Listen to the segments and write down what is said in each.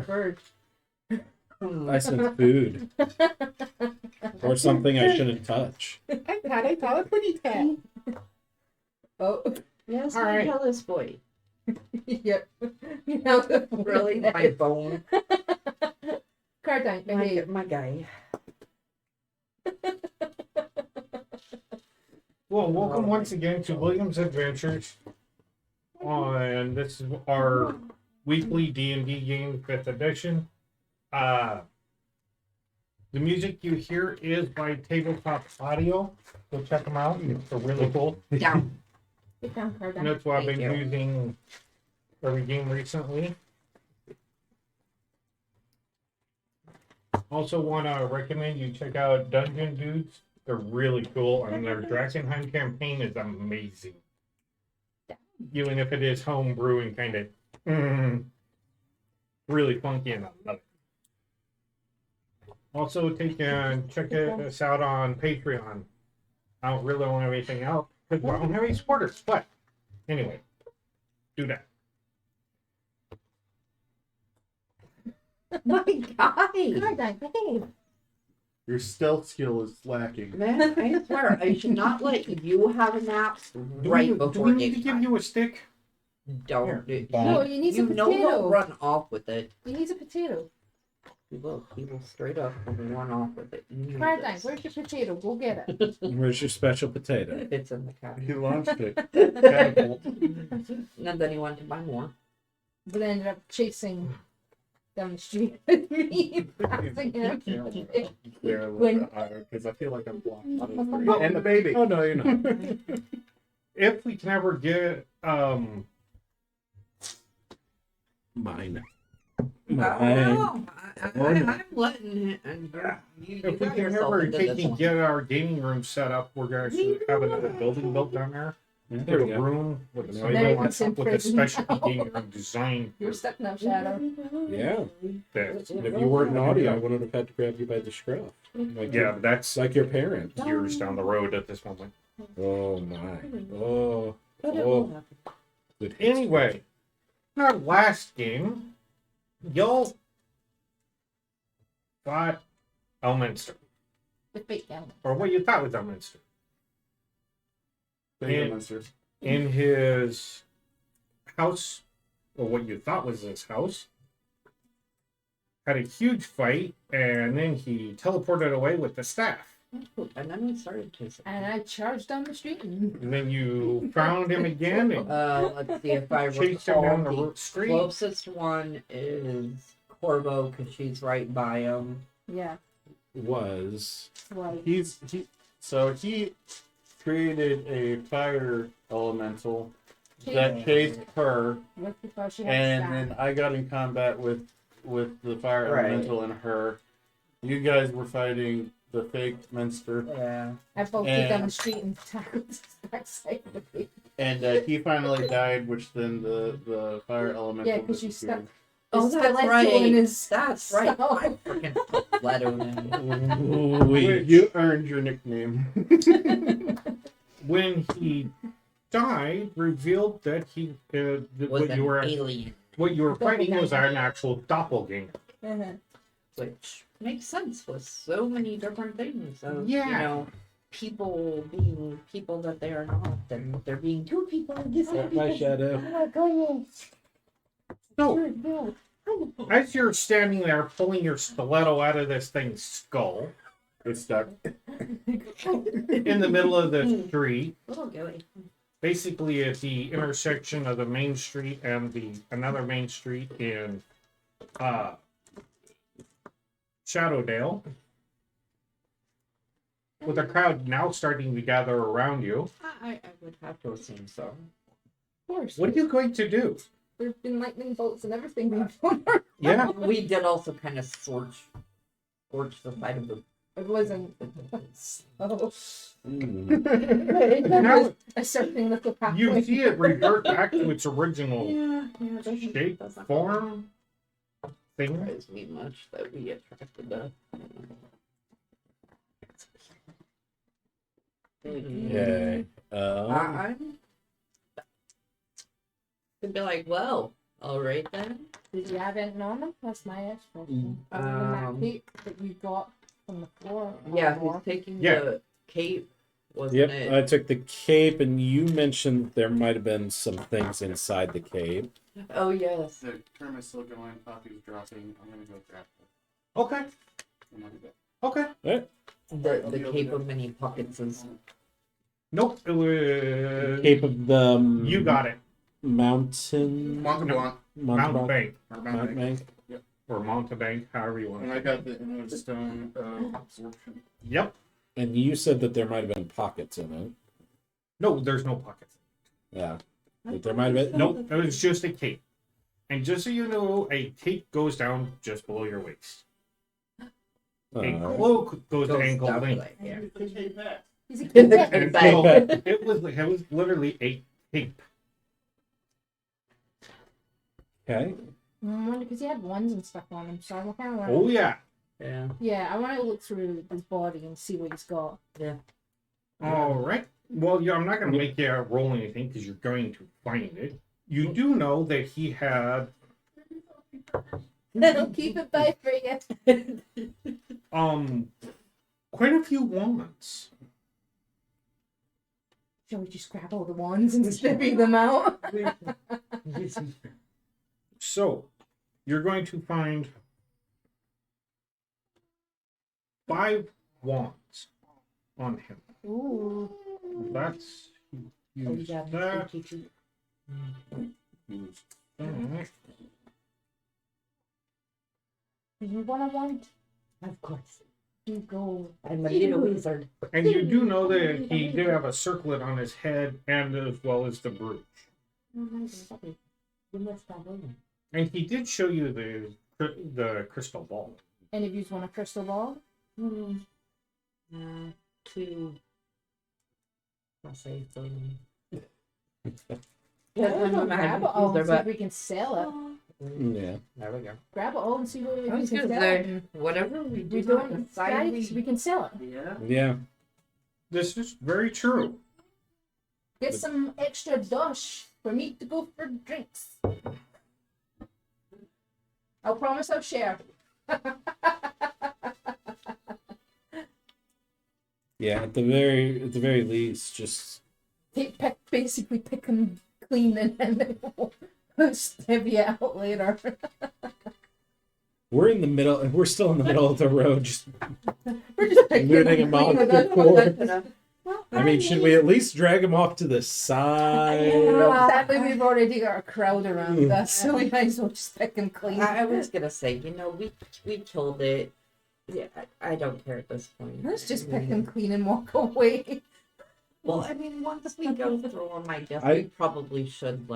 bird. I sense food. Or something I shouldn't touch. I've had a pretty cat. Oh, Yes, All I right. tell this boy. yep. You know, Really? My bone. Card time, behave. My guy. Well, welcome once again to William's Adventures. And this is our weekly D&D game, 5th edition. The music you hear is by Tabletop Audio. Go check them out. They're really cool. Down. Get down, card And time. that's what I've Thank been you. using every game recently. Also want to recommend you check out Dungeon Dudes. They're really cool, and their Drakenheim campaign is amazing. Even if it is home brewing, kind of really funky, and I love it. Also, check us out on Patreon. I don't really want anything else because I don't have any supporters. But anyway, do that. My guy. Card time, behave. Your stealth skill is lacking. Man, I swear, I should not let you have a nap right do before we need to game give time. you a stick? Don't do No, you need You some know he'll potato. run off with it. You need a potato. He will straight up run off with it. You know Card time, this. where's your potato? Go get it. Where's your special potato? It's in the cabinet. He launched it. Catapult. And then he wanted to buy more. But I ended up chasing down the street with me, passing him. Yeah, When- because I feel like I'm blocked. And the baby. Oh no, you're not. If we can ever get Mine. I'm letting it. And you if we got can yourself ever into this one. get our gaming room set up, we're going to have another building built down there. There With we a go. room with a, Now he wants him with a prison special now. gaming room design. You're stuck now, Shadow. Yeah. That, And if you weren't naughty, I wouldn't have had to grab you by the scruff. Like yeah, your, that's like your parents. years down the road at this moment. Oh my. Oh. But it Oh. will happen. Good. Anyway, our last game, y'all fought Elminster, The fake animal. or what you thought was Elminster, Big And- monsters. in his house, or what you thought was his house. Had a huge fight, and then he teleported away with the staff. And then we started chasing. And I charged down the street and And then you found him again and Let's see if I chased him down recall. the The street. closest one is Corvo because she's right by him. yeah, Was like he created a fire elemental that chased her, right before she had and stabbed. then I got in combat with the fire Right. elemental and her. You guys were fighting the fake monster, Yeah. I both and- get down the street and tackled the backside of the and he finally died, which then the fire elemental Yeah, 'cause you disappeared. Oh, His that's stiletto right. in his That's right. skull. I freaking stiletto him. Ooh, you earned your nickname. When he died, revealed that he Was what an you were alien, fighting was an actual doppelganger. Uh-huh. which makes sense with so many different things. Of, Yeah. You know, people being people that they are not, and there being two people in this. My shadow. Oh my goodness. So, No. as you're standing there pulling your stiletto out of this thing's skull It's stuck. in the middle of the street, Little Gilly. basically at the intersection of the main street and another main street in Shadowdale, with a crowd now starting to gather around you. I would have to assume so. Of course. What are you going to do? There's been lightning bolts and everything before. Yeah, We did also kind of scorch the side of the. It wasn't. Oh. Mm. It Now- was a certain little pathway. you see it revert back to its original Yeah, shape, form, thing. Surprise me much that we attracted the. Yay. I'm. Could be like, well, all right then. Did you have anything on them? That's my next question. Other than that cape that you got from the floor. Yeah, or who's taking Yeah. the cape? Wasn't Yep, it? I took the cape, and you mentioned there might have been some things inside the cape. Oh yes. The term is still going. Poppy's dropping. I'm gonna go grab it. Okay. I'm gonna go. Okay. The cape of many pockets is. Nope. It was. Cape of the You got it. mountain. Montauban. Mountebank Mountebank. or Montebank, however you want And to. I got the inward stone absorption. Yep. And you said that there might have been pockets in it. No, there's no pockets. Yeah, that there might have been. Nope. It was just a cape. And just so you know, a cape goes down just below your waist. A cloak goes to ankle down length. like, yeah. He's a In the kid. cape And bag. so it was literally a cape. Okay. Because he had ones and stuff on him, so I kind of want. Oh yeah. Yeah. Yeah, I want to look through his body and see what he's got. All right. Well, yeah, I'm not going to make you roll anything because you're going to find it. You do know that he had I'll keep it by for you. quite a few wands. Shall we just grab all the wands and divvy them out? So, you're going to find 5 wands on him. Ooh. That's Oh, you use got that. Mr. Teacher. Use that. You want a wand? Of course. You go. I'm a little wizard. And you do know that he did have a circlet on his head and as well as the brooch. You must have one. And he did show you the crystal ball. And if you want a crystal ball? Two. I'll say three. Yeah, I'm a grab it magic all and user, see if but we can sell it. Yeah. there we go. Grab it all and see what we I was can gonna sell say, it. whatever we do, We not don't decide guys, we can sell it. Yeah. Yeah. This is very true. Get some extra dosh for me to go for drinks. I'll promise I'll share. Yeah. At the very least, just Basically pick and clean and then we'll stab you out later. we're in the middle. We're still in the middle of the road. Just We're just picking Looting and him off cleaning the up. court. I mean, should we at least drag him off to the side? Sadly, we've already got a crowd around us, so we might as well just pick and clean. I was gonna say, we killed it. Yeah, I don't care at this point. Let's just pick and clean and walk away. Well, I mean, once we go through them, I guess I- we probably should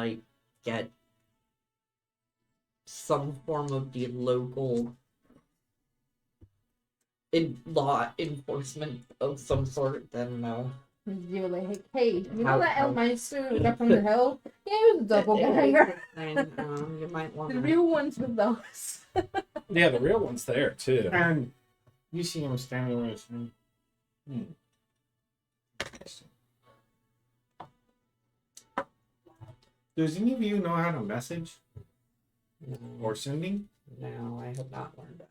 get some form of the local law enforcement of some sort. Then You're like, hey, you know How- that how- Elmeister up on the hill? Yeah, he was a double ganger. you might want The to. real one's with us. Yeah, the real one's there too. And you see him standing there saying, Does any of you know how to message or sending? No, I have not learned that.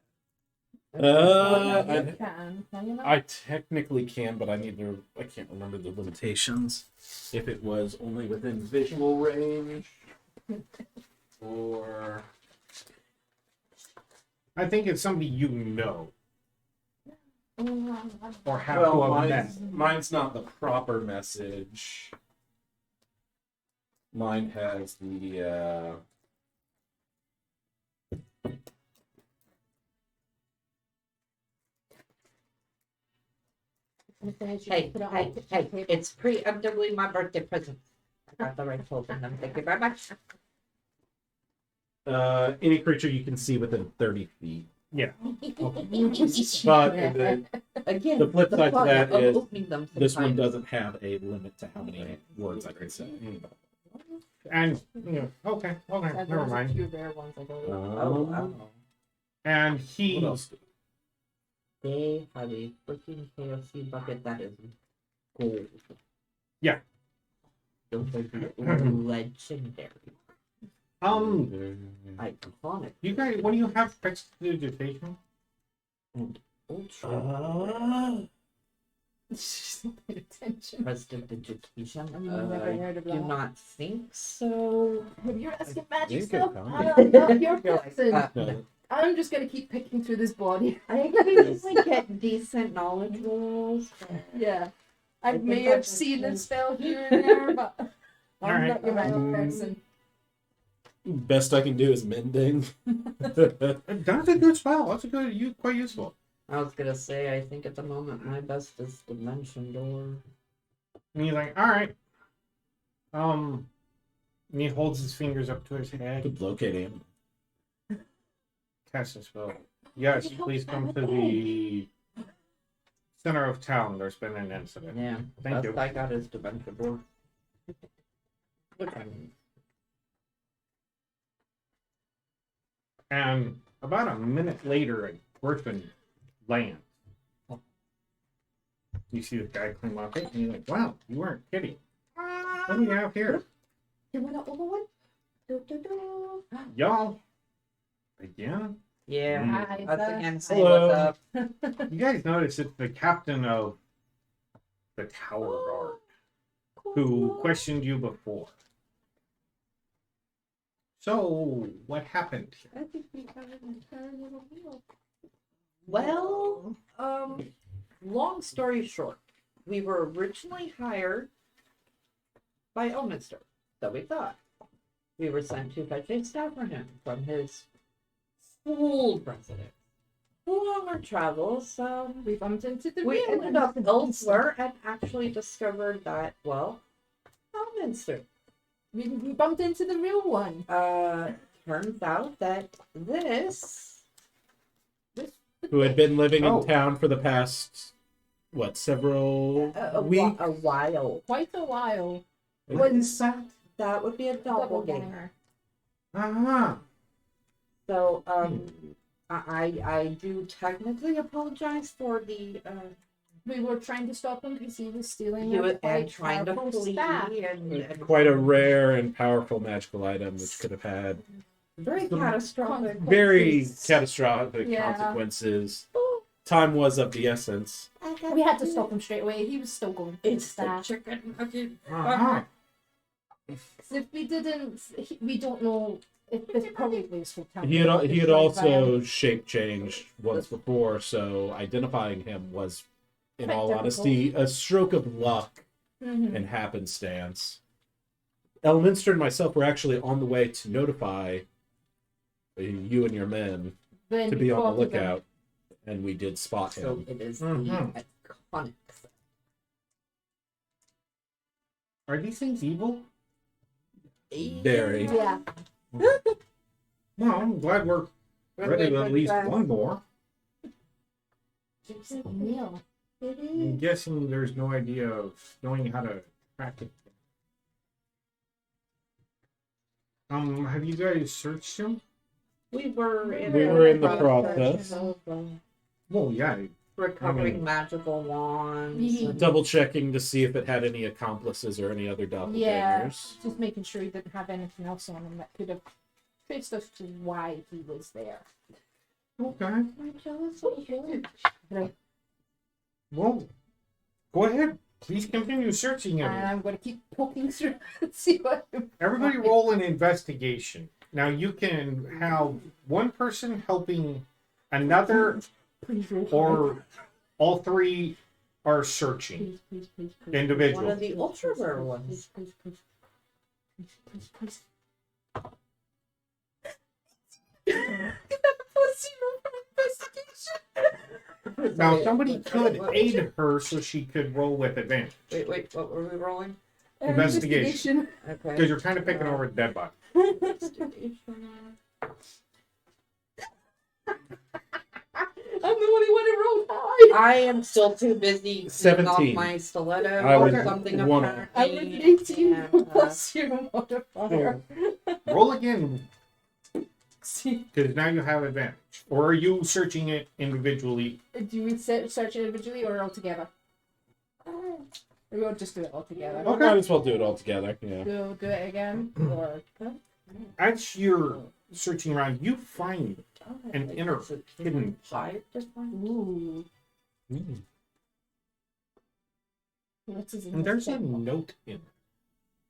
Can you not? I technically can, but I can't remember the limitations. If it was only within visual range, or I think it's somebody you know or have well, to have met. mine's not the proper message. Mine has the Hey, it's preemptively my birthday present. I got the right token them. Thank you very much. any creature you can see within 30 feet. Yeah. But Again, the flip side to fun that of is opening them this one sometimes. doesn't have a limit to how many words I can say. And okay, never mind. Few rare ones I don't know. Um, And What he else? They have a freaking KFC bucket that is gold. Yeah. Those are the legendary. Iconic. You guys, what do you have? Prestidigitation? Ultra. Pay attention. Prestidigitation. I've never heard of Do that. not think so. If you're asking magic think stuff, it I'm not your person. No. I'm just gonna keep picking through this body. I can usually get decent knowledge rolls. Yeah. I think may I have just seen a need- spell here and there, but I'm Alright. not your magic person. Best I can do is mending. That's a good spell. That's a good, quite useful. I was gonna say, I think at the moment my best is Dimension Door. And he's like, all right. And he holds his fingers up to his head. Could locate him. Cast a spell. Yes, please come to the center of town. There's been an incident. Yeah, Thank best you. I got is Dimension Door. Which I mean, And about a minute later, a griffin lands. You see the guy climb up it, and you're like, wow, you weren't kidding. What do we have here? You want to over one? Do, do, do. Y'all. Again? yeah. Hi, Once sir. again, say Hello. what's up. You guys notice it's the captain of the Tower Guard who questioned you before. So, what happened here? I think we got an entire little deal. Well, long story short, we were originally hired by Elminster, so we thought. We were sent to fetch a staff for him from his school residence. Along our travels, We bumped into the we real ended up one. elsewhere and actually discovered that, well, Elminster. We bumped into the real one. Turns out that this Who had been living Oh. in town for the past, what, several a weeks? while. Quite a while. What is that? That would be a doppelganger. Uh-huh. So, I do technically apologize for the We were trying to stop him because he was stealing you our and quite trying to powerful flee staff. and Quite a rare and powerful magical item, which could have had very Some catastrophic. very catastrophic Yeah. consequences. Time was of the essence. We had to stop him straight away. He was still going for the It's the staff. chicken nugget. Uh-huh. So if we didn't, we don't know if this probably was for town. He had also shape changed once before, so identifying him was, in Quite all difficult. honesty, a stroke of luck Mm-hmm. and happenstance. Elminster and myself were actually on the way to notify you and your men Then to we be on the spotted them. lookout, and we did spot So him. it is Mhm. the iconic. Are these things evil? Very. Yeah. Well, I'm glad we're ready to at least one more. It's a meal. I'm guessing there's no idea of knowing how to track it. Have you guys searched him? We were in the process. of Well, yeah. recovering magical wands. Yeah. and- Double checking to see if it had any accomplices or any other doppelgangers. Yeah. Just making sure he didn't have anything else on him that could have traced us to why he was there. Okay. My jealous little boy. Well, go ahead. Please continue searching And him. I'm going to keep poking through and see what. Everybody roll an investigation. Now you can have one person helping another, Please roll or all three are searching Please, please, please, please. One individually. of the ultra rare ones. Please, please, please. Please, please, please. Get that plus 0 for investigation. Now somebody could What- aid her so she could roll with advantage. Wait, what were we rolling? Investigation. Okay. Because you're kind of picking over a dead body. Investigation. I'm the only one who rolled high. I am still too busy 17. off my stiletto I or was something one. I was apparently. 18 and, plus 0 modifier. Roll again, See, because now you have advantage. Or are you searching it individually? do we search it individually or all together? Or we'll just do it all together. Okay. Might as well do it all together. Yeah. Do it again, or As you're searching around, you find an inner hidden five different. Ooh. What's his and there's a initial? note in it.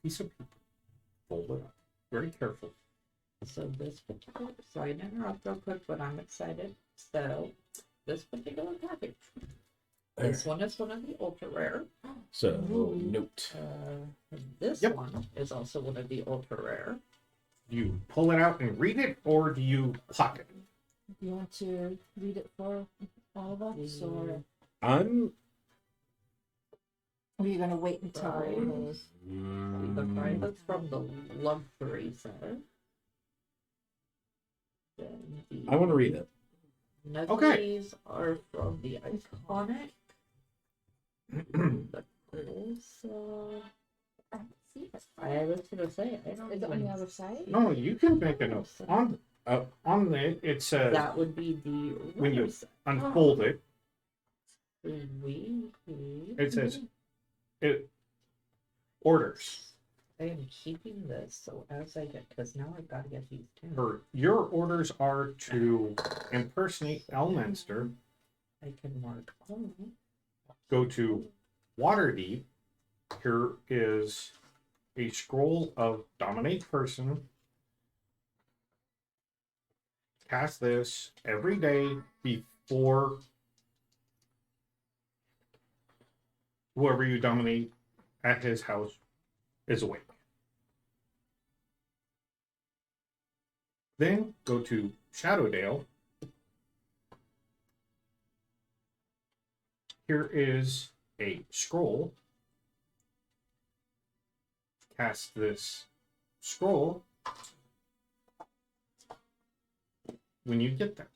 Piece of paper. Fold it up. Very careful. So this particular, sorry to interrupt real quick, but I'm excited. So this particular package, this one is one of the ultra rare. So, Ooh. note. This Yep. one is also one of the ultra rare. Do you pull it out and read it, or do you pocket it? Do you want to read it for all of us, or I'm. are you gonna wait until Right. those? The private's from the luxury center. Then the I want to read it. Nebulous are from the iconic. The Corsa. I don't see it. I was gonna say, I don't Is it on the even other side? No, you can make a note. On it says, That would be the when you rare set. unfold it, We. it says, it orders. I am keeping this, so as I get, because now I've got to get these two. Or your orders are to impersonate Elminster, I can mark. Oh, go to Waterdeep. Here is a scroll of Dominate Person. Cast this every day before whoever you dominate at his house is awake. Then go to Shadowdale. Here is a scroll. Cast this scroll when you get there.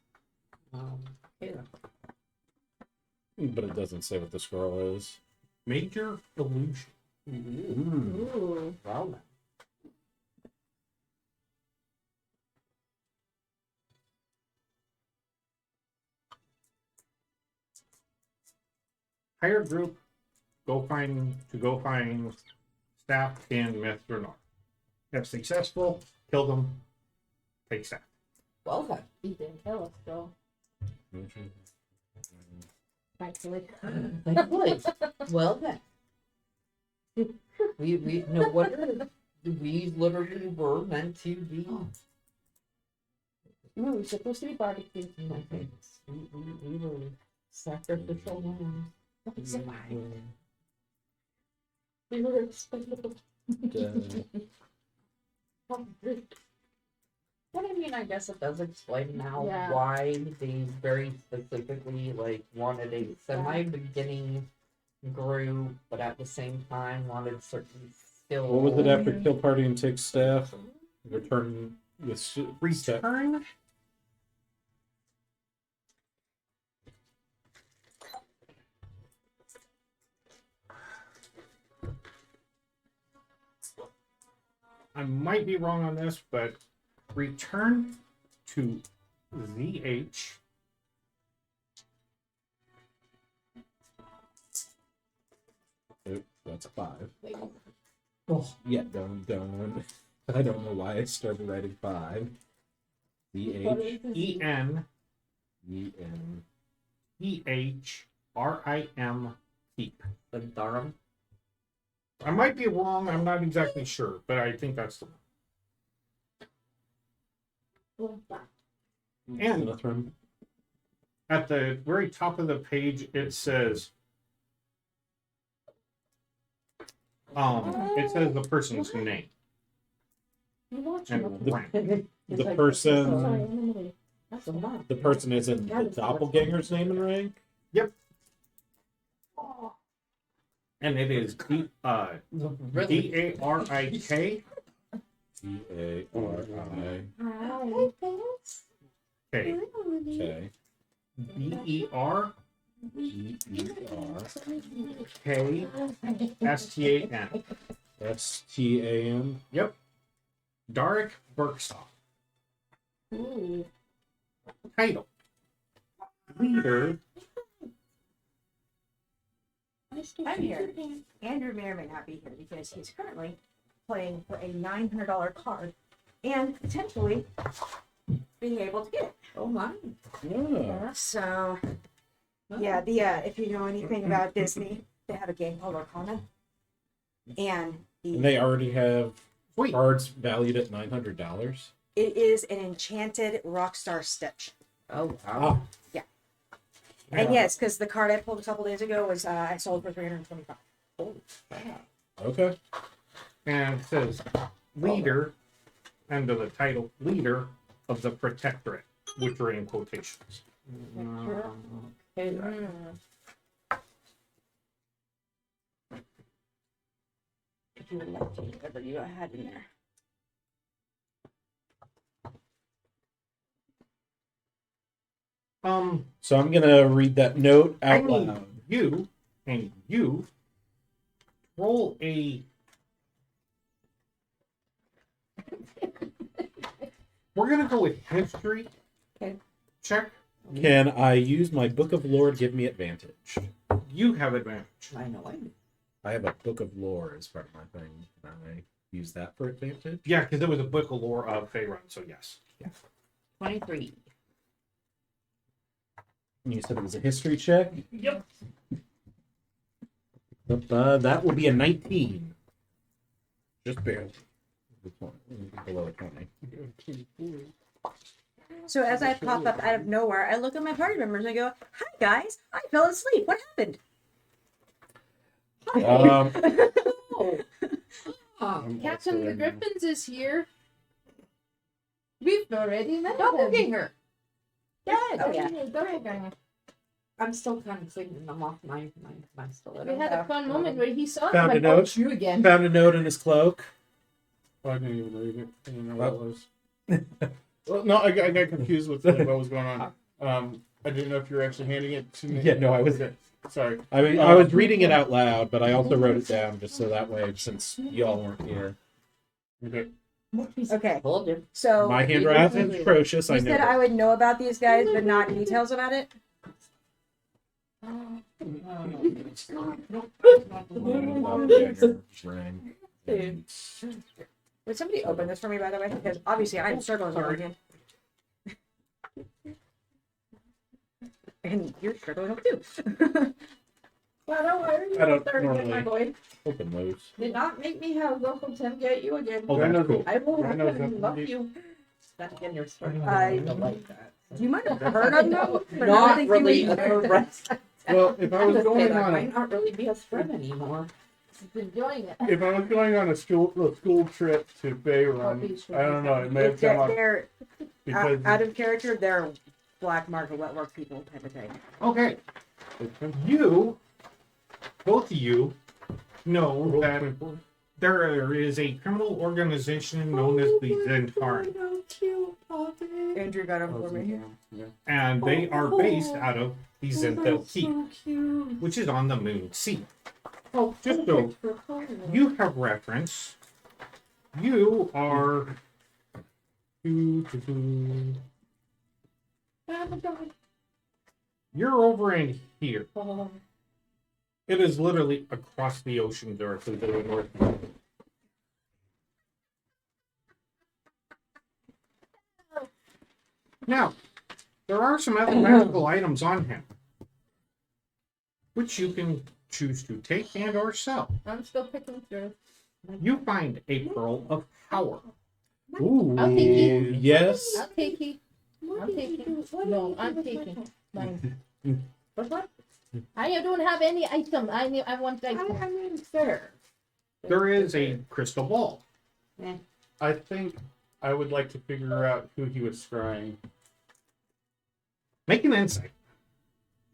Here. But it doesn't say what the scroll is. Major illusion. Ooh. Well, then. Hire group. Go find staff in Mithra North. If successful, kill them. Take staff. Well then. He didn't tell us, though. Thankfully. Thankfully. Well then. We no wonder we literally were meant to be. No, we're supposed to be barbecue. Okay. We were sacrificial lambs. We were expendable. But I mean, I guess it does explain now Yeah. why they very specifically wanted a semi-beginning group, but at the same time wanted certain skills. What was it after kill party and take staff? Return with staff. Return. I might be wrong on this, but return to ZH. Oh, that's 5. Oh, Yeah, don't. I don't know why I started writing 5. EN E-N. EHRIM keep. the Durham. I might be wrong. I'm not exactly sure, but I think that's the one. And Mithrin. at the very top of the page, it says, it says the person's name You watching and The- rank. The Sorry, person, Emily. That's a lot. the person isn't the doppelganger's name and rank. And it is Really? DARIK. D-A-R-I-K. Hi, thanks. Okay. BERKSTAN. S-T-A-N. Yep. Darek Berkstoff. Ooh. Title: Leader. I'm here. Andrew may or may not be here because he's currently playing for a $900 card and potentially being able to get it. Oh my. Yeah. So, yeah, if you know anything about Disney, they have a game called Arcana, and And they already have Sweet. cards valued at $900. it is an enchanted Rockstar Stitch. Oh wow. Wow. And yes, because the card I pulled a couple days ago was I sold for $325. Okay. And it says leader, end of the title, leader of the Protectorate, which are in quotations. Okay. If you would like to, whatever you had in there. So I'm gonna read that note I out need loud. you roll a. We're gonna go with history. Okay. Check. Can I use my Book of Lore to give me advantage? You have advantage. I know. I know. I have a Book of Lore as part of my thing. Can I use that for advantage? Yeah, because it was a book of lore of Faerun, so yes. 23. You said it was a history check? Yep. That will be a 19. Just barely. Below a 20. So as I pop up out of nowhere, I look at my party members and I go, "Hi guys, I fell asleep. What happened?" Um, Captain the Griffins is here. We've already met him. Doppelganger. Yeah, Oh, yeah. doppelganger. I'm still kind of thinking I'm off my stiletto. We had a fun moment where he saw Found him a and oh, note. it's you again. found a note in his cloak. Oh, I didn't even read it. I didn't know what it was. Well, no, I got confused with what was going on. I didn't know if you were actually handing it to me. Yeah, no, I was. Okay, sorry. I mean, I was reading it out loud, but I also wrote it down just so that way, since y'all weren't here. Okay. Okay, Told you. so My handwriting is atrocious. I you know. said I would know about these guys, but not details about it. Would somebody open this for me, by the way? Because obviously I'm struggling with it again. And you're struggling with it too. Well, don't worry. I don't Third again, my normally- boy. Open those. Did not make me have Local Tim get you again. Oh, that's cool. I will I know exactly love what you. Back in your story. I don't like that. Do you mind if I heard on them? But I don't Not think you really would- a rest. Well, if I was going on might not really be a friend anymore. He's enjoying it. if I was going on a school trip to Faerun, I don't know. It may have come up They're because out of character. They're black market wet work people type of thing. Okay. You, both of you, know that there is a criminal organization known as the Zentari, Andrew got over for me. Yeah. and they are based out of the Zenthel Keep, which is on the Moon Sea. Oh, just so you have reference, you are. You're over in here. It is literally across the ocean directly to the north. Now, there are some other magical items on him, which you can choose to take and or sell. I'm still picking through. You find a pearl of power. Ooh, I'll take it. yes. I'll take it. I'm taking. No, I'm taking mine. What? I don't have any item. I want item. I mean, fair. There is a crystal ball. I think I would like to figure out who he was scrying. Make an insight.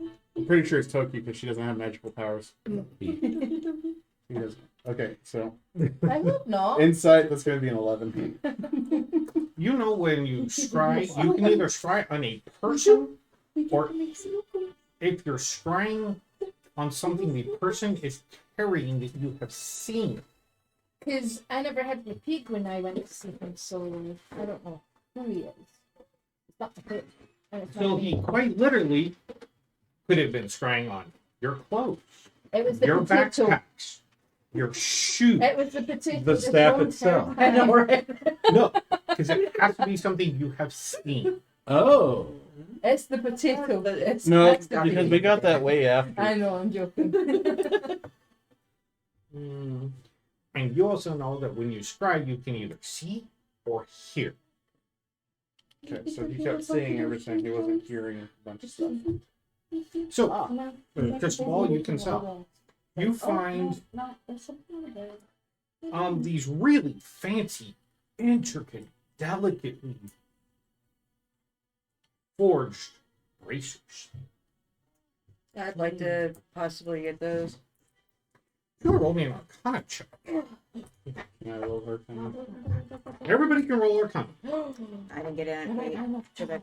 I'm pretty sure it's Toki because she doesn't have magical powers. He- He doesn't. Okay, so I hope not. insight, that's going to be an 11. You know when you scry, you can either scry on a person, or if you're scrying on something the person is carrying that you have seen. Because I never had the pig when I went to see him, so I don't know who he is. It's not the pig. And it's not So me. he quite literally could have been scrying on your clothes, It was the your potato. backpacks, your shoes. It was the potato. The that staff don't itself. have- I know, right? No, because it has to be something you have seen. Oh. It's the potato that it's No, next to because me. we got that way after. I know, I'm joking. And you also know that when you scry, you can either see or hear. Okay, so he kept saying everything. He wasn't hearing a bunch of stuff. So, Ah. first of all, you can tell. You find these really fancy, intricate, delicately forged bracers. I'd like to possibly get those. You're rolling an Arcana check. Yeah, I love her thing. Everybody can roll Arcana. I didn't get it. Wait, should I-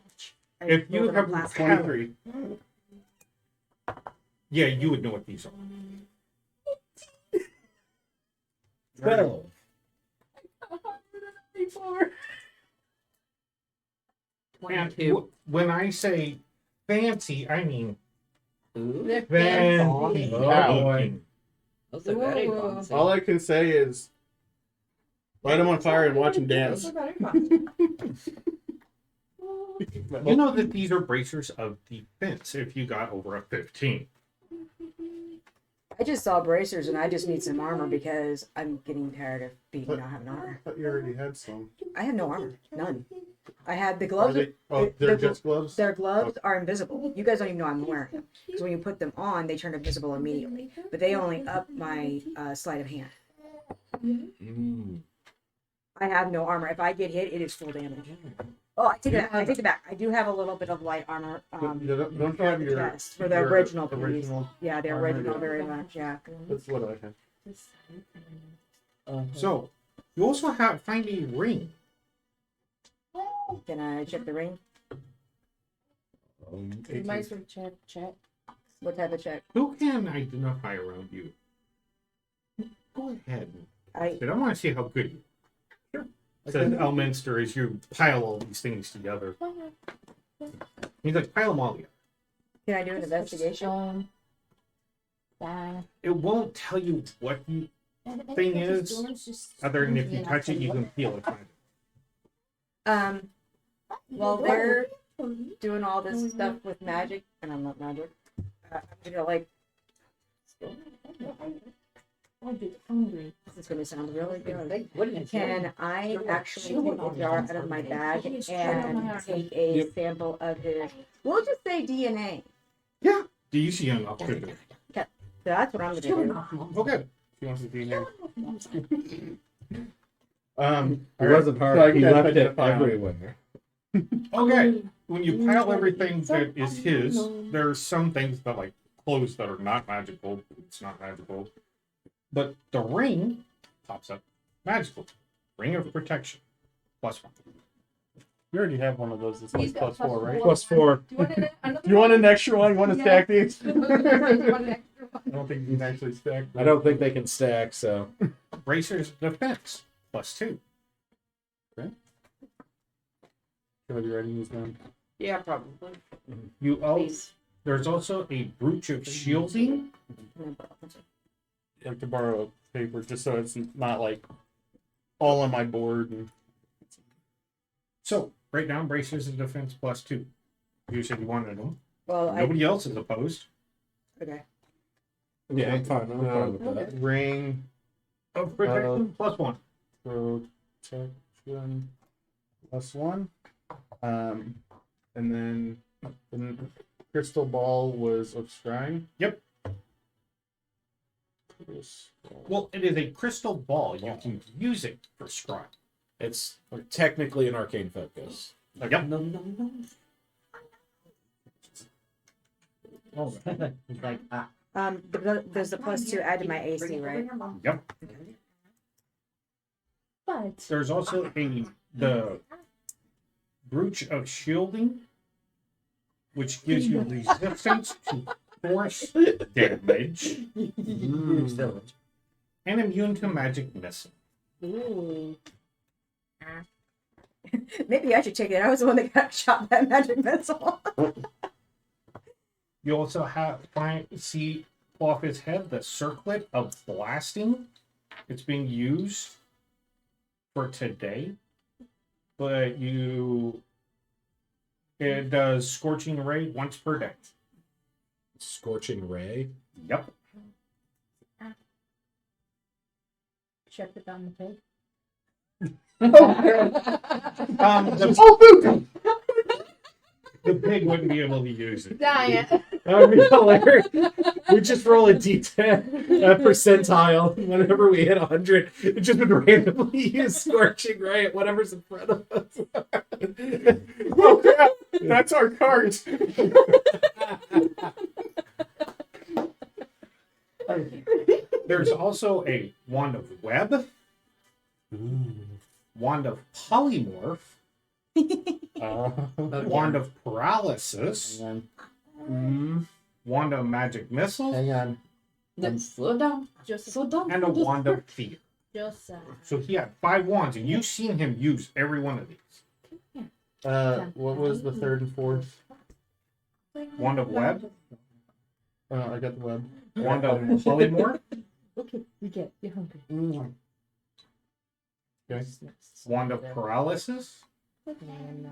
I If you rolled them have last 23. Yeah, you would know what these are. 12. And 22. when I say fancy, I mean They're fancy. fancy. Oh, boy. Those are very Ooh. fancy. All I can say is light them on fire and watch them dance. Those are very fancy. You know that these are bracers of defense if you got over a 15. I just saw bracers and I just need some armor because I'm getting tired of being But- not having armor. I thought you already had some. I have no armor. None. I had the Are gloves. they, oh, they're the- just gloves? Their gloves are invisible. You guys don't even know I'm wearing them. Because when you put them on, they turn invisible immediately. But they only up my sleight of hand. I have no armor. If I get hit, it is full damage. Oh, I take it back. I take it back. I do have a little bit of light armor. Don't you have your, Yes, for the your original, please. original? Yeah, the armor, original yeah. very much. Yeah. That's what I have. So, you also find a ring. Can I check the ring? You might as well check. What type of check? Who can identify around you? Go ahead. I I want to see how good you are. Says Elminster as you pile all these things together. He's like, pile them all together. can I do an investigation? It won't tell you what the thing is, other than if you touch it, you can feel it. While they're doing all this stuff with magic, and I'm not magic, I'm gonna like. Hungry. This is gonna sound really good. They wouldn't. Can I actually take a jar out of my bag and take a sample of his? We'll just say DNA. Yeah. Do you see enough to do? That's what I'm gonna do. Okay. He wants to be here. It alright, wasn't hard. so I he guess left I it did fine. everywhere. Okay. When you pile everything that is his, there's some things that like clothes that are not magical. It's not magical. But the ring pops up magical. Ring of protection. +1. You already have one of those. It's like He's got +4, right? +4. Do you want another Do you want an extra one? You want to Yeah. stack these? You want an extra one? I don't think you can actually stack. I don't think they can stack, so. Bracers defense. +2. Have you writing these down? Yeah, probably. You Please. There's also a brooch of shielding. You have to borrow paper just so it's not like all on my board. And... So write down bracers of defense +2. You said you wanted them. Well, Nobody else is opposed. okay. Yeah, I'm fine. I'm fine with that. Ring, Of protection +1. protection, +1. And then the crystal ball was of scrying. Yep. Well, it is a crystal ball. You can use it for scrying. It's technically an arcane focus. Yep. He's like, ah. There's the +2 add to my AC, right? Yep. But There's also the brooch of shielding, which gives you resistance to force damage and immune to magic missile. ooh, Maybe I should take it. I was the one that got shot by a magic missile. You also see off his head the circlet of blasting. It's being used for today. but it does Scorching Ray once per day. Scorching ray. Yep. Check it down the pig. The pig wouldn't be able to use it. Diet. That would be hilarious. We just roll a d10 percentile. Whenever we hit 100, it just would randomly use Scorching Ray at whatever's in front of us. Oh crap! That's our cards. There's also a Wand of Web, Wand of Polymorph, Wand of Paralysis, Hang on. Wand of Magic Missiles, Hang on. Slow down. Joseph. Slow down. and a Wand of Fear. Joseph. So he had 5 wands, and you've seen him use every one of these. What was the third and fourth? Wand of Web, I got the web. Wand of Polymorph, Okay, we get it. You're hungry. Okay. Wand of Paralysis, And,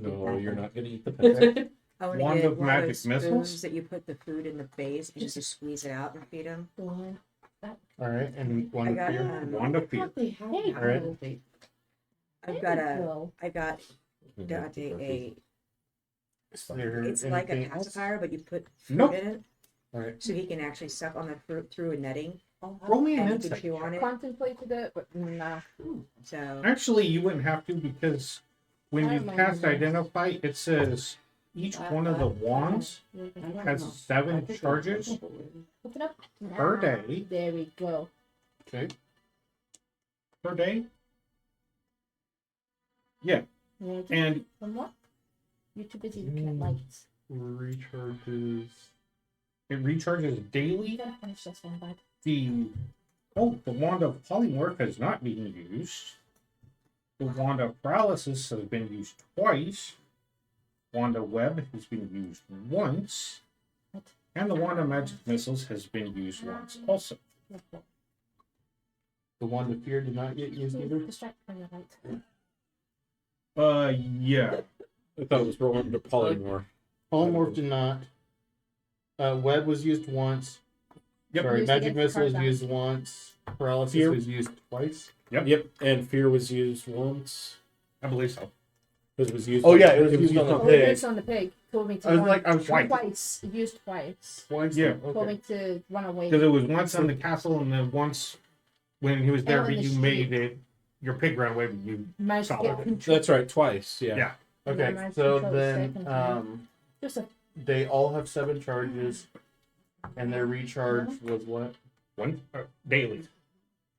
No, you're not going to eat the pencil. I want Wand to get of one magic of those missiles? spoons that you put the food in the base and just to squeeze it out and feed them. one. All right, and one I of got fear. Wand of Fear. Hey, All right. I've got a, Go. I've got a Is there it's like a anything else? pacifier, but you put fruit Nope. in it, All right. so he can actually suck on the fruit through a netting, Roll me an and he can insight. chew on it. Contemplated it, but nah. So Actually, you wouldn't have to, because when I you don't mind cast this. Identify, it says each one of the wands has 7 charges Open up. per Nah. day. There we go. Okay. Per day. Yeah, Yeah, just and from what? You're too busy looking at lights. Recharges. it recharges You daily. gotta finish this one, bud. The Wand of Polymorph has not been used. The Wand of Paralysis has been used twice. Wand of Web has been used once. What? And the Wand of Magic Missiles has been used once also. The wand of fear did not get used either. Distract from your light. Yeah. I thought it was rolling to polymorph. Polymorph did not. Web was used once. Yep. Sorry, Used magic against missile was Tarzan. used once. Paralysis Fear. was used twice. Yep, and fear was used once. I believe so. Because it was used. Oh, yeah, it was used on the Oh, pig. it's on the pig. Told me to I was run like, I was trying twice. It used twice. twice. Yeah. Told me Okay. to run away. Because it was once in the castle, and then once when he was there, Oh, in the you street. made it. Your pig ran away, but you. Managed to Solid. get control. That's right, twice. Yeah. Yeah. Okay. Yeah, So control then, second time. Just a they all have 7 charges, and their recharge was what? One daily.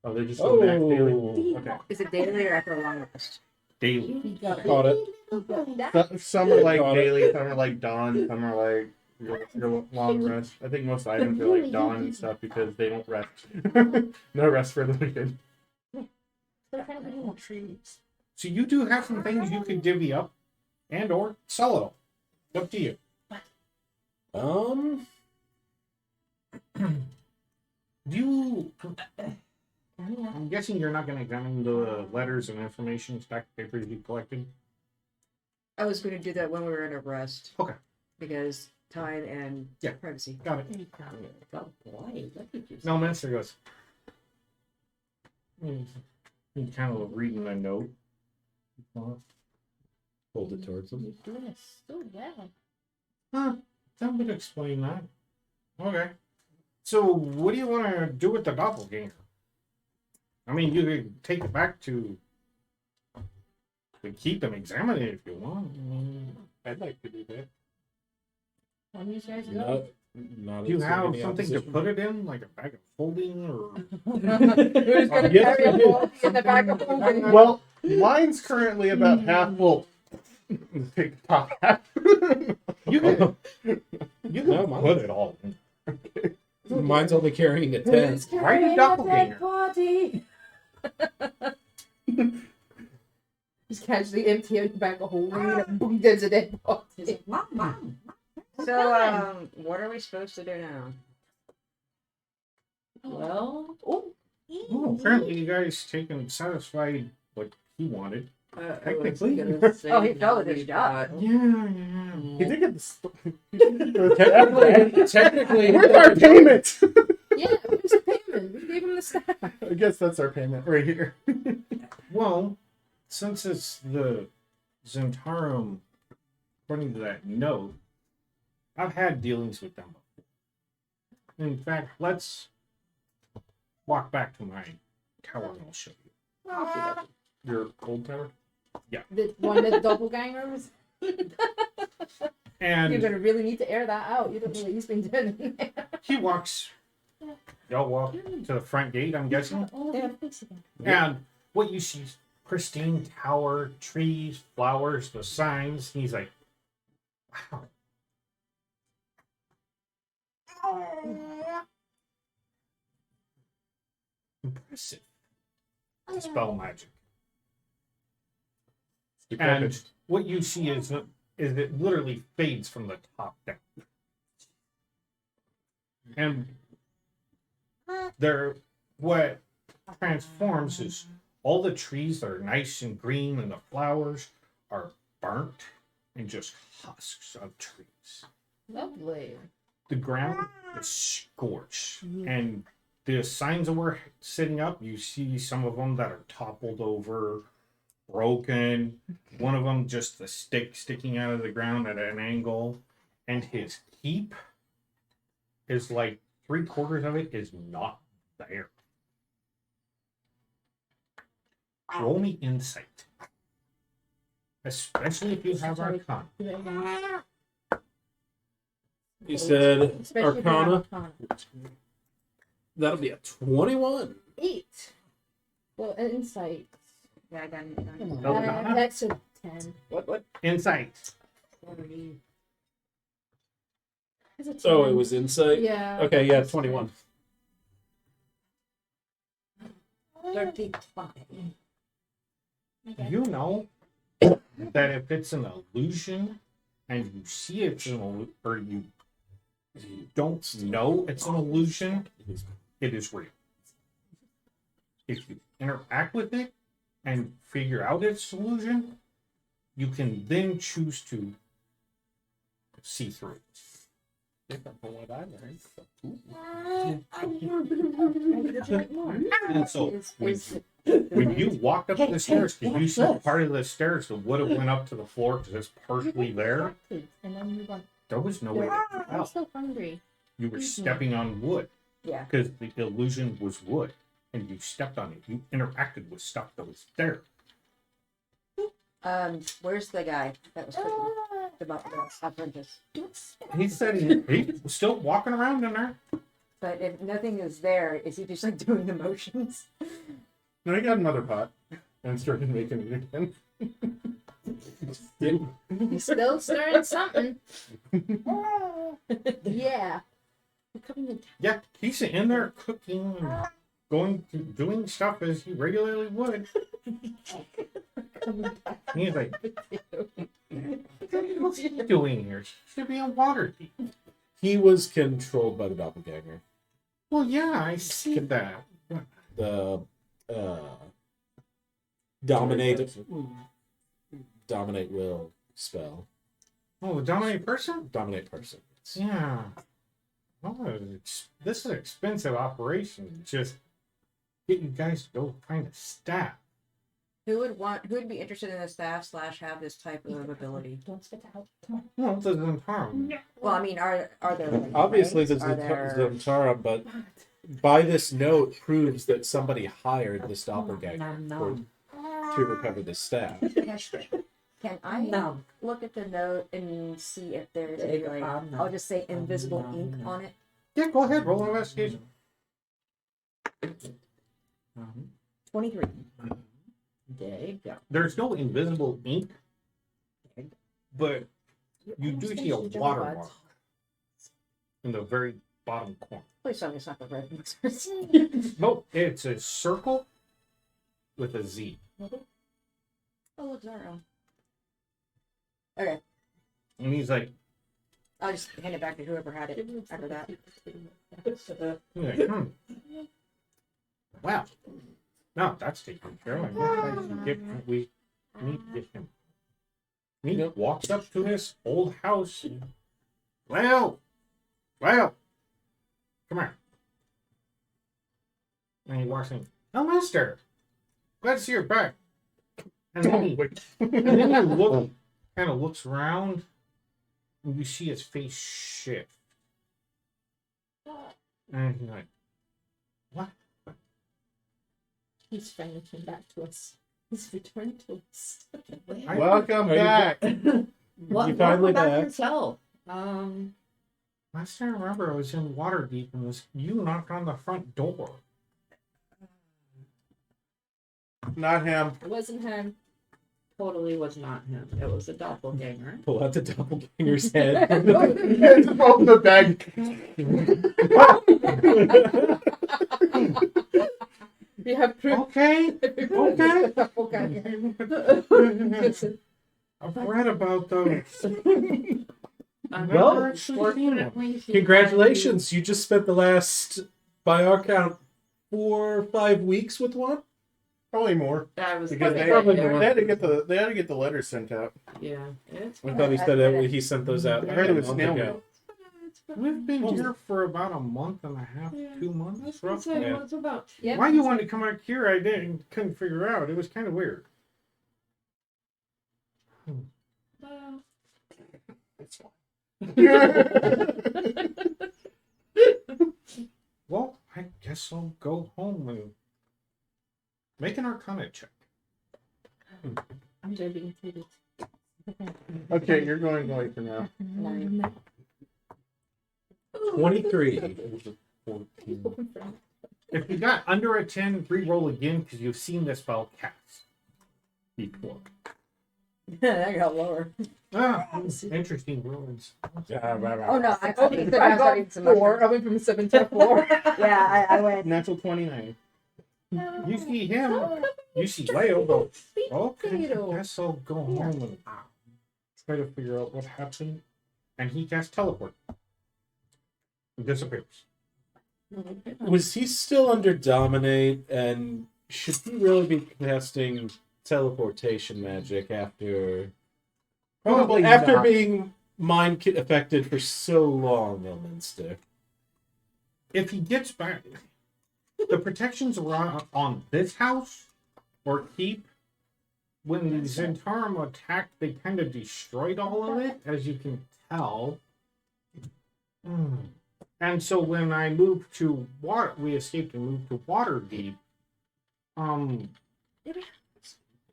Oh, they're just going back daily. Oh, Okay. is it daily or after a long rest? Daily. he got Caught it. He got that. Some are like Got it. daily, some are like dawn, some are like your long rest. I think most items are like dawn and stuff because they don't rest. No rest for the weekend. They're kind of little trees. So you do have some things you could divvy up, and or sell it all. Up to you. Um, You. I'm guessing you're not going to examine the letters and information stack of papers you collected. I was going to do that when we were in a rest. Okay. Because time and Yeah. privacy. Got it. There you go. Oh boy, look at you. No, Minister goes. He's kind of reading a note. hold it towards them. You're doing it so well. Huh. That would explain that. Okay. So, what do you want to do with the doppelganger? I mean, you could take it back to keep and examine it if you want. I mean, I'd like to do that. When you guys go. Not, not do you seeing have any something to opposition. put it in, like a bag of holding, or Who's gonna Yes, carry I a do. ball in the back of the holding? Well, mine's currently about half full. Take the top half. you can No, mine- put it all in. Mine's only carrying a 10. Who's Why carrying you a doppelganger? dead body? Just casually emptying the back of holding and boom, there's a dead He's body. like, Mom. So, what are we supposed to do now? Well, Oh, apparently you guys taken satisfied what he wanted. Technically. Oh, he fell with his job. Yeah. He did get the. Technically, Where's our payment? Yeah, where's the payment? We gave him the staff. I guess that's our payment right here. Well, since it's the Zentarum, according to that note, I've had dealings with them before. In fact, let's walk back to my tower and I'll show you. your old tower. The one of the doppelgangers. And You're gonna really need to air that out. You don't know what he's been doing in there. he walks. Y'all walk to the front gate, I'm guessing. Oh, face again. And what you see is pristine tower, trees, flowers, the signs. He's like, wow. Impressive. Spell magic. And what you see is it literally fades from the top down. And what transforms is all the trees that are nice and green and the flowers are burnt and just husks of trees. Lovely. The ground is scorched, and the signs that we're sitting up, you see some of them that are toppled over, broken. One of them just the stick sticking out of the ground at an angle, and his keep is like 3/4 of it is not there. Roll me insight, especially if you have Arcana. You said Especially if you have Arcana. Arcana. That'll be a 21. 8. Well, insight. Yeah, I got it. No, Arcana? That's a 10. What? Insight. It's a 10. So it was insight. Yeah. Okay, yeah, 21. 35. You know that if it's an illusion and you see it's an illusion, or you don't know it's an illusion, it is real. If you interact with it and figure out it's an illusion, you can then choose to see through it. From what I learned. And so when you walk up the stairs, did you see part of the stairs that would have went up to the floor because it's partially there? And then you're going, There was no way to get I'm out. so hungry. You were stepping on wood Yeah. because the illusion was wood, and you stepped on it. You interacted with stuff that was there. Where's the guy that was cooking? The apprentice. He said he was still walking around in there. But if nothing is there, is he just like doing the motions? No, I got another pot and started making it again. He's still stirring something. Yeah. You're coming in. Yeah, he's in there cooking and doing stuff as he regularly would. He's like, what's he doing here? She should be in water. He was controlled by the doppelganger. Well, yeah, I see that. The dominate will spell. Oh, the dominate person? Dominate person. Yeah. Oh, this is an expensive operation. Just get you guys to go find a staff. Who would be interested in the staff / have this type of ability? Don't spit it out. Come on. Well, it doesn't harm. Well, I mean, are there like, Obviously, ranks? the Are there... Zentara, but by this note proves that somebody hired this doppelganger to recover the staff. Can I look at the note and see if there's any, like, I'll just say invisible ink on it? Yeah, go ahead. Roll an investigation. 23. There's no invisible ink, but you do see a watermark in the very bottom corner. Please tell me it's not the red mixers. Nope, it's a circle with a Z. Oh, look, Zara. Okay, And he's like, I'll just hand it back to whoever had it after that. he's like, wow. No, that's taken care of. We need to get him. He walks up to his old house. Well, come here. And he walks in. Oh, mister. Glad to see you're back. And then he, kind of looks around, and you see his face shift. And he's like, what? He's finally came back to us. He's returned to us. Welcome back. What? You finally Welcome back back. yourself. Last time I remember, I was in Waterdeep, and you knocked on the front door. Not him. It wasn't him. Totally was not him. It was a doppelganger. Pull out the doppelganger's head. It's from the bag. We have proof. Okay. Okay. I've read about those. I've Well, never actually seen them. Congratulations, you just spent the last, by our count, 4 or 5 weeks with one. Probably more. I was Because they Probably had more. to get the letters sent out. yeah. It's I thought he said that he sent those out. I heard it was a month snail ago. mail. We've been here for about a month and a half, Yeah. 2 I was months, gonna roughly. say, Yeah. what's about? Yeah. Why you wanted to come out here, I couldn't figure out. It was kind of weird. Well, I guess I'll go home and make an Arcana check. I'm just being treated. Okay, you're going away for now. 23. If you got under a 10, re-roll again because you've seen this spell cast before. That got lower. Ah, interesting ruins. Oh no, I Okay, so I I got got 4. I went from 7 to 4. Yeah, I went. Natural 29. You see him, you see Leo go, okay, I Potato. guess I'll go home and try to figure out what happened. And he casts teleport. He disappears. Was he still under Dominate, and should he really be casting teleportation magic after Probably after not. being mind affected for so long, Elminster? If he gets back, the protections around on this house or keep, when the Zentarum attacked, they kind of destroyed all of it, as you can tell. And so when I moved to we escaped and moved to Waterdeep.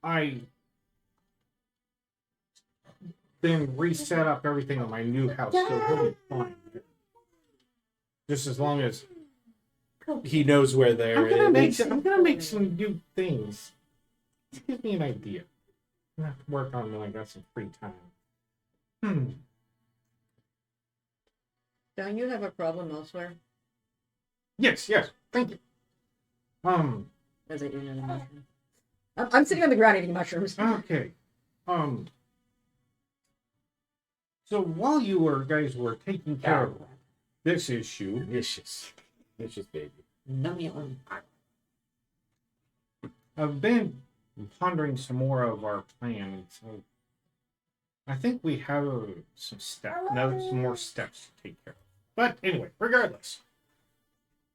I then reset up everything in my new house, so he'll be fine. Just as long as He knows where they're I'm gonna make some new things. Just give me an idea. I'm gonna have to work on it when I got some free time. Don't you have a problem elsewhere? Yes, thank you. As I eat another mushroom. I'm sitting on the ground eating mushrooms. Okay. So while you guys were taking care of this issue, vicious baby. I've been pondering some more of our plan. So I think we have some more steps to take care of. But anyway, regardless,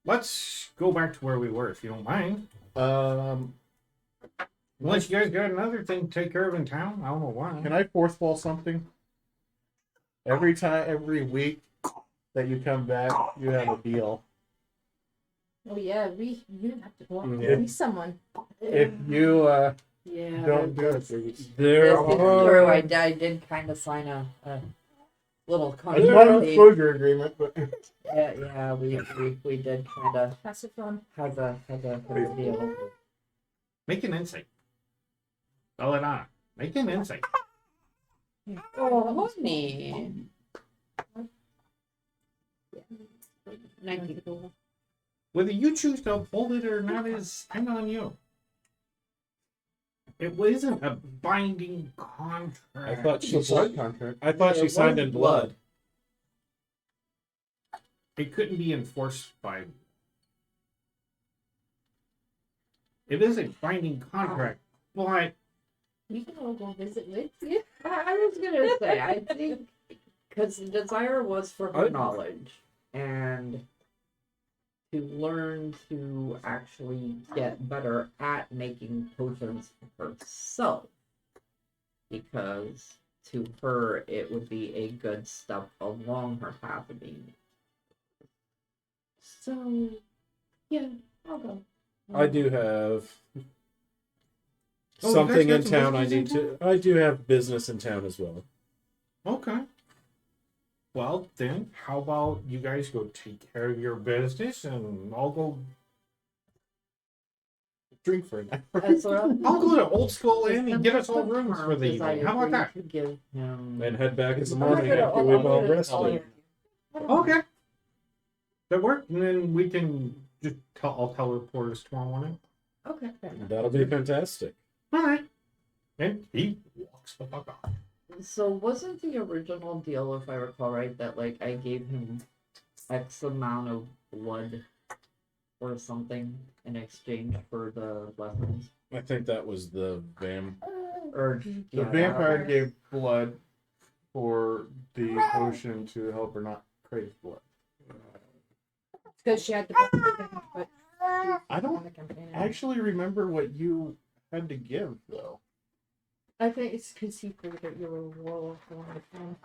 let's go back to where we were, if you don't mind. Unless you guys got another thing to take care of in town, I don't know why. Can I fourth wall something? Every week that you come back, you have a deal. Oh yeah, you have to go out and Yeah. see someone. If you Yeah. don't do it, There This is true. are. I did kind of sign a little it's not an contract. exposure agreement, but Yeah, we did kind of Pass it on. have a deal. Make an insight. Belladonna, make an insight. Oh, honey. 19. Whether you choose to uphold it or not is kind of on you. It wasn't a binding contract. I thought she it's a blood signed. contract. I thought she It signed was in blood. It couldn't be enforced by. It is a binding contract, but We can all go visit with you. I was gonna say, I think because the desire was for her knowledge and to learn to actually get better at making potions herself, because to her it would be a good step along her path of being. So, yeah, I'll go. I do have Oh, you something guys in got some town I business need in to. I do have business in town as well. okay. Well, then, how about you guys go take care of your business, and I'll go. Drink for a night. Ezra, I'll go to Old School Inn and get us all the rooms for the terms I evening. How about agreed that? to give him. And head back in the I'm morning gonna- after I'll- we've I'll all do it rested. all. Okay. That work, and then we can just tell. I'll tell reporters tomorrow morning. Okay. That'll be fantastic. All right. And he walks the fuck off. So wasn't the original deal, if I recall right, that like I gave him X amount of blood or something in exchange for the weapons? I think that was the Or The yeah, vampire that- gave blood for the potion to help her not crave blood. Because she had the but I don't on the campaign. actually remember what you had to give though. I think it's because he figured that you were a werewolf for one time.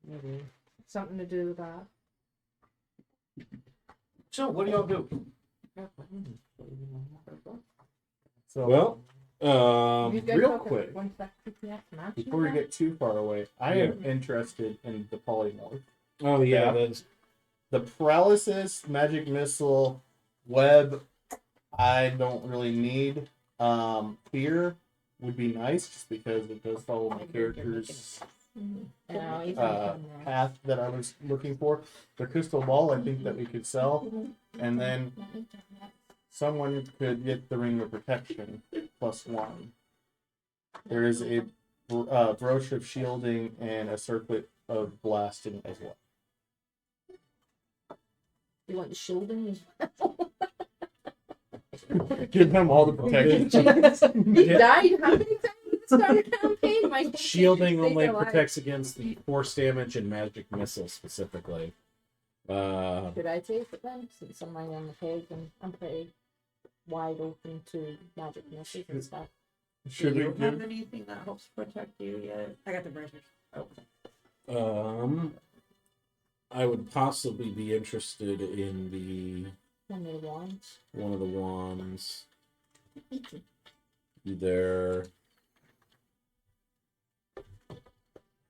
maybe. Something to do with that. So, what do y'all do? So well. You guys real talking quick, once that PPS match before we you get too far away, I Yeah. am interested in the polymorph. Oh yeah, Yeah. that's The paralysis, magic missile, web, I don't really need. Fear would be nice just because it does follow my character's No, he's path that I was looking for. The crystal ball, I think that we could sell, and then someone could get the ring of protection +1. There is a brooch of shielding and a circlet of blasting as well. You want the shielding? Give them all the protection. He died how many times at the start of the campaign? My shielding only alive. protects against the force damage and magic missile specifically. Should I take it then? Since I'm right on the page and I'm pretty wide open to magic missiles and stuff. Should Do we you have give? anything that helps protect you yet? I got the bracers. I would possibly be interested in the One of the wands. one of the wands. Either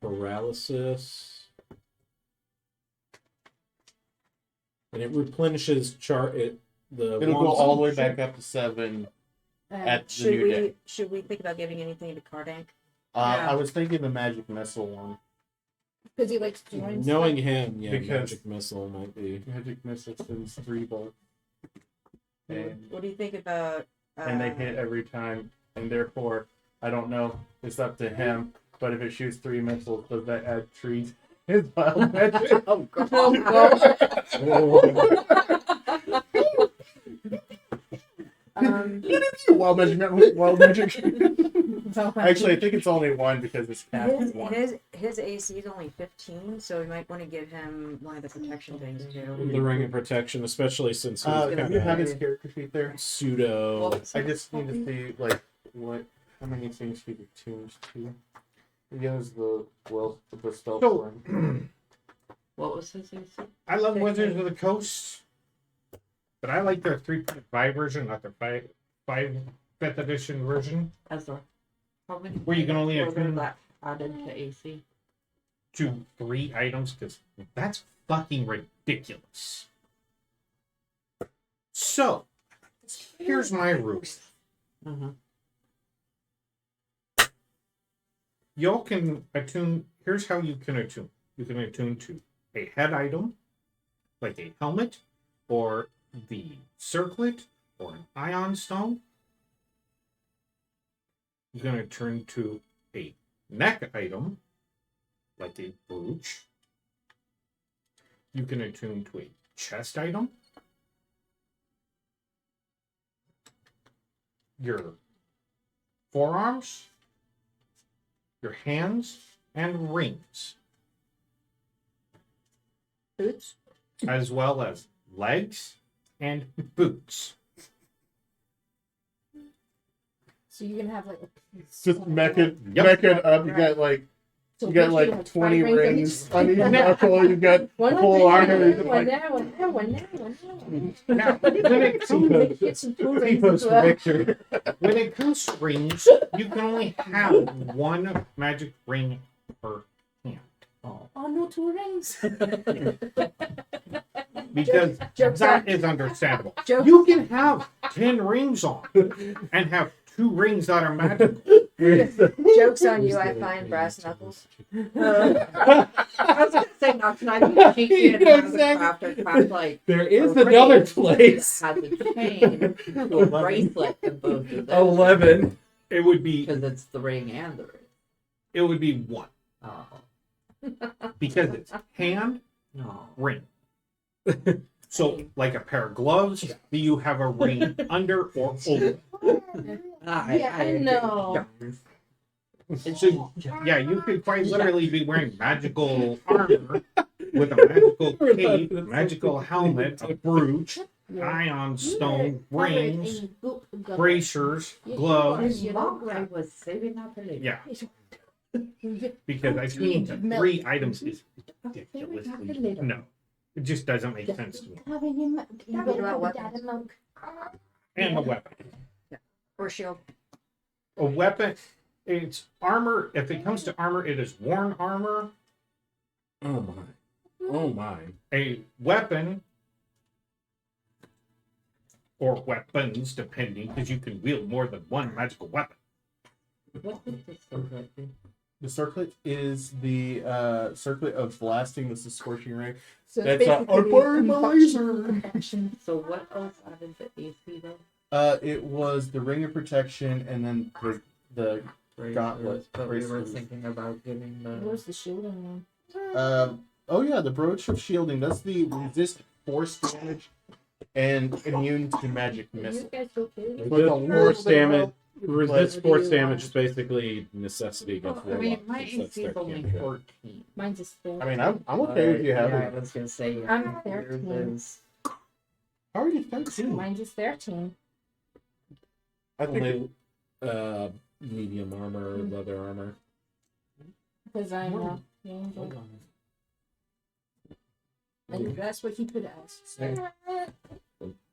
paralysis, and it replenishes the It'll go wands- all the way back up to 7 at the Should new we day. should we think about giving anything to Cardank? I was thinking the magic missile one. Because he likes to join Knowing stuff. him, yeah, Because- magic missile might be. Magic missile sends 3 bucks. And What do you think about? and they hit every time, and therefore, I don't know. It's up to him. But if it shoots 3 missiles, does that add 3 to his wild magic? Oh god. Wild magic. Wild magic. So, Actually, I think it's only 1 because it's cast His, as 1. his AC is only 15, so we might want to give him one of the protection things too. The ring of protection, especially since he's Can kind you have of his character sheet there? pseudo. I just need to see like how many things he attunes to. He has the spell So- form. What was his AC? I love Wizards of the Coast, but I like their 3.5 version, not their 5th edition version. Ezra. How many Where you can only were there attune- that added to AC? To 3 items, because that's fucking ridiculous. So, here's my rule. Uh-huh. Y'all can attune. Here's how you can attune. You can attune to a head item, like a helmet, or the circlet, or an ion stone. You're going to turn to a neck item, like a brooch. You can attune to a chest item. your forearms, your hands, and rings, Boots. as well as legs and boots. So you can have like a piece. Just on mech the it, Yep. mech it up. You got So you got basically, like 20 5 rings on each- on each knuckle. You got One full armor. one Like, there, one there, one there, one there. Now, when it comes, Get some cool He rings posts as for well. Victor. when it comes to rings, you can only have one magic ring per hand. Oh, no, 2 rings. Because Joke's that on- is understandable. Joke. You can have 10 rings on and have 2 rings that are magical. Joke's on you, I find brass knuckles. I was gonna say not tonight. I'm cheeky and Yeah, have exactly. a craft like There is a another ring place. that has a chain to a bracelet in both of them. 11. It would be Because it's the ring and the ring. it would be 1 Oh because it's hand no. ring. So like a pair of gloves, you have a ring under or over. I know. So yeah, you could quite literally be wearing magical armor with a magical cape, magical helmet, a brooch, ion stone, rings, bracers, gloves. You Mom, know, I was saving up for later. Yeah, because I think 3 items is ridiculously no. It just doesn't make sense to me. And a weapon. Or shield. A weapon, it's armor. If it comes to armor, it is worn armor. Oh my. Oh my. A weapon, or weapons, depending, because you can wield more than one magical weapon. What is this circlet? the circlet is the circlet of blasting. This is scorching ray. So That's it's a- basically I burned my combustion laser. protection. So what else added to AC though? It was the ring of protection, and then the Gauntlet, But we were bracelets. thinking about giving the. Where's the shielding one? oh yeah, the brooch of shielding. That's the resist force damage and immune to magic You missile. guys okay? Like a Resist little force bit of damage. Resist What do force you damage want? is basically necessity against I mean, my warlocks, since AC is that's their only cantrip. 14. Mine's a spell. I mean, I'm okay with you having. Yeah, I was gonna say. I'm yours 13. is- How are you 13? Mine's just 13. I think Only medium armor, leather armor. Because I'm the angel. And that's what he put it as.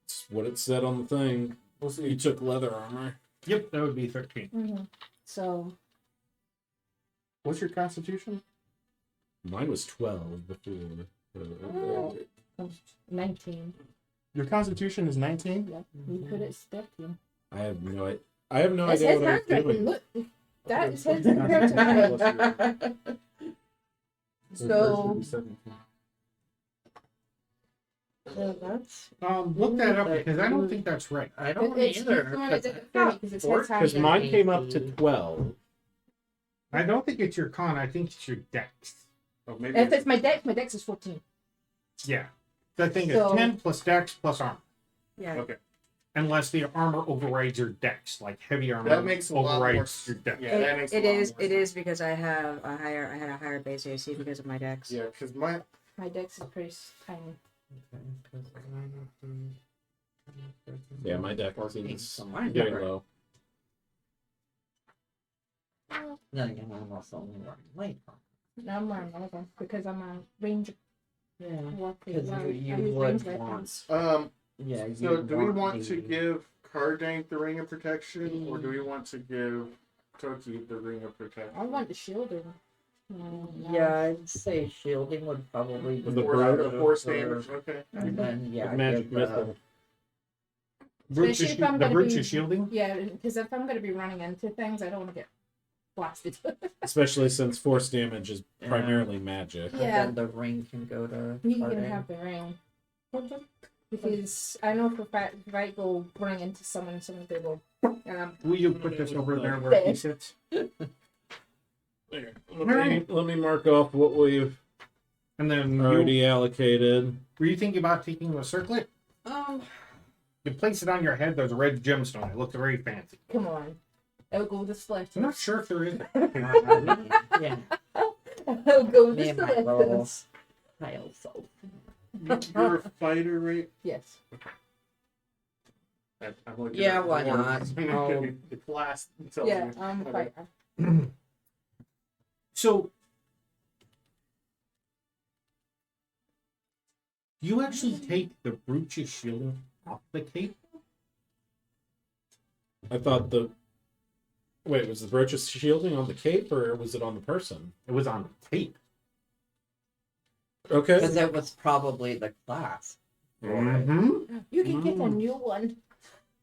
It's what it said on the thing. we'll You see. took leather armor. Yep, that would be 13. Mm-hmm. So, What's your constitution? Mine was 12 before. 19. Your constitution is 19. Yeah, we put it as 13. I have no idea. I have no That's idea his what I was handwriting. doing. Look, that is his handwriting. So, So that's. Look that up because I don't think that's right. I don't it's either. because it's his Because handwriting. mine came up to 12. I don't think it's your con. I think it's your dex. Oh, maybe If it's my dex is 14. Yeah, that thing is So- 10 plus dex plus armor. Yeah. Okay. Unless the armor overrides your dex, like heavy armor That makes a lot more overrides sense. your dex. Yeah, that makes a It lot is. more It is because I have a higher. I had a higher base AC because of my dex. Yeah, because my My dex is pretty tiny. Yeah, my deck is So mine's getting not right. low. Then again, I'm also only wearing light. Now I'm wearing another because I'm a ranger. Yeah. Warrior. Because Well, you I use would range want. weapons. Yeah. So you do we want to the- give Cardank the ring of protection, or do we want to give Toki the ring of protection? I want the shielding. No. Yeah, I'd say shielding would probably be The Force brooch. damage. Okay. And then yeah, With magic give the- missile. Brooch Especially if I'm the gonna brooch be- is shielding. Yeah, because if I'm going to be running into things, I don't want to get blasted. Especially since force damage is Yeah. primarily magic. and Yeah. then the ring can go to. You can Cardan. have the ring. Because I know for a fact if I go running into someone they will. Will you put this over there where he sits? There. Let me mark off what we've And then you, already allocated. were you thinking about taking the circlet? You place it on your head. There's a red gemstone. It looks very fancy. Come on. I'll go with the I'm not stilettos. sure if there is. Yeah. I'll go with Me the and my little stilettos. pile so. You're a fighter, right? Yes. I'm looking Yeah, at why the not? dwarves. No. The class tells Yeah, me. I'm a Okay. fighter. So, do you actually take the Brutus shield off the cape? I thought the. Wait, was the Brochus shielding on the cape or was it on the person? It was on the cape. Okay. Because it was probably the class. Mm-hmm. You can get a new one.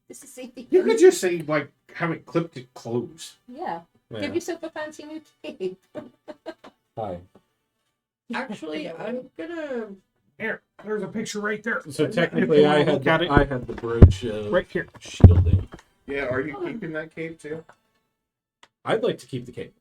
This is safety. You could just say, like, have it clipped to close. Yeah. Yeah. Give yourself a fancy new cape. Hi. Actually, I'm gonna. Here, there's a picture right there. So technically, I Look had at it. I had the brooch Right here. shielding. Yeah, are you keeping that cape too? I'd like to keep the cape.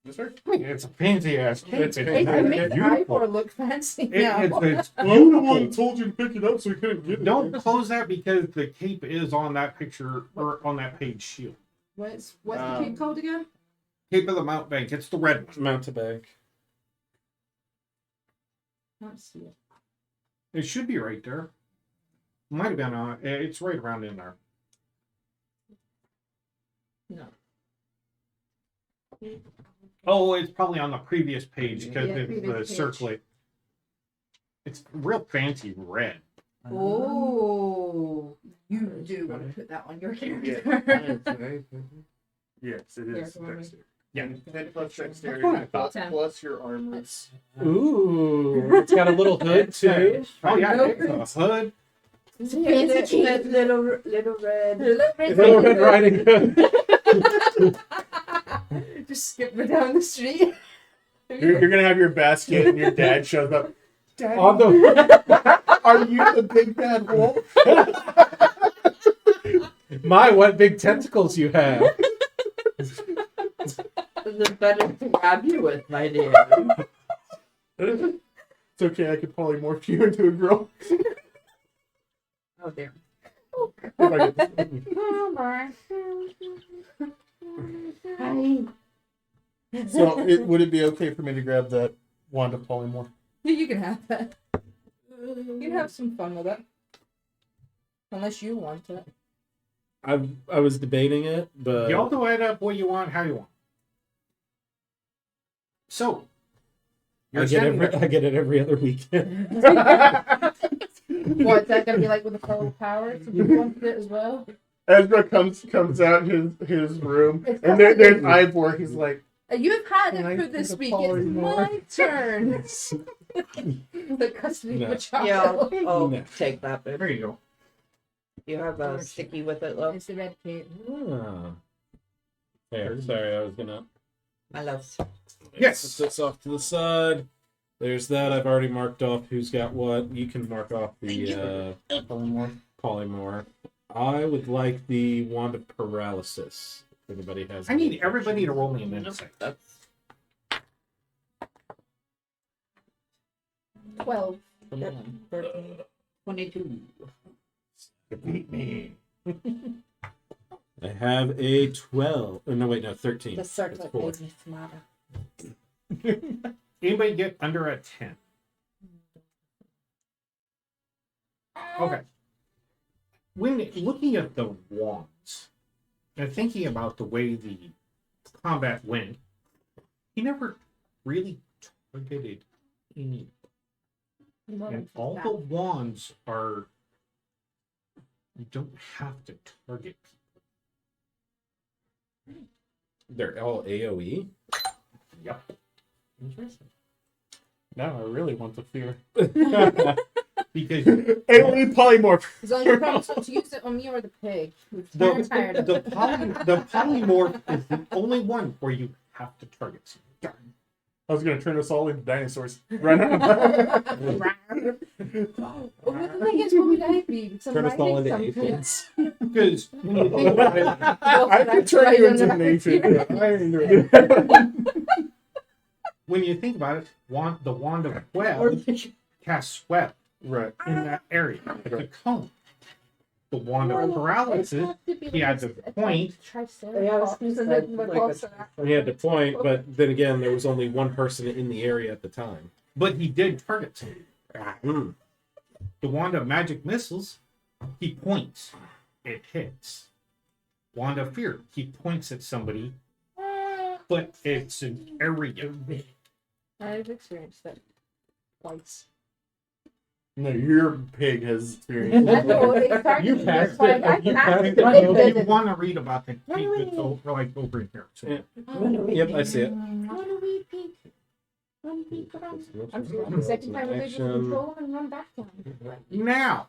Yes, sir. It's a fancy ass cape. It's It's Hey, I make it's Ivor look fancy now. it's I'm the one beautiful. who told you to pick it up so we couldn't get it. Don't close that because the cape is on that picture or on that page shield. What's the cape called again? Cape of the Mountebank. It's the red one. Mountebank. Can't see it. It should be right there. Might have been on. It's right around in there. No. Oh, it's probably on the previous page because Yeah, it's previous the page. circlet. It's real fancy red. Oh, you do want to put that on your character. Yes, it Here, is. come on. Dexterity. Yeah. 10 plus dexterity, That's what I thought. plus your armor. Ooh, it's got a little hood too. Oh yeah, Nope. it's a hood. It's a fancy cape. Little red. Little Red Riding Hood. Just skip her down the street. You're gonna have your basket and your dad shows up. Dad, On the are you the big bad wolf? my, what big tentacles you have! Is it better to grab you with, my dear? It's okay, I could polymorph you into a girl. Oh dear. If I get- Hi. So, would it be okay for me to grab that wand of polymorph? Yeah, you can have that. You can have some fun with it. Unless you want it. I was debating it, but Y'all do it up what you want, how you want. So, I get it every other weekend. What, is that going to be like with the fellow powers? If you wanted it as well? Ezra comes out his room, It's and there's Ivor. He's like, You've had Can I it for do this the week. It's polymorph? my turn. The custody of No. a child. Yeah. Oh, No. take that, babe. there you go. You have a sticky with it, love. It's the red cape. Ah. There, sorry, I was gonna. My loves. Yes. Put this off to the side. There's that. I've already marked off who's got what. You can mark off the polymorph. polymorph. I would like the wand of paralysis. If anybody has. I need everybody to roll me an insight. That's 12. 13, 22. Beat me. I have a 12. Oh, no, wait, no, 13. The circlet That's 4. made me smarter. Anybody get under a 10? Okay. When looking at the wands and thinking about the way the combat went, he never really targeted any. And all the wands are. You don't have to target people. They're all AoE. Yep. Interesting. Now I really want the fear. Because AoE polymorph. As long as you promise not to use it on me or the pig. We're tired of the it. polymorph is the only one where you have to target someone. I was gonna turn us all into dinosaurs. Run out. Well, the thing is, what would I be? Because Turn us all into something. aphids. Because when you think about it, I could turn you into an aphid. when you think about it, the wand of web casts web Right. in that area. It's a cone. the wand of paralysis, he had to point. He had to point, but then again, there was only one person in the area at the time. But he did target somebody. Mm. The wand of magic missiles, he points. It hits. Wand of fear, he points at somebody, but it's an area. I've experienced that twice. No, your pig has experienced I know, it's hard You to passed like, it. I You passed passed it. it. I If did you it. want to read about the Run peak away. that's over here. So, Yep, I see it. Run away, pig. Run, pig, run. I'm sure the second time I lose control and run back down. now,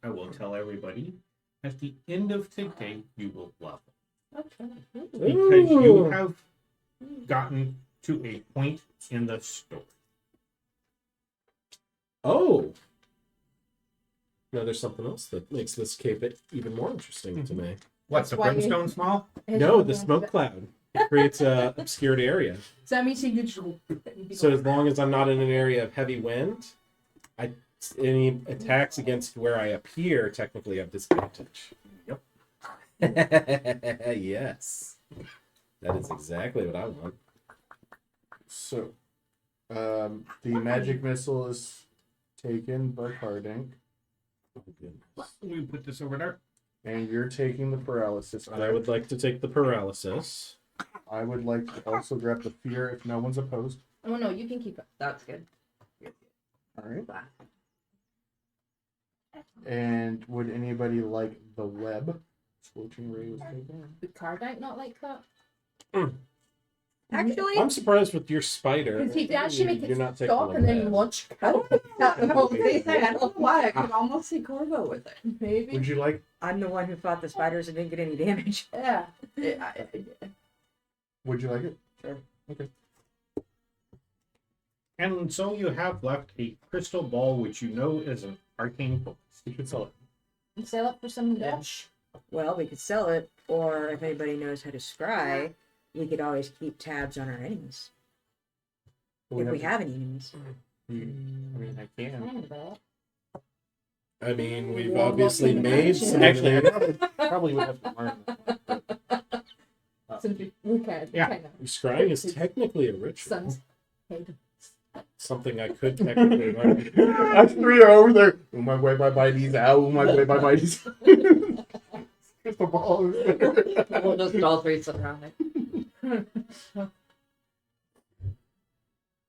I will tell everybody at the end of today you will level. Okay. Because you Ooh. have gotten to a point in the story. Oh. Now there's something else that makes this cape even more interesting to me. What's the That's why brimstone small? No, the smoke cloud. It creates a obscured area. So that means you can So as long as I'm not in an area of heavy wind, any attacks against where I appear technically have disadvantage. Yep. Yes. That is exactly what I want. So, the magic missile is taken by Cardink, We put this over there. and you're taking the paralysis. I would like to take the paralysis. I would like to also grab the fear if no one's opposed. Oh no, you can keep it. That's good. All right. And would anybody like the web? Scorching ray was taken. The Cardite not like that? Actually, I'm surprised with your spider. Because he could actually make You're it not taking stop one and then bad. launch. I don't think that the whole thing. I don't know why. I could almost see Corvo with it. Maybe. Would you like? I'm the one who fought the spiders and didn't get any damage. Yeah. Would you like it? And so you have left a crystal ball, which you know is an arcane focus. You should sell it. And sell it for some dash. Well, we could sell it, or if anybody knows how to scry, we could always keep tabs on our enemies. If we have any enemies. I mean, I can. Kind of it. I mean, we've Well, obviously what can made you some. Actually, I probably would have to learn. Since we kind Yeah. of Scrying is technically a ritual. son's head. Something I could technically learn. Us three are over there. Oh my way, my bitey's out. Oh my way, my bitey's. Crystal ball. We'll just all three sit around it.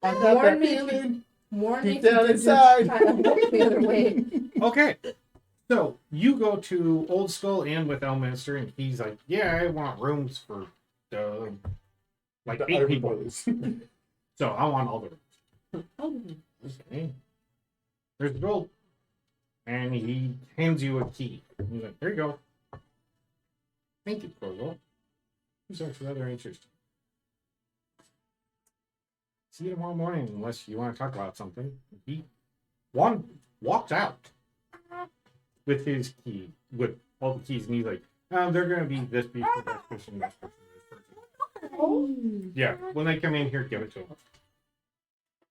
I got that Warn me. feeling. Warn me Deep down to inside. kind of walk the other way. Okay. So you go to Old Skull Inn with Elminster, and he's like, "Yeah, I want rooms for like The 8 Iron people. Brothers. So I want all the rooms." Okay. There's the gold. And he hands you a key. He's like, "There you go. Thank you, Corvo. This looks rather interesting. See you tomorrow morning unless you want to talk about something." He walks out with his key, with all the keys, and he's like, "They're going to be this person, this person, this person, this person." Yeah, when they come in here, give it to him.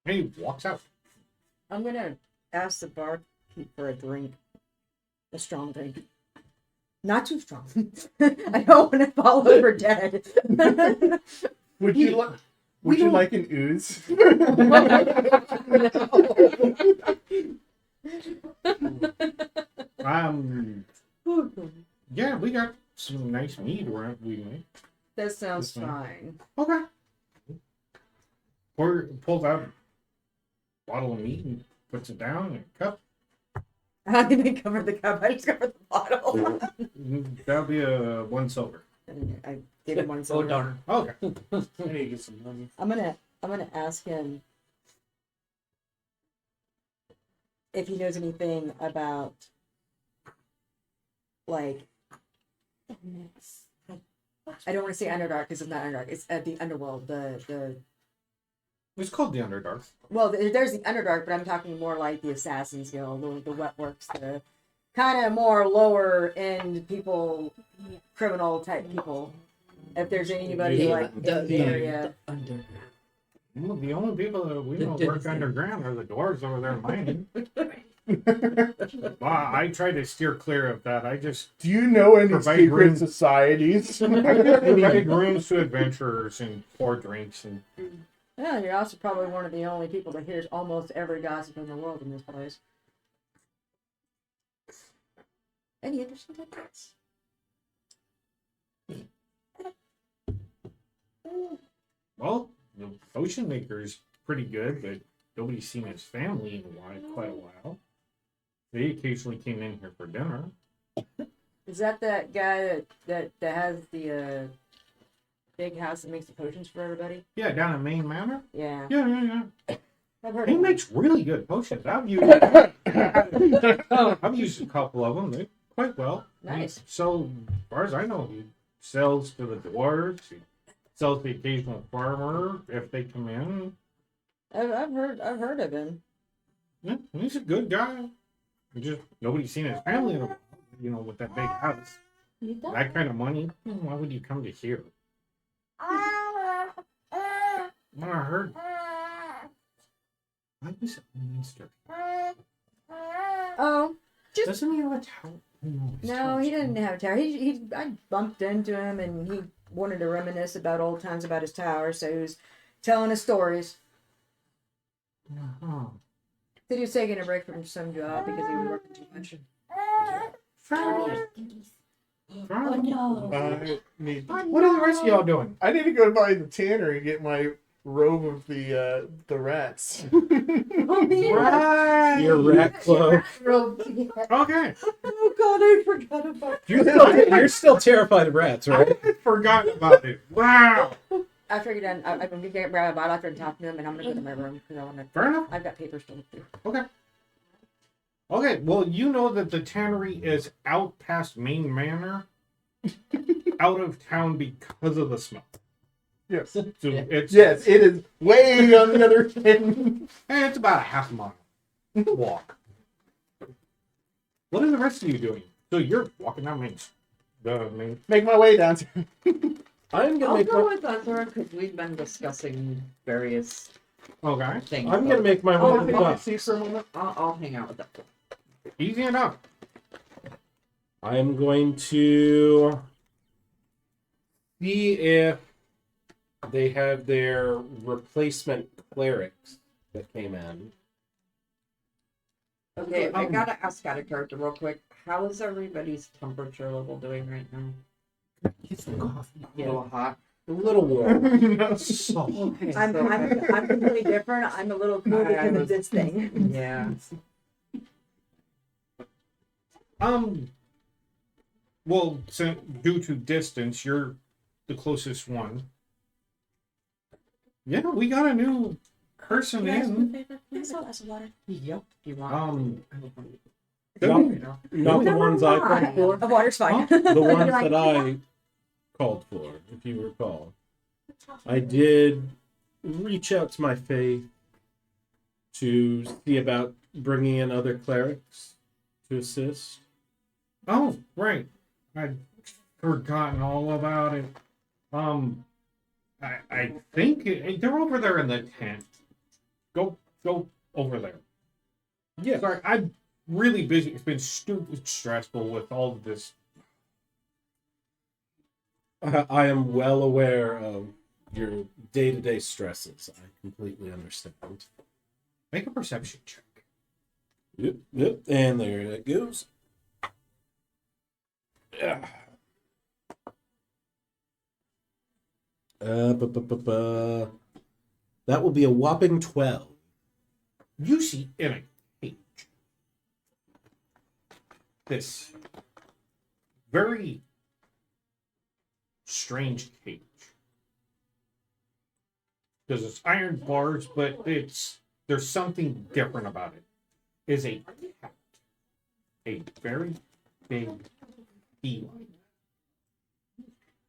And he walks out. I'm gonna ask the barkeep for a drink. A strong drink. Not too strong. I don't want to fall over dead. Would you like? Would you like an ooze? Yeah, we got some nice meat around we made. That sounds This one. fine. Okay. Pulls out a bottle of meat and puts it down in a cup. I didn't cover the cup. I just covered the bottle. That'll be a 1 silver. And I gave him one Oh silver. darn. Okay. I need to get some money. I'm gonna ask him if he knows anything about like I don't want to say Underdark because it's not Underdark. It's the Underworld. The It's called the Underdark. well, there's the Underdark, but I'm talking more like the Assassin's Guild, the Wetworks, the kind of more lower end people, criminal type people. If there's anybody Yeah, like in the area, Well, the only people that we know The- work underground are the dwarves over there mining. I try to steer clear of that. I just Do you know any Provide secret room. societies? I just provide rooms to adventurers and pour drinks and food. Yeah, you're also probably one of the only people that hears almost every gossip in the world in this place. Any interesting tidbits? Well, the Ocean Maker's pretty good, but nobody's seen his family in quite a while. They occasionally came in here for dinner. Is that guy that has the big house that makes the potions for everybody? Yeah, down in Maine Manor. Yeah, Yeah. I've heard He of him. makes really good potions. I've used a couple of them. They're quite well. Nice. So, as far as I know, he sells to the dwarves. He sells to the occasional farmer if they come in. I've heard of him. Yeah, he's a good guy. Just nobody's seen his family in a while, with that big house. You done? That kind of money. Why would you come to here? Well, I heard. Why was it Minster? Oh, Doesn't he have a tower? no, he didn't have a tower. I bumped into him and he wanted to reminisce about old times about his tower, so he was telling us stories. Uh-huh. Said he was taking a break from some job because he was working too much. Oh no. What are the rest of y'all doing? I need to go by the tannery and get my robe of the rats. Right. Your rat cloak. Okay. Oh God, I forgot about. You're still terrified of rats, right? I forgot about it. Wow. After you're done, I'm gonna grab a bottle after and talk to him, and I'm gonna go to my room because I want to. Fair enough. I've got papers to look through. Okay, well, you know that the tannery is out past Main Manor, out of town because of the smoke. Yes. So it's Yes, it is way on the other end. it's about a half mile walk. What are the rest of you doing? So you're walking down Main. Make my way down to. I'm gonna I'll make go my, with Ezra because we've been discussing various Okay, things. I'm gonna make my way Oh, to the okay. bus. See for a moment. I'll hang out with them. easy enough. I'm going to see if they have their replacement clerics that came in. Okay, I gotta ask out of character real quick. How is everybody's temperature level doing right now? It's the coffee. A little hot. A little warm. So Okay, I'm completely different. I'm a little cool because of this thing. yeah. well, so due to distance, you're the closest one. Yeah, we got a new person in. Yep. You want? Not the ones I called for. The water's fine. The ones You're like, that I called for, if you recall. I did reach out to my faith to see about bringing in other clerics to assist. Oh, right. I'd forgotten all about it. I think they're over there in the tent. Go over there. Yeah. Sorry, I'm really busy. It's been stupid stressful with all of this. I am well aware of your day-to-day stresses. I completely understand. Make a perception check. Yep. And there it goes. Yeah. That will be a whopping 12. You see in a cage this very strange cage. Because it's iron bars, but there's something different about it. Is a cat. A very big feline.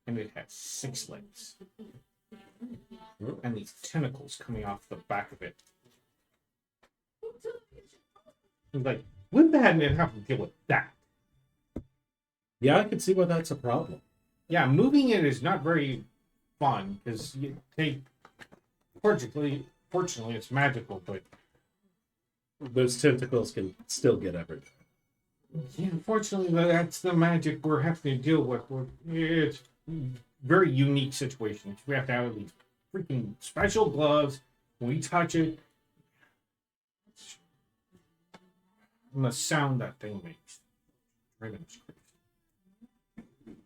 And it has 6 legs. And these tentacles coming off the back of it. It's like, Windbad didn't have to deal with that. Yeah, I can see why that's a problem. Yeah, moving it is not very fun because you take. Fortunately, it's magical, but those tentacles can still get everywhere. Yeah, unfortunately, that's the magic we're having to deal with. It's very unique situations. We have to have these freaking special gloves. When we touch it, and the sound that thing makes. Drives us crazy.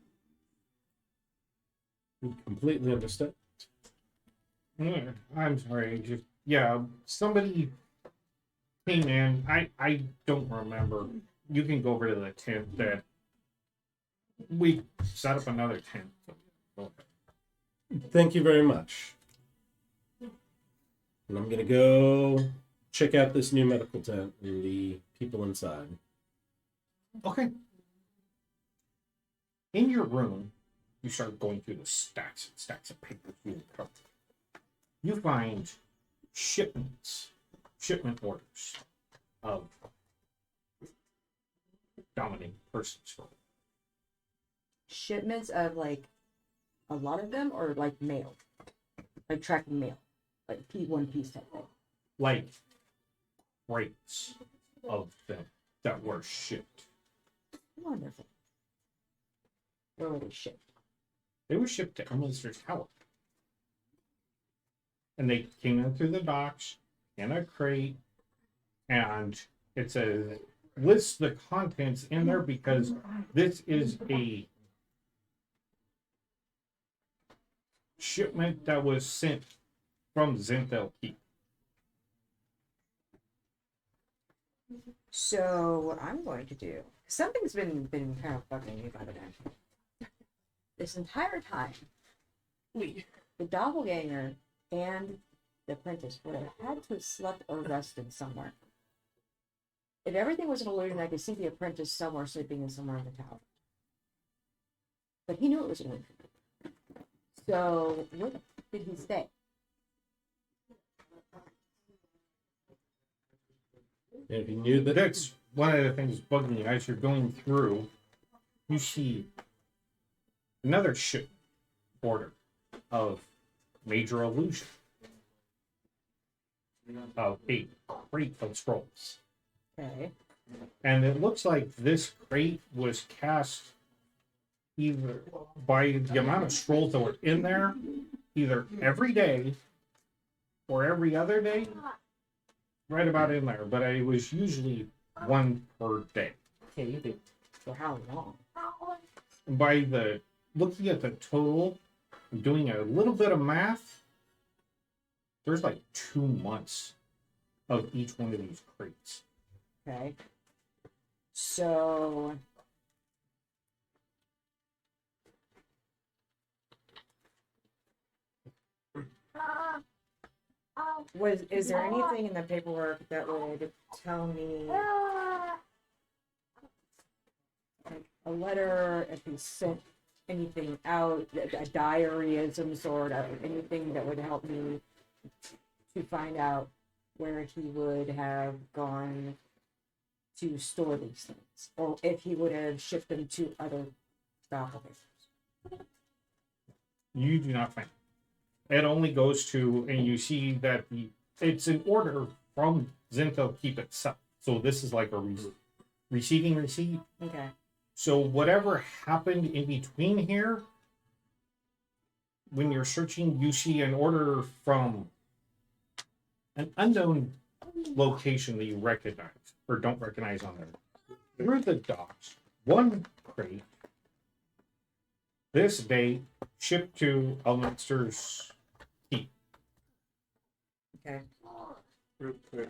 We completely understand. Yeah, I'm sorry. Just somebody came in. I don't remember. You can go over to the tent that we set up another tent. Thank you very much. And I'm gonna go check out this new medical tent and the people inside. Okay. In your room, you start going through the stacks and stacks of papers you uncover. You find shipment orders of dominating persons. Shipments of like a lot of them, or like mail, like tracking mail, like one piece type thing. Like crates of them that were shipped. Wonderful. Where were they shipped? They were shipped to Elminster's Tower. And they came in through the docks in a crate, and it says lists the contents in there because this is a shipment that was sent from Zinthel Keep. So what I'm going to do, something's been kind of bugging me by the way. This entire time, the doppelganger and the apprentice would have had to have slept or rested somewhere. If everything was an illusion, I could see the apprentice somewhere sleeping in somewhere in the tower. But he knew it was an illusion. So where did he stay? And if you knew that That's one of the things bugging you. As you're going through, you see another ship order of major illusion of a crate of scrolls. Okay. And it looks like this crate was cast either by the amount of scrolls that were in there, either every day or every other day, right about in there. But it was usually one per day. Okay. For how long? And by the looking at the total, doing a little bit of math, there's like 2 months of each one of these crates. Okay. So is there anything in the paperwork that would tell me, like a letter, if he sent anything out, a diary of some sort, anything that would help me to find out where he would have gone to store these things, or if he would have shipped them to other doppelgangers? You do not find it. It only goes to, and you see that it's an order from Zinthel Keep itself. So this is like a receiving receipt. Okay. So whatever happened in between here, when you're searching, you see an order from an unknown location that you recognize or don't recognize on there. Through the docks, one crate, this date, shipped to Elminster's Keep. Okay. Real quick,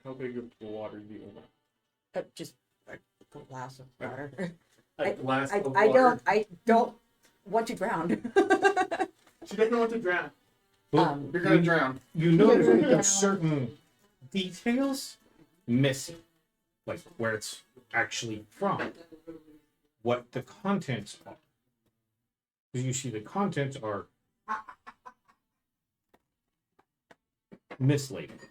how big of water do you want? Just a glass of water. A glass of I water? don't want to drown. She doesn't want to drown. Well, You're gonna drown. you notice that there's certain details missing, like where it's actually from, what the contents are. Because you see the contents are mislabeled,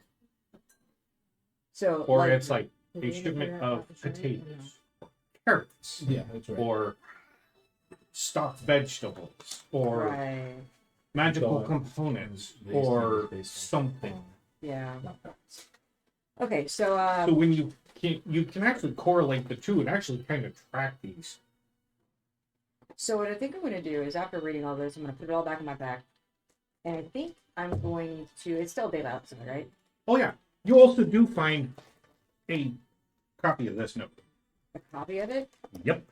So, or it's like a shipment of potatoes, carrots, Yeah, that's right. or stocked vegetables, or right. magical So, components, these or things based something. Yeah. Okay, so So when you can actually correlate the two and actually kind of track these. so what I think I'm going to do is after reading all this, I'm going to put it all back in my bag, and I think I'm going to. It's still daylight outside, right? Oh yeah, you also do find a copy of this note. A copy of it. Yep.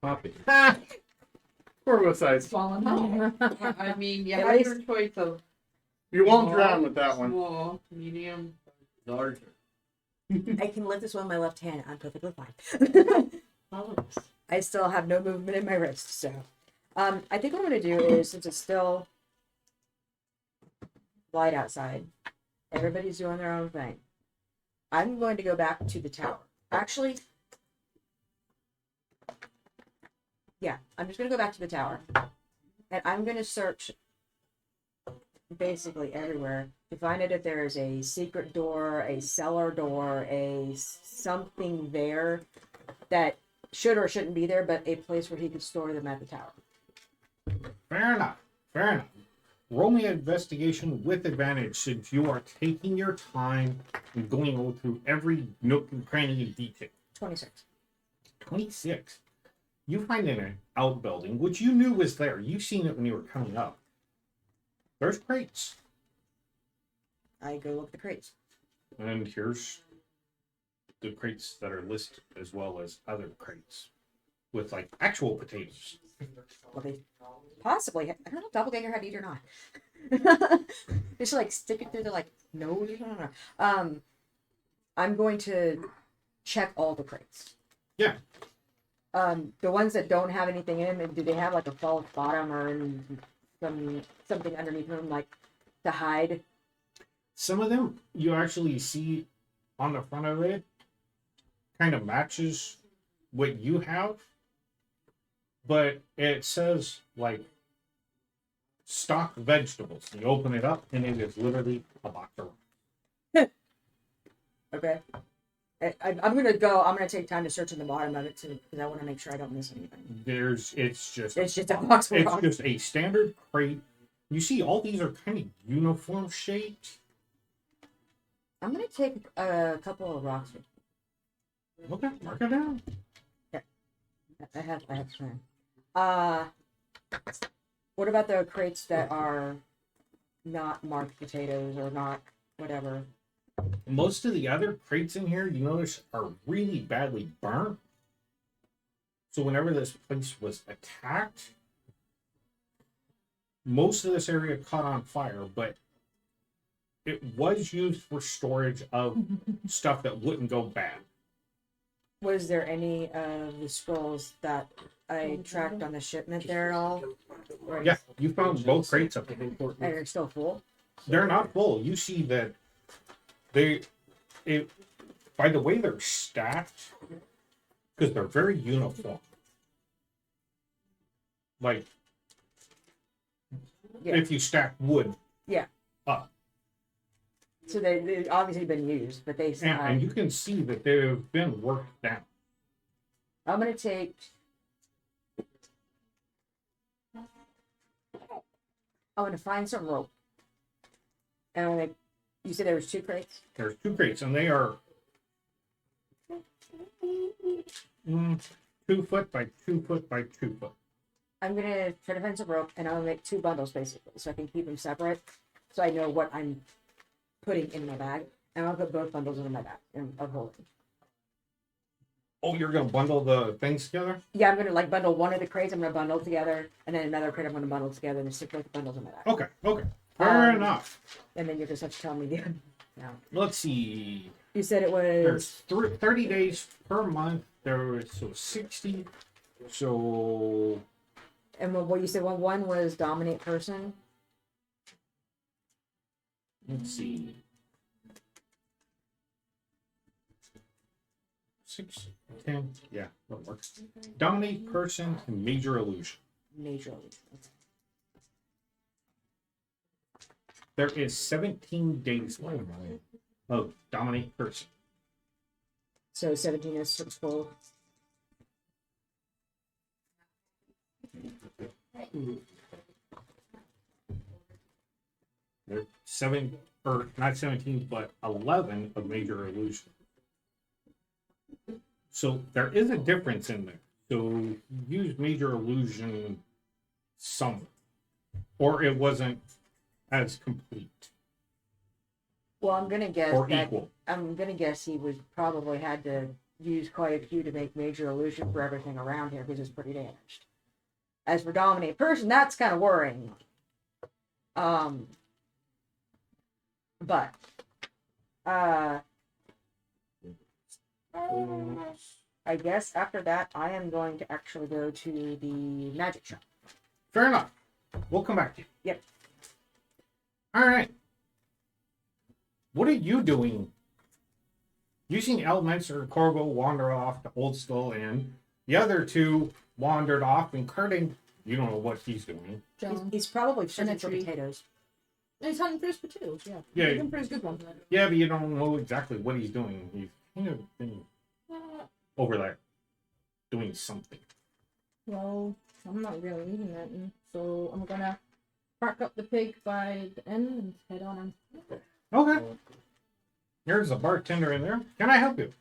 Copy. Poor what size. Falling out. I mean, you At have least- your choice of You won't drown with that one. small, medium, larger. I can lift this one with my left hand. I'm perfectly fine. Colors. I still have no movement in my wrist, so I think what I'm going to do is, since it's still light outside, everybody's doing their own thing. I'm going to go back to the tower. Actually, yeah, I'm just going to go back to the tower, and I'm going to search basically everywhere to find out if there is a secret door, a cellar door, something there that should or shouldn't be there, but a place where he could store them at the tower. Fair enough. Fair enough. Roll me an investigation with advantage since you are taking your time and going over through every nook and cranny in detail. 26. 26. You find an outbuilding, which you knew was there. You seen it when you were coming up. There's crates. I go look at the crates. And here's the crates that are listed, as well as other crates with like actual potatoes. Well, they possibly. I don't know if Doppelganger had to eat or not. Just like stick it through the like nose. I don't know. I'm going to check all the crates. Yeah. The ones that don't have anything in them, do they have like a false bottom or something underneath them, like to hide? Some of them you actually see on the front of it kind of matches what you have, but it says like stock vegetables. You open it up and it is literally a box of Okay. I'm gonna take time to search in the bottom of it too, because I want to make sure I don't miss anything. it's just A box of it's rocks. just a standard crate. You see all these are kind of uniform shaped. I'm gonna take a couple of rocks. Okay, mark it down. I have time. What about the crates that are not marked potatoes or not whatever? Most of the other crates in here, you notice, are really badly burnt. So whenever this place was attacked, most of this area caught on fire, but it was used for storage of stuff that wouldn't go bad. Was there any of the scrolls that I tracked on the shipment there at all? Or Yeah, you found both crates up there. and they're still full? They're not full. You see that by the way they're stacked, because they're very uniform. Like, Yeah. if you stack wood Yeah. up. So they've obviously been used, but they. And you can see that they've been worked down. I'm gonna take. I'm gonna find some rope. And I'm gonna. You said there was 2 crates. There's 2 crates, and they are 2 foot by 2 foot by 2 foot. I'm gonna try to find some rope, and I'm gonna make 2 bundles basically, so I can keep them separate, so I know what I'm putting in my bag, and I'll put both bundles in my bag of holding. Oh, you're gonna bundle the things together? Yeah, I'm gonna like bundle one of the crates. I'm gonna bundle together, and then another crate I'm gonna bundle together, and stick both bundles in my bag. Okay. Fair Um, enough. And then you're just have to tell me the. No. Let's see. You said it was. There's 30 days per month. There was 60. So And what you said, one was dominate person. let's see. 6, 10. Yeah, that works. Dominate person and major illusion. Major illusion. Okay. There is 17 days left of dominate person. So 17 is full. They're 7, or not 17, but 11 of major illusion. So there is a difference in there. So use major illusion some, or it wasn't as complete Well, I'm gonna guess or that equal. I'm gonna guess he was probably had to use quite a few to make major illusion for everything around here because it's pretty damaged. As for dominate person, that's kind of worrying. But I guess after that, I am going to actually go to the magic shop. Fair enough. We'll come back to you. Yep. All right. What are you doing? You've seen Elminster and Corvo wander off to Old Skull Inn. The other two wandered off, and Curtin, you don't know what he's doing. John. He's probably searching for Cemetery. potatoes. He's hunting for his potatoes, yeah. Yeah. Looking for his good one. Yeah, but you don't know exactly what he's doing. He's kind of been over there doing something. Well, I'm not really eating that, so I'm gonna park up the pig by the inn and head on in. Okay. There's a bartender in there. Can I help you?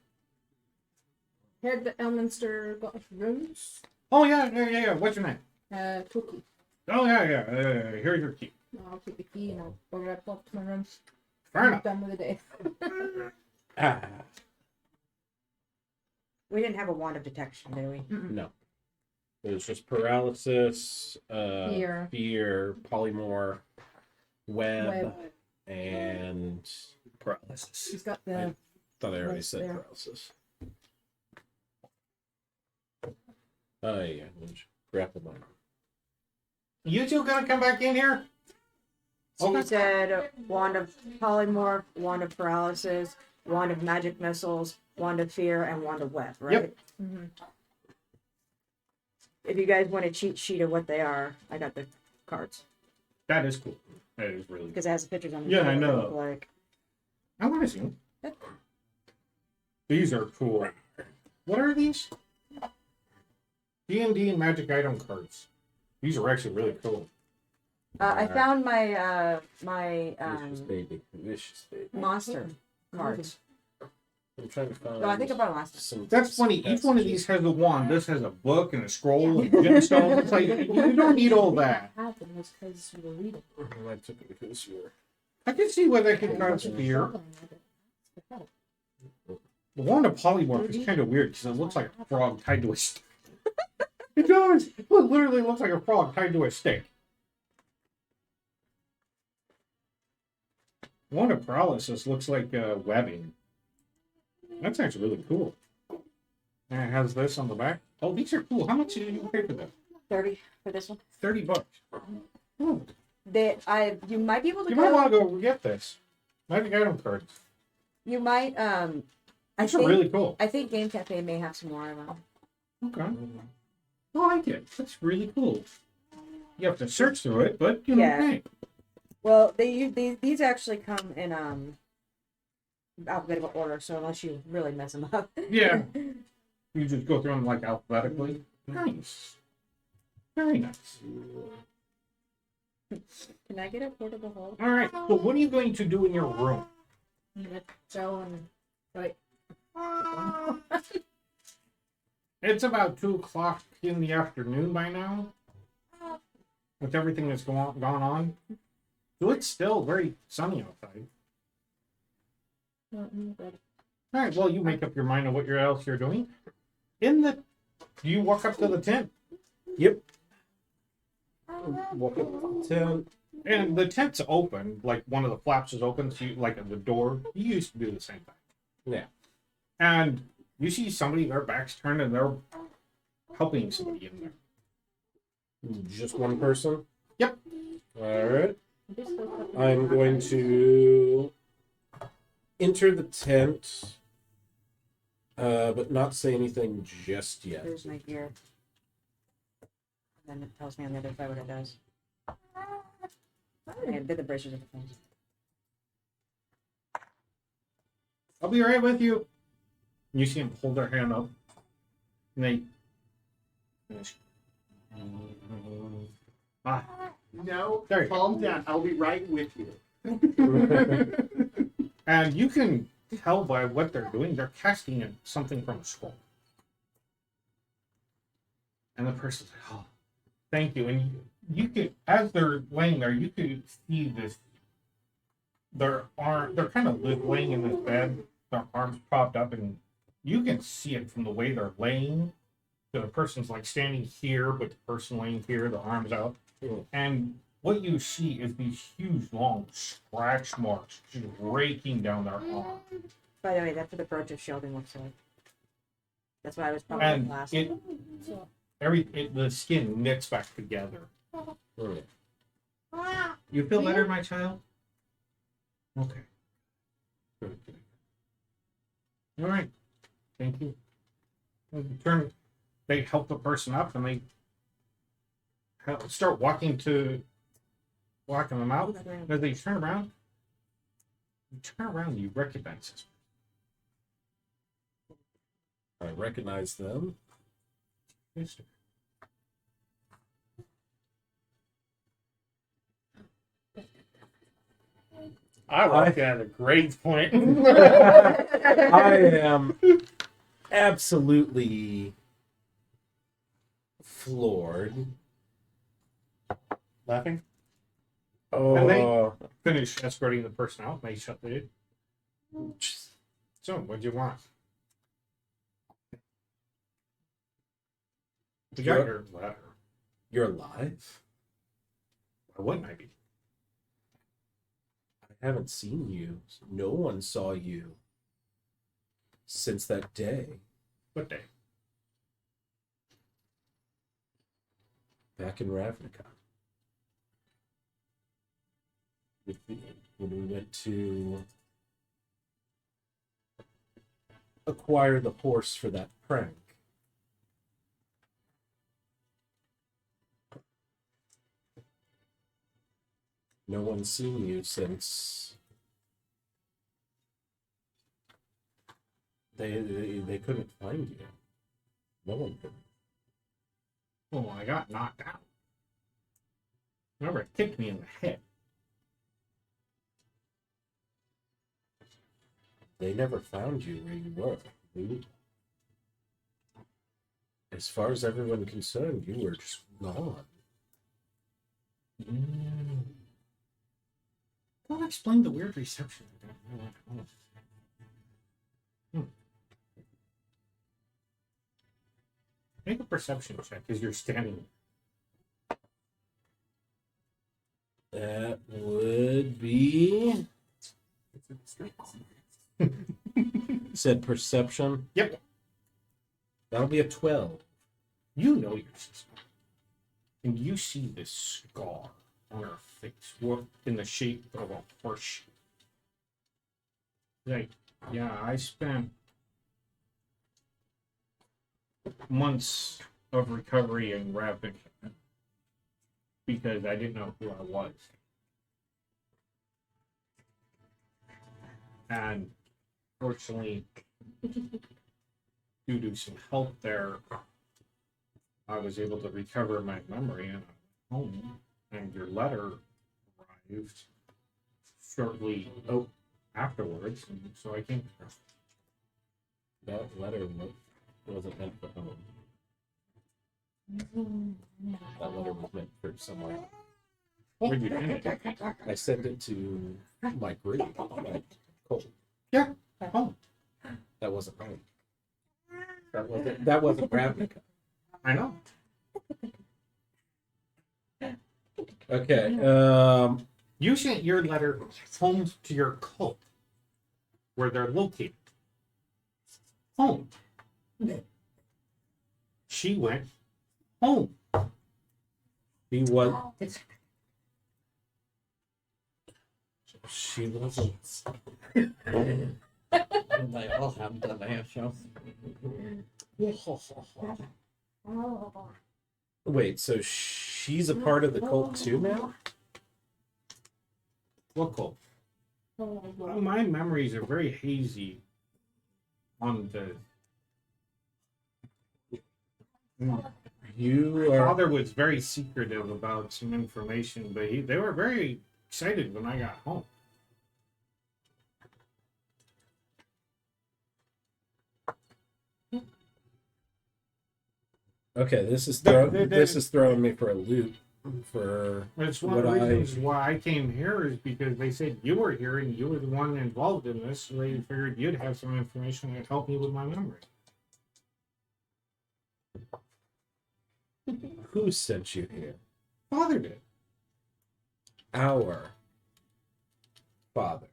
Heard that Elminster got us rooms. Oh, yeah. What's your name? Cookie. Oh, yeah. Here's your key. I'll take the key and I'll go right up to my rooms. Fair I'm enough. done with the day. Ah, We didn't have a wand of detection, did we? no. It was just paralysis, Fear. polymorph, web, Web. and paralysis. He's got the. I thought I already Web's said there. paralysis. Oh yeah, grapple mine. You two gonna come back in here? So you Okay. said wand of polymorph, wand of paralysis, wand of magic missiles, wand of fear, and wand of web, right? Yep. Mm-hmm. If you guys want a cheat sheet of what they are, I got the cards That is cool. That is really because it has the pictures on. Yeah, I what they know. look like. I want to see them. These are cool. What are these? D&D and magic item cards. These are actually really cool. I found my my Vicious baby. Vicious baby. monster cards. I'm trying to find. No, I think I bought them last time. some That's funny. Each one of passages. these has a wand. This has a book and a scroll and gemstones. It's like, you don't need all that. What happened was because you were reading. I took it because you were. I can see why that could cause fear. The wand of polymorph is kind of weird because it looks like a frog tied to a stick. It does. It literally looks like a frog tied to a stick. Wand of paralysis looks like webbing. That's actually really cool. And it has this on the back. Oh, these are cool. How much did you pay for them? 30 for this one. $30. Oh, You might be able to you go. might want to go get this. Magic item cards. You might These are really cool. I think Game Cafe may have some more of them. Okay. I like it. That's really cool. You have to search through it, but you know, Yeah. hey. Well, these actually come in alphabetical order, so unless you really mess them up. Yeah. You just go through them like alphabetically. Nice. Very nice. Can I get a portable hole? All right. So what are you going to do in your room? Joe and right. It's about 2:00 in the afternoon by now. With everything that's gone on. So it's still very sunny outside. All right. Well, you make up your mind on what else you're doing. Do you walk up to the tent? Yep. Walk up to the tent. And the tent's open, like one of the flaps is open, so you, like at the door. You used to do the same thing. Yeah. And you see somebody, their back's turned, and they're helping somebody in there. Just one person? Yep. Alright. I'm going to enter the tent, but not say anything just yet. There's my gear. And then it tells me on the other side what it does. And did the braces of the things. I'll be right with you. And you see them hold their hand up. And they. Ah, No, There you go. calm down. I'll be right with you. And you can tell by what they're doing, they're casting something from a scroll. And the person's like, oh, thank you. And you could, as they're laying there, you could see this. They're kind of laying in this bed, their arms propped up, and you can see it from the way they're laying. The person's like standing here, but the person laying here, the arms out. And what you see is these huge, long scratch marks just raking down their arm. By the way, that's what the birch of shielding looks like. That's why I was probably And last. the skin knits back together. You feel better, my child? Okay. Good. All right. Thank you. They help the person up, and they start walking them out. As they turn around, you recognize this. I recognize them. Mister. I walk in at a great point. I am absolutely floored. Laughing? And they Oh, finish escorting the person out, and they shut the door. So, what'd you want? We got your letter. you're alive? Why wouldn't I be? I haven't seen you. No one saw you since that day. What day? Back in Ravnica. When we went to acquire the horse for that prank. No one's seen you since they couldn't find you. No one could. Oh, I got knocked out. Remember, it kicked me in the head. They never found you where you were. As far as everyone concerned, you were just gone. Don't explain the weird reception. Make a perception check as you're standing. That would be said perception. Yep. That'll be a 12. You know your sister. And you see this scar on her face, in the shape of a horseshoe. Like, yeah, I spent months of recovery in Ravnica because I didn't know who I was. And fortunately, due to some help there, I was able to recover my memory and I'm home. And your letter arrived shortly afterwards, and so I came here. That letter wasn't meant for home. That letter was meant for someone else. Where'd you send it? I sent it to my group. Cool. Yeah, home. That wasn't home. That wasn't Ravnica. I know. Okay. You sent your letter home to your cult, where they're located. Home. She went home. She was. She wasn't. They all have done a show. Wait, so she's a part of the cult too now? What cult? Well, my memories are very hazy on the. You My are. father was very secretive about some information, but they were very excited when I got home. Okay, this is That- this is throwing me for a loop. For It's one of the what reasons why I came here is because they said you were here and you were the one involved in this, so they figured you'd have some information that help me with my memory. who sent you here? Father did. Our father.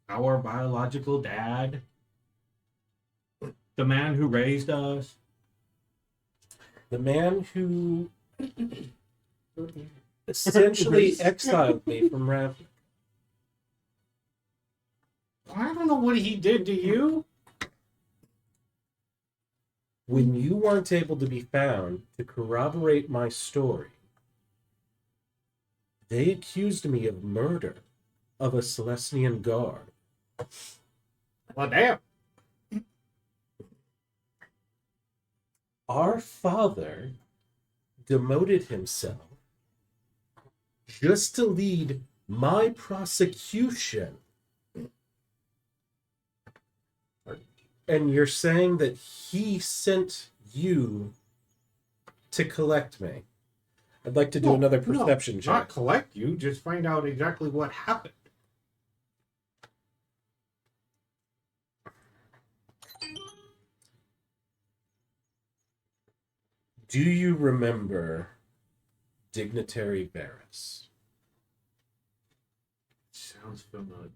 Our biological dad. The man who raised us. The man who essentially exiled me from Ravnica. I don't know what he did to you. When you weren't able to be found to corroborate my story, they accused me of murder of a Celestian guard. Well, damn. Our father demoted himself just to lead my prosecution. And you're saying that he sent you to collect me? I'd like to do another perception Not check. collect you, just find out exactly what happened. Do you remember Dignitary Varus? Sounds familiar.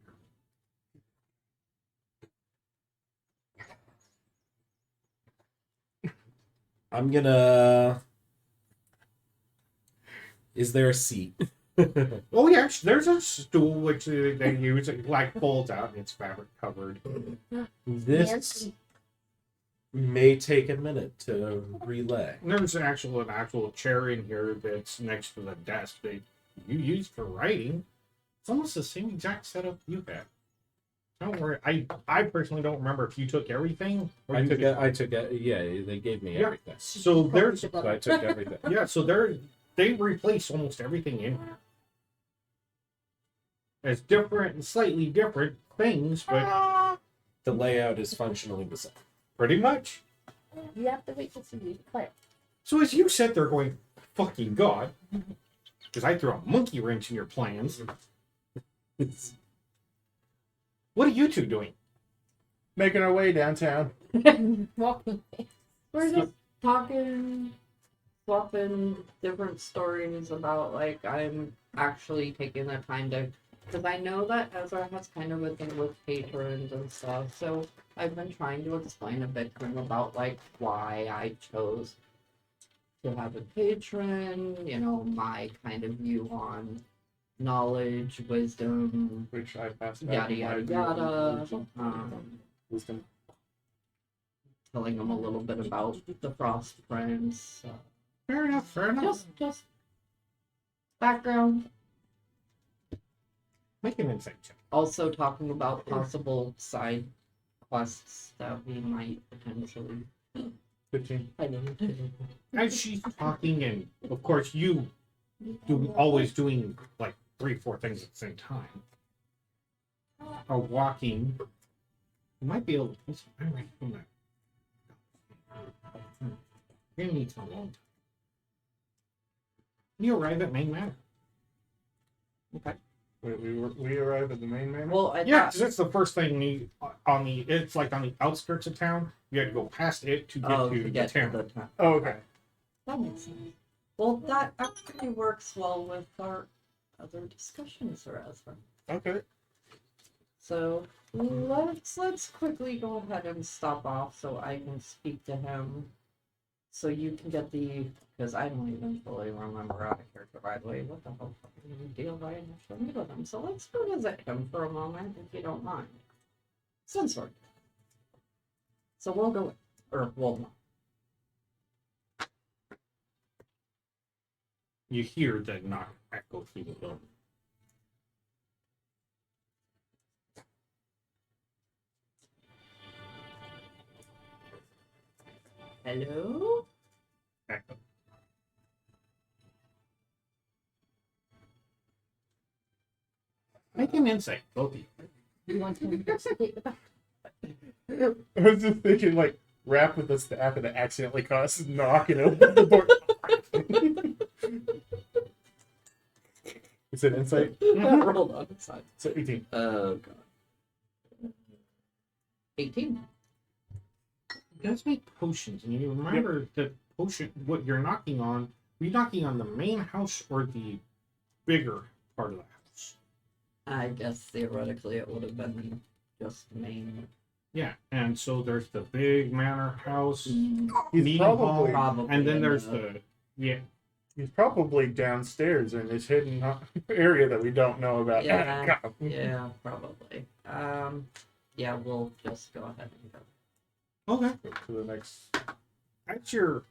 I'm gonna. Is there a seat? Oh yeah, there's a stool which they use. It like folds out and it's fabric covered. This Nancy. may take a minute to relay. There's an actual chair in here that's next to the desk that you use for writing. It's almost the same exact setup you had. Don't worry. I personally don't remember if you took everything. Or you just- Yeah, they gave me Yeah. everything. So there's So I took everything. yeah. So they replace almost everything in here. It's different, slightly different things, but The layout is functionally the same. pretty much. You have to wait to see the player. So as you sit there going, "Fucking God," because I threw a monkey wrench in your plans. What are you two doing? Making our way downtown. Walking. We're just talking, swapping different stories about like I'm actually taking the time to, because I know that Ezra has kind of a thing with patrons and stuff. So I've been trying to explain a bit to him about like why I chose to have a patron. You know, my kind of view on knowledge, wisdom, Which I passed out yada my yada view yada. on wisdom. Telling him a little bit about the Frost Friends. Fair enough. Fair enough. Just background. Make an insight check. Also talking about possible side quests that we might potentially. 15. As she's talking, and of course you always doing like 3-4 things at the same time. Are walking. You might be able to pull some memory from that. You're gonna need some long time. You arrive at Main Manor. Okay. Wait, we arrived at the main manor? Well, I Yeah, thought, because it's the first thing it's like on the outskirts of town. You had to go past it to get to the town. the town. Oh, okay. That makes sense. Well, that actually works well with our other discussions, Sir Ezra. Okay. So let's quickly go ahead and stop off so I can speak to him. So you can get because I don't even fully remember out of character, by the way, what the hell fucking deal I initially made with him. So let's go visit him for a moment, if you don't mind. Sensor. So we'll go in. Or we'll not. You hear the knock echo through the building. Hello? Echo. Make an insight, both of you. You want to investigate the back? I was just thinking, like, rap with the staff and it accidentally causes knock and open the door. Is it insight? Rolled on the side. So 18. Oh god. 18. You guys make potions, and you remember that potion. What you're knocking on? Are you knocking on the main house or the bigger part of the house? I guess theoretically it would have been just main. Yeah, and so there's the big manor house, He's meeting hall, probably and then in there's the- the he's probably downstairs in this hidden area that we don't know about. Yeah. Yeah, probably. Yeah, we'll just go ahead and go. okay. Go to the next. As you're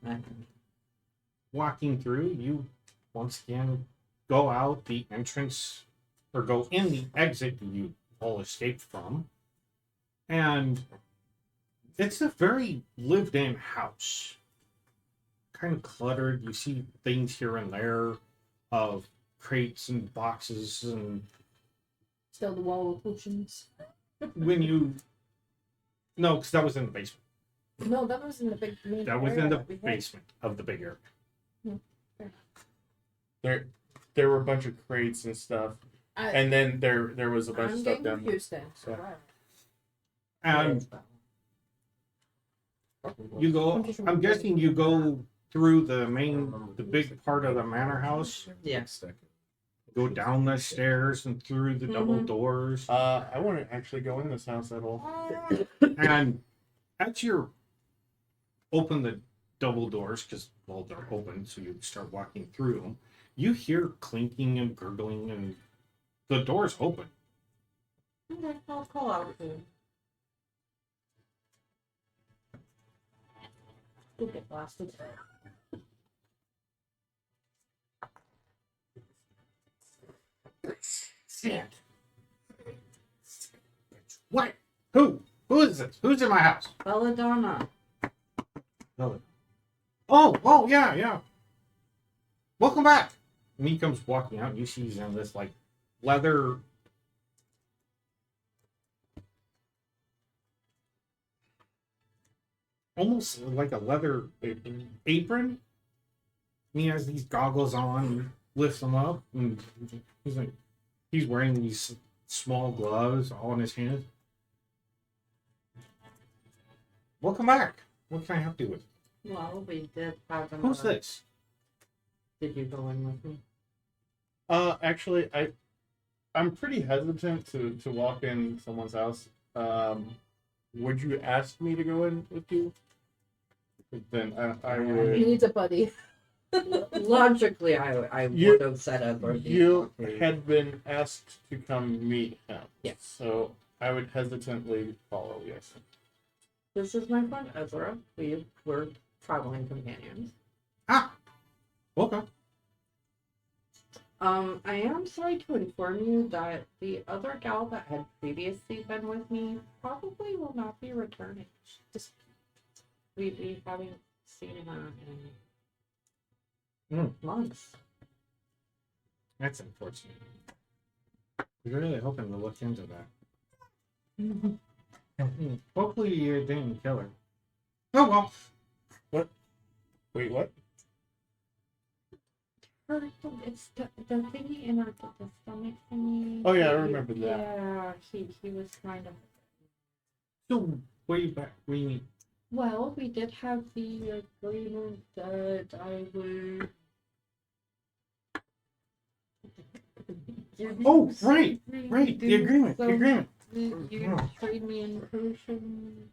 walking through, you once again go out the entrance or go in the exit you all escaped from, and it's a very lived-in house. Kind of cluttered. You see things here and there of crates and boxes, and Still the wall of potions. when you no, because that was in the basement. No, that was in the big main That was in area the that we had. basement of the big area. There were a bunch of crates and stuff, and then there was a bunch of I'm stuff getting down there. confused then. So- Wow. And you go. I'm guessing you go through the big part of the manor house. Yeah. Go down the stairs and through the double doors. I want to actually go in this house at all. And as you open the double doors, because well they're open, so you start walking through them. You hear clinking and gurgling, and the doors open. Okay, I'll call out to him. Go get blasted. Shit. What? Who? Who is this? Who's in my house? Belladonna. Oh, yeah. Welcome back. And he comes walking out, and you see he's in this like leather. Almost like a leather apron. And he has these goggles on, and lifts them up, and he's wearing these small gloves all in his hands. Welcome back. What can I help you with? Well, we did have another. Who's this? Did you go in with me? Actually, I'm pretty hesitant to walk in someone's house. Would you ask me to go in with you? Then I He would. needs a buddy. Logically, I You- would have said Edward. You had been asked to come meet him. Yes. So I would hesitantly follow. Yes. This is my friend Ezra. We were traveling companions. Ah, okay. I am sorry to inform you that the other gal that had previously been with me probably will not be returning. Just we haven't seen her in months. That's unfortunate. I was really hoping to look into that. Hopefully you didn't kill her. Oh well. Wait, what? It's the thingy in her the stomach thingy. Oh, yeah, I remember that. Yeah, he was kind of. So way back we Well, we did have the agreement that I would. Oh, right, the agreement. You trade me in potion.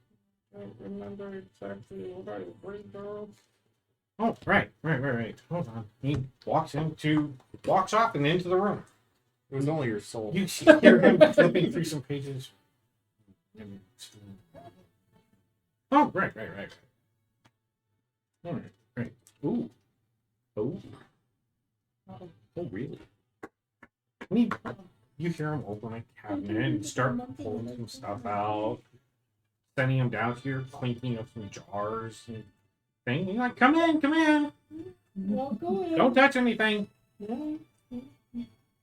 I don't remember exactly what I agreed on. Oh, right. Hold on. He walks off and into the room. It was only your soul. You hear him flipping through some pages. Oh, right. All right. Ooh. Oh, really? You hear him open a cabinet and start pulling some stuff out, sending him down here, clinking of some jars and things. You're like, come in. Well, go ahead. Don't touch anything. Yeah.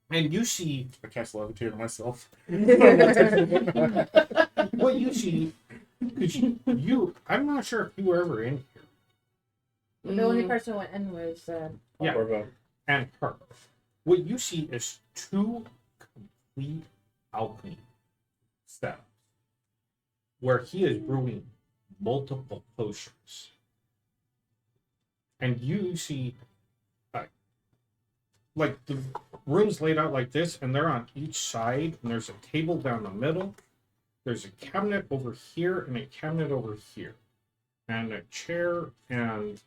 And you see I cast levitate on myself. what you see 'Cause I'm not sure if you were ever in here. The only person who went in was Yeah. Corvo. And her. What you see is two complete alchemy steps where he is brewing multiple potions. And you see, like, the room's laid out like this, and they're on each side, and there's a table down the middle. There's a cabinet over here, and a cabinet over here, and a chair, and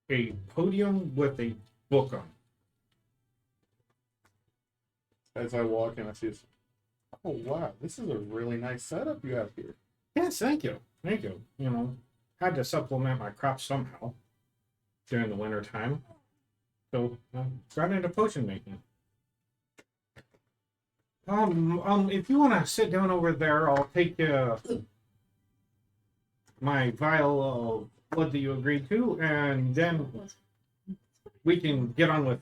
a podium with a book on it. As I walk in, I see this. Oh wow, this is a really nice setup you have here. Yes, thank you. Thank you. You know, had to supplement my crops somehow during the winter time. So, got into potion making. If you want to sit down over there, I'll take my vial of blood that you agreed to, and then we can get on with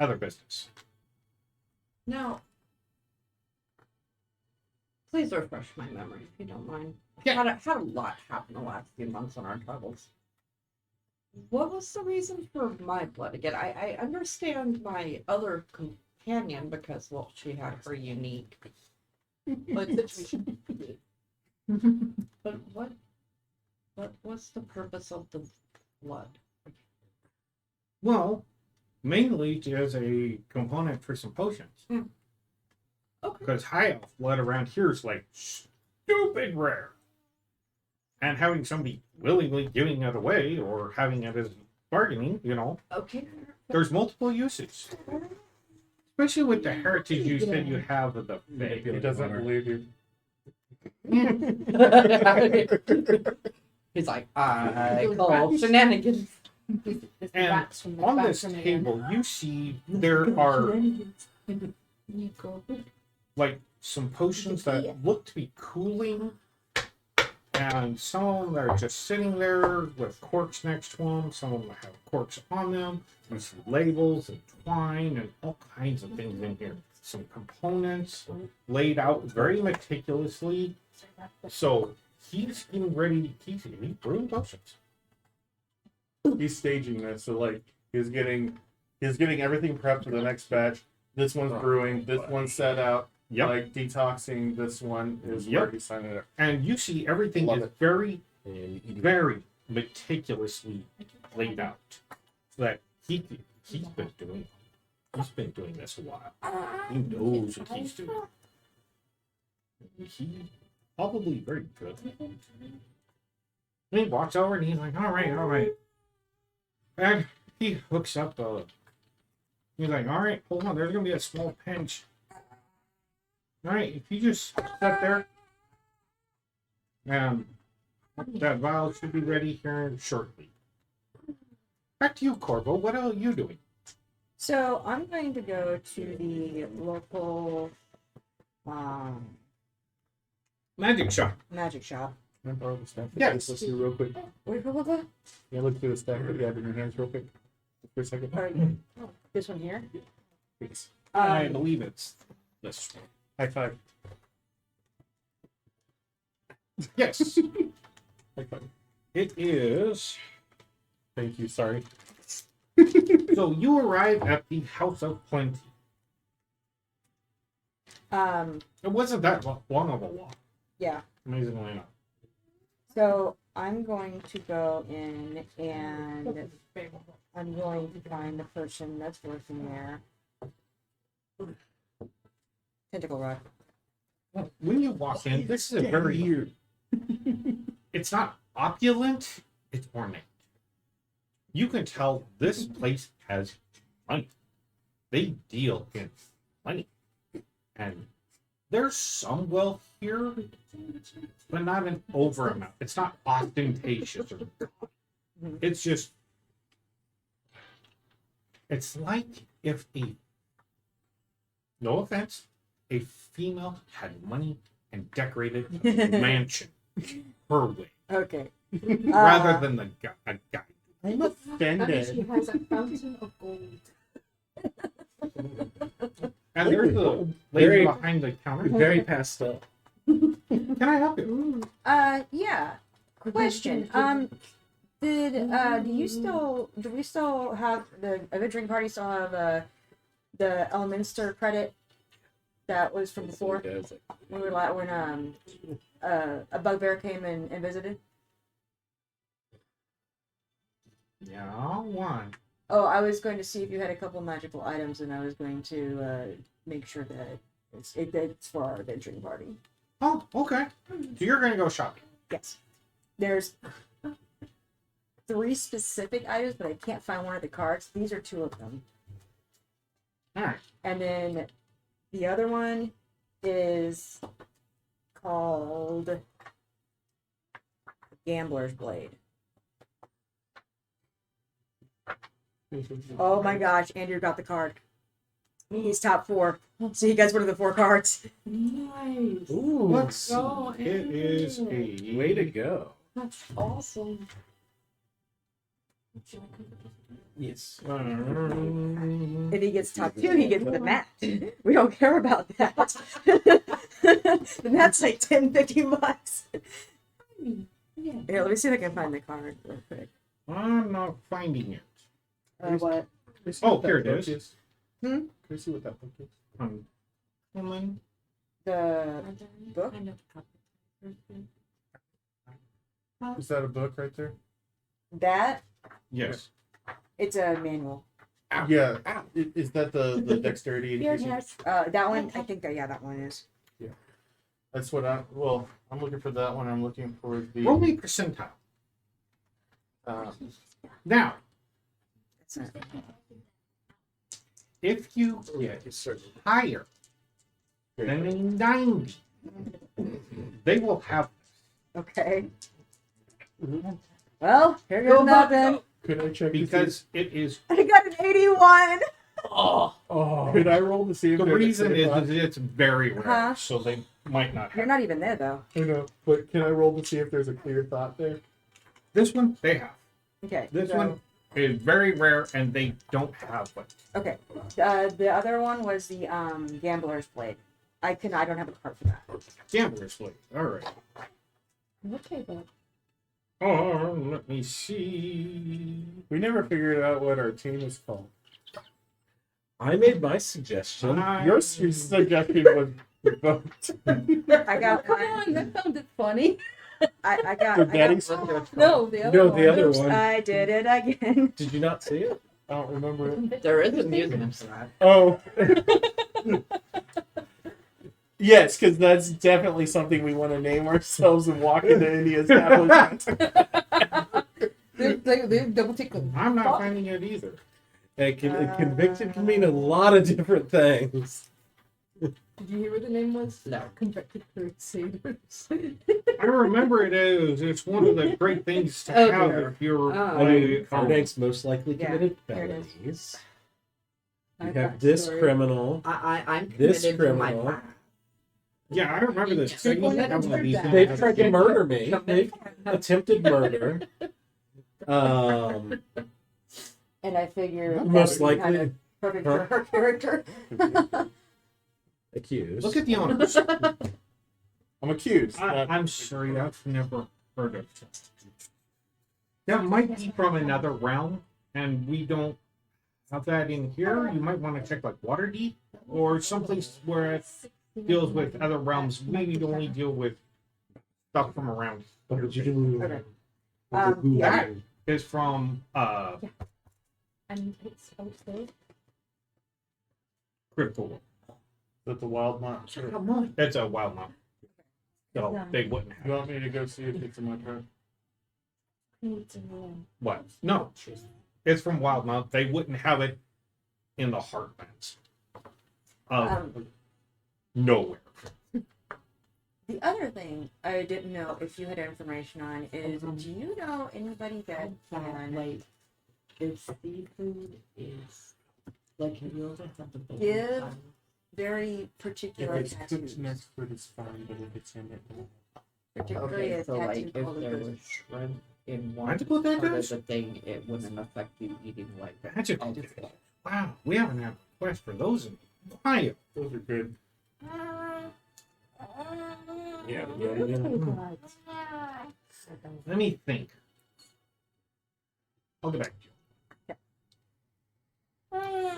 other business. Now, please refresh my memory if you don't mind. Yeah. Had a lot happen the last few months on our travels. What was the reason for my blood again? I understand my other companion because, well, she had her unique situation. But what was the purpose of the blood? Well, mainly as a component for some potions. Okay. Because high elf blood around here is like stupid rare. And having somebody willingly giving it away or having it as bargaining, you know, Okay. there's multiple uses. Especially with the heritage you said you have of the He Fae. doesn't believe you. He's like, I call shenanigans. it's the And rats from the on back this from the- table, you see there are Nico. like some potions that look to be cooling, and some of them are just sitting there with corks next to them. Some of them have corks on them. There's labels and twine and all kinds of things in here. Some components laid out very meticulously. So he's getting ready. He's brewing potions. He's staging this, so like he's getting everything prepped for the next batch. This one's brewing. This one's set out. Yep. Like detoxing. This one is where Yep. he's signing it up. And you see everything Love is it. very, And eating. very meticulously laid out. So that he's been doing this a while. He knows what he's doing. He's probably very good. And he walks over and he's like, all right. And he hooks up he's like, all right, hold on, there's gonna be a small pinch. All right, if you just sit there, that vial should be ready here shortly. Back to you, Corvo. What are you doing? So I'm going to go to the local Magic shop. magic shop. Can I borrow the stack? Yes. Let's do real quick. Wait, what? Can I look through the stack that you have in your hands real quick? For a second. This one here. Please. I believe it's this one. High five. Yes, High five. it is. Thank you. Sorry. So you arrive at the House of Plenty. It wasn't that long of a walk, Yeah. amazingly enough. So I'm going to go in and I'm going to find the person that's working there. Tentacle Rod. When you walk in, this is a very it's not opulent, it's ornate. You can tell this place has money. They deal in money. And there's some wealth here, but not an over amount. It's not ostentatious or it's just it's like if no offense, a female had money and decorated a mansion her way, Okay. rather than a guy. I'm And offended. she has a fountain of gold. And there's the lady Very- behind the counter. Very pastel. Can I help you? Yeah. Question. Do we still have the adventuring party still have the Elminster credit that was from before? When we were when a bugbear came and visited? Yeah, one. Oh, I was going to see if you had a couple magical items, and I was going to make sure that it's for our adventuring party. Oh, okay. So you're gonna go shopping. Yes. There's 3 specific items, but I can't find one of the cards. These are 2 of them. Alright. And then the other one is called Gambler's Blade. Oh my gosh, Andrew got the card. He's top 4. So he gets one of the 4 cards. Nice. Ooh, Let's see. Go, It is Andrew. a way to go. That's awesome. Yes. If he gets top 2, he gets the map. We don't care about that. The map's like 10, 15 bucks. Yeah. Here, let me see if I can find the card real quick. I'm not finding it. What? Can I see Oh, what that here it book is. Hmm? Can I see what that book is? Woman. The book? Is that a book right there? That? Yes. It's a manual. Yeah. Is that the dexterity Here, increasing? yes. That one, I think that one is. That's what I'm looking for that one. I'm looking for Roll the me percentile. uh, Now, It's not. if you get higher than a 90, they will have Okay. Well, here goes nothing. could I check to see- because it is I got an 81. Oh, could I roll to see if the there's a reason clear is thought? it's very rare, Huh? so they might not You're have. not even there, though. I know, but can I roll to see if there's a clear thought there? This one they have. Okay. This so- one is very rare, and they don't have one. Okay. The other one was the Gambler's Blade. I don't have a card for that. Gambler's Blade. All right. Okay, but Oh, let me see. We never figured out what our team is called. I made my suggestion. Your suggestion was revoked. I got come one. on, I found it funny. I got. The I got daddy's No, the other No, one. the other Oops, one. I did it again. Did you not see it? I don't remember it. There is a museum for that. Oh. Yes, because that's definitely something we want to name ourselves and walk into any establishment. They double take them. I'm not finding it either. Convicted can mean a lot of different things. Did you hear what the name was? No. Convicted Crusaders. I remember it is. It's one of the great things to Oh, have dear. if you're. Oh. I mean, Cardank's most likely Yeah, committed here it is. felonies. I You got have this story. criminal. I'm This committed to my criminal. past. Yeah, I remember this. You're I going used to have to one of these that. when I They've was a tried to kid. murder me. They've attempted murder. And I figure Most that would be kind likely of perfect for her character. accused. Look at the honors. I'm accused. not- I'm sorry, I've never heard of that. That might be from another realm, and we don't have that in here. You might want to check like Waterdeep or someplace where it deals with other realms. We only deal with stuff from around. What did you do? Okay. Who- That is from And it's outside. Critical Role. That the wild monster. Come on. It's a wild mount. So they wouldn't You have want me to go see if it's in my truck? what? No. It's from Wildmount. They wouldn't have it in the heartlands of nowhere. The other thing I didn't know if you had information on is, do you know anybody that can Like, if seafood is like, have you ever had the bowl? give very If particular it's cooked tattoos? next to it, it's fine, but if it's in it, Particularly Okay, a so tattoo like, if called there a was shrimp in one Magical part of tattoos? the thing, it wouldn't affect you eating like Magical other tattoos. stuff. Wow, we haven't had a request for those in a while. those are good. Yeah, Yeah. Let me think. I'll get back to you.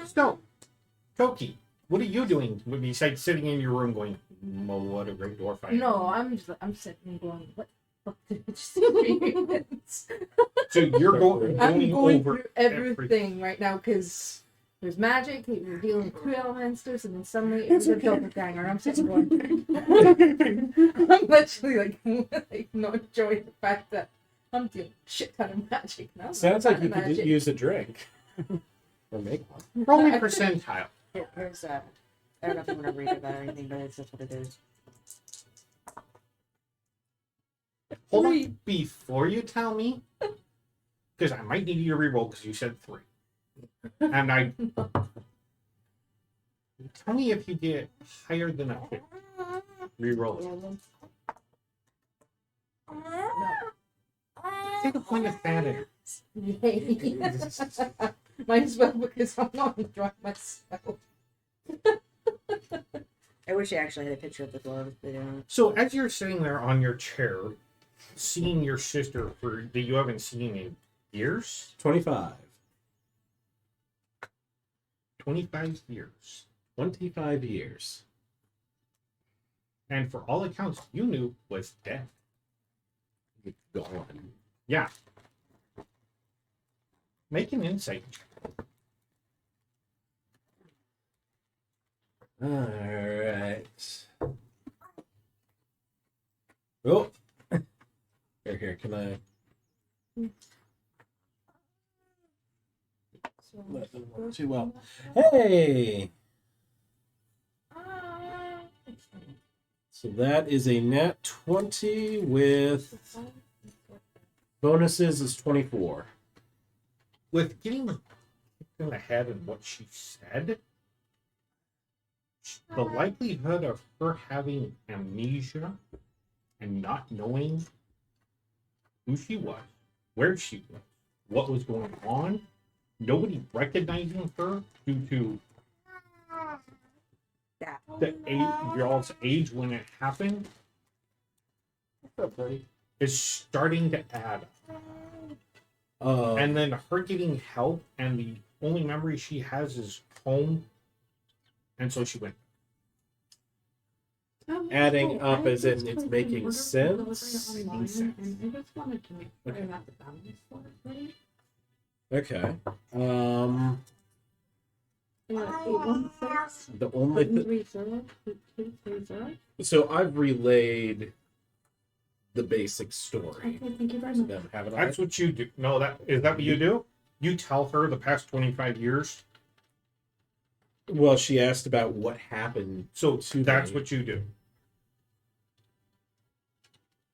So, Toki, what are you doing besides sitting in your room going, "Oh, what a great dwarf I am"? No, I'm sitting going, what the fuck did I just experience? So you're going I'm going over through everything right now because there's magic, we're dealing with two elementals, and then suddenly it was a doppelganger. I'm sitting going, I'm literally like not enjoying the fact that I'm dealing with shit ton of magic now. Sounds like you could magic. use a drink. Or make one. roll me percentile. Here's I don't know if you want to read about it or anything, but it's just what it is. Hold on. Before you tell me, because I might need you to reroll because you said 3. And I tell me if you get higher than a 50. Reroll it. Take a point of sanity. Yay. Might as well because I'm not enjoying myself. I wish I actually had a picture of the dwarves, but So as you're sitting there on your chair, seeing your sister that you haven't seen in years, 25. 25 years, 25 years. and for all accounts, you knew was dead. Gone. Yeah. Make an insight check. Alright. Oh. Here, can I... Let them work too well. Hey! So that is a nat 20 with bonuses is 24. With getting in the head of what she said, the likelihood of her having amnesia and not knowing who she was, where she was, what was going on, nobody recognizing her due to the y'all's age when it happened, is starting to add up. And then her getting help, and the only memory she has is home, and so she went. Adding up as in it's making sense. Okay. The only so I've relayed the basic story. Thank you very to much. them, haven't I? That's what you do. No, that is that what you do? You tell her the past 25 years. Well, she asked about what happened. So that's me. what you do.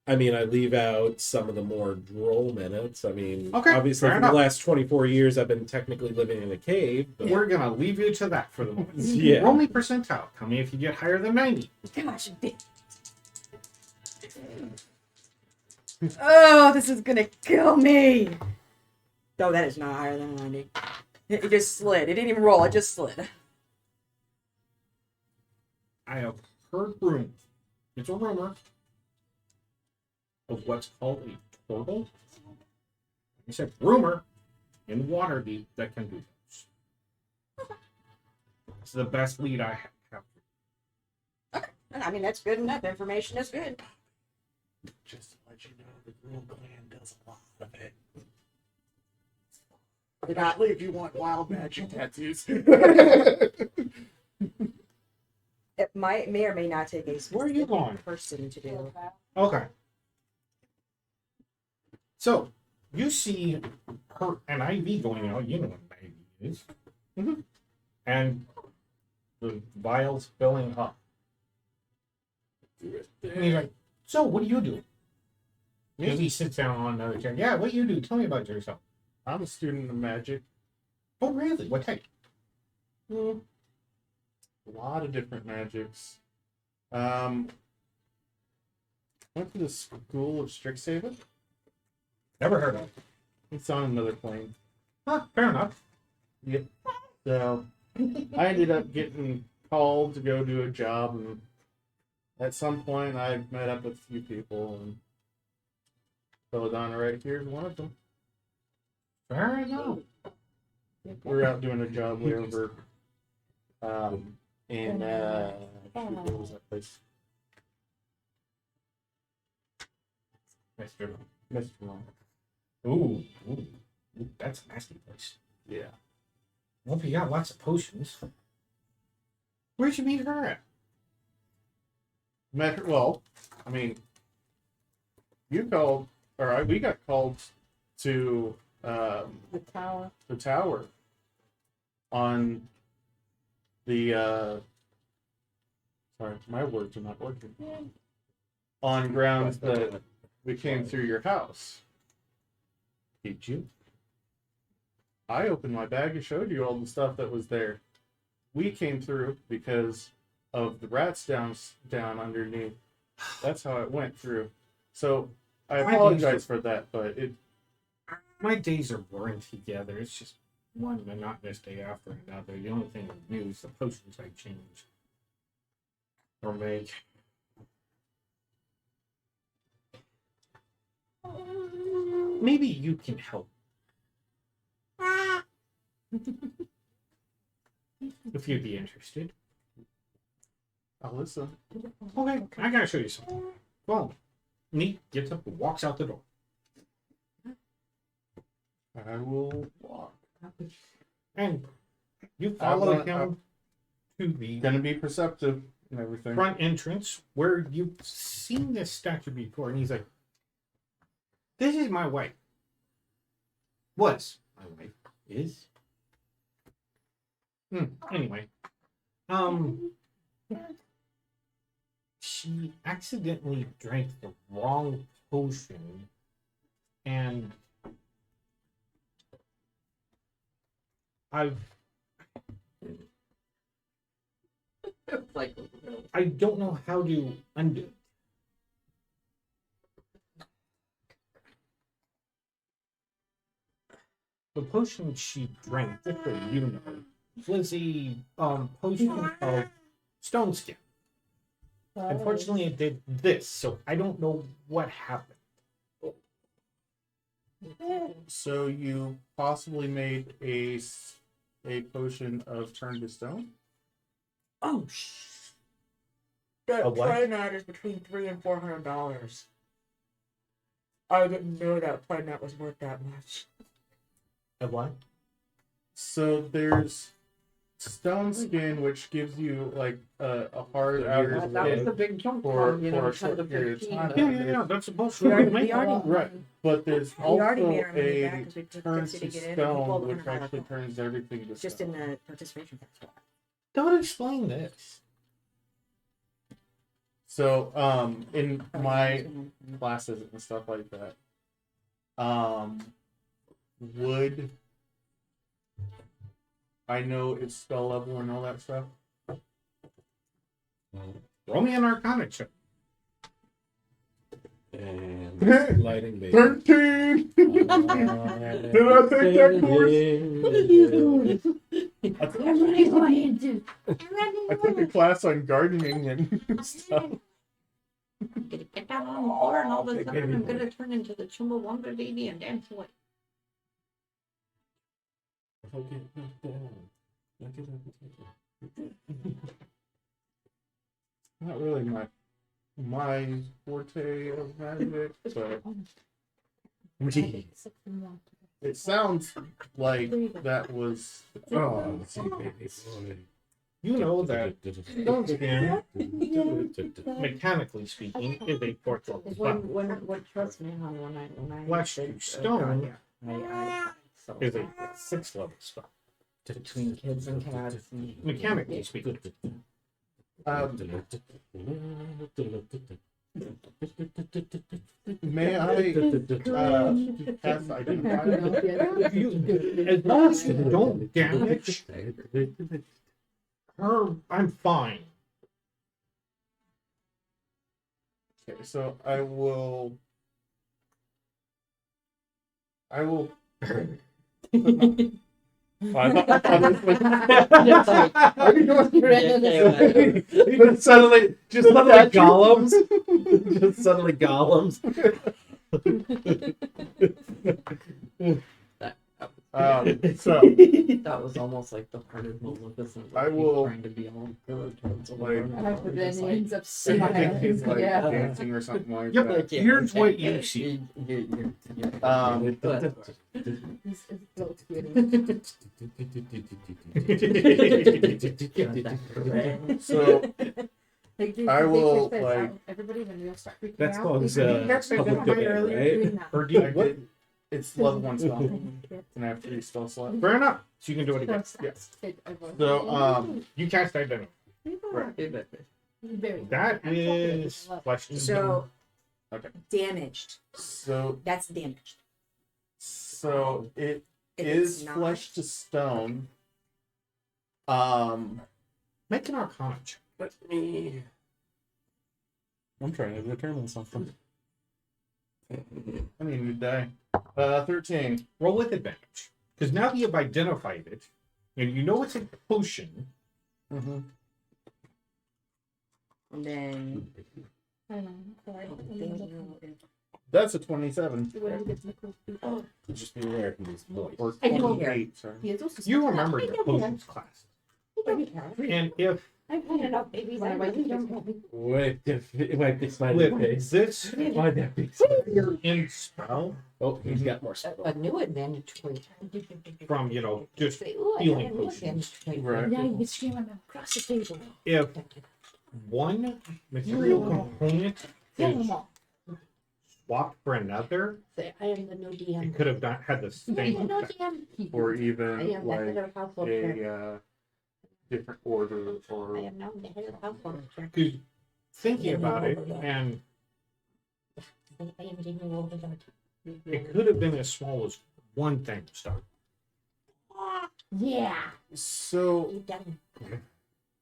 I mean, I leave out some of the more droll minutes. I mean, Okay, obviously, fair for the enough. last 24 years, I've been technically living in a cave. But... We're gonna leave you to that for the moment. Yeah. Roll me percentile. Tell me if you get higher than 90. gosh, oh, this is gonna kill me. No, that is not higher than 90. It just slid. It didn't even roll. It just slid. I have heard rumors. It's a rumor of what's called a turtle. I said rumor in Waterdeep that can do this. It's the best lead I have. I mean, that's good enough. Information is good. Just to let you know, the Gruul clan does a lot of it. Especially if you want wild magic tattoos. It may or may not take a Where are you specific going? person to do. Okay. So you see her an IV going out. You know what an IV is. Mhm. And the vials filling up. And he's like, "So what do you do?" Because he sits down on another chair. Yeah, what do you do? Tell me about yourself. I'm a student of magic. Oh, really? What type? A lot of different magics. Went to the School of Strixhaven. Never heard of it. It's on another plane. Huh, fair enough. Yep. So I ended up getting called to go do a job, and at some point I met up with a few people, and Belladonna right here is one of them. Fair enough. We're out doing a job way over in shoot, what was that place? Mr. Mr. Long. Ooh, that's a nasty place. Yeah. Well, if you got lots of potions, where'd you meet her at? Met her, well, I mean, you called, we got called to The tower. the tower on the sorry, my words are not working. On grounds that we came through your house. Did you? I opened my bag and showed you all the stuff that was there. We came through because of the rats down underneath. That's how it went through. So I apologize for that, but My days are blurring together. It's just one monotonous day after another. The only thing new is the potions I change or make. Maybe you can help. If you'd be interested. I'll listen. Okay, I gotta show you something. Well, Neat gets up and walks out the door. I will walk. And you follow I'm him to the Gonna be perceptive and everything. front entrance where you've seen this statue before, and he's like, "This is my wife. Was my wife is." Anyway, she accidentally drank the wrong potion, and Like, I don't know how to undo it. The potion she drank, just so you know, was a potion of stone skin. Unfortunately, it did this, so I don't know what happened. So you possibly made a potion of turn to stone? Oh, A that what? playmat is between $300 and $400. I didn't know that playmat was worth that much. A what? So there's stone skin, which gives you like a hard outer that was the skin big jump for one, you a know, short period of 15. time. Yeah. That's supposed We to already, make we already, Right, but there's we already also made our money back a because we took turn Dixie to to get in. And stone, people which in our actually article. turns everything to Just stone. in the participation tax. Don't explain this. So, in my classes and stuff like that, would I know its spell level and all that stuff? Roll me an Arcana check. And lighting baby. 13! Did I take that I took a class on gardening and stuff. Get down on the floor, and all of a sudden I'm gonna turn into the Chumbawamba baby and dance away. If I get knocked down, I get up. Not really my forte of magic, but it sounds like that was. Oh, see, baby boy. You know that stone skin, mechanically speaking, is a portal spell. When trust me, hon, when I Flesh to stone I is a 6th level spell. between kids and cats. And, Mechanically speaking. May I cast identify? As long as you don't damage her, I'm fine. Okay, so I will. I didn't know what you Just suddenly golems. Just suddenly golems. So That was almost like the part of Maleficent. I will- trying to be all good towards the Like- world. But then he ends up I think he's smiling. like Yeah. dancing or something like Yep. that. Here's what you see. He's built good. So Like, I will, like like- everybody when we all start freaking That's out. called, they can that's be public higher domain, earlier right? doing that. Or do I you, what? did. It's level 1 spell, and I have 3 spell slots. Fair enough. So you can do it again. So You cast identity. That is flesh to So Okay. damaged. So That's damaged. it If is it's not- flesh to stone. Make an arcana check. I'm trying to determine something. I need a new die. 13. Roll with advantage. Because now that you've identified it, and you know it's a potion, Mm-hmm. And then That's a 27. Just be aware of his voice. Or I don't 28, sorry. you remember your potions class. And if I've had enough babies. I really don't have Wait, wait, this might with be this Why that big you're in spell Oh, he's got more stuff. A new advantage point. from, just Say, "Ooh, I healing got a new potions. advantage point." Right. Yeah, you can scream them across the table. if one material component Kill is them all. swapped for another, Say, I am the new it DM. could have not had the I am same the new effect. DM. Or I even am the head like of household care. a different order I or am now the head of household care. Because thinking about it, and I am the new overlord. it could have been as small as one thing to start. Yeah. so You done.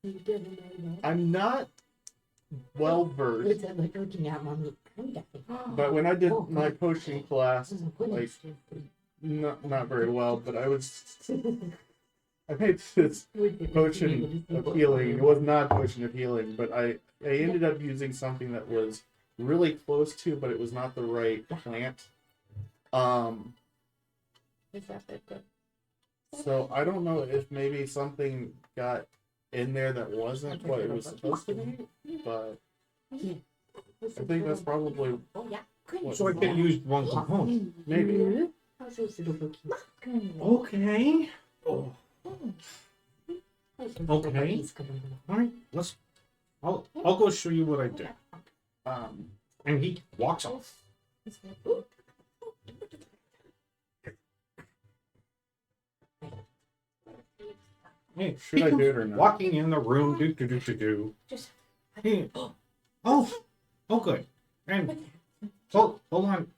You didn't know that. I'm not well versed, It's like looking at mommy. I'm done. but when I did my potion class, Oh, goodness. not very well, but I made this potion of healing. It was not a potion of healing, but I ended up using something that was really close to, but it was not the right plant. Is that good? So I don't know if maybe something got in there that wasn't what it was supposed to be, but I think that's probably Oh, yeah. what- So I could have used one component. maybe. How's those little cookies? Okay. Oh, How's those little Okay. cookies coming along? all right. I'll go show you what I did. And he walks off. Hey, Should he I comes do it or not? walking in the room, do. Just- Hey, oh, good. And hold on.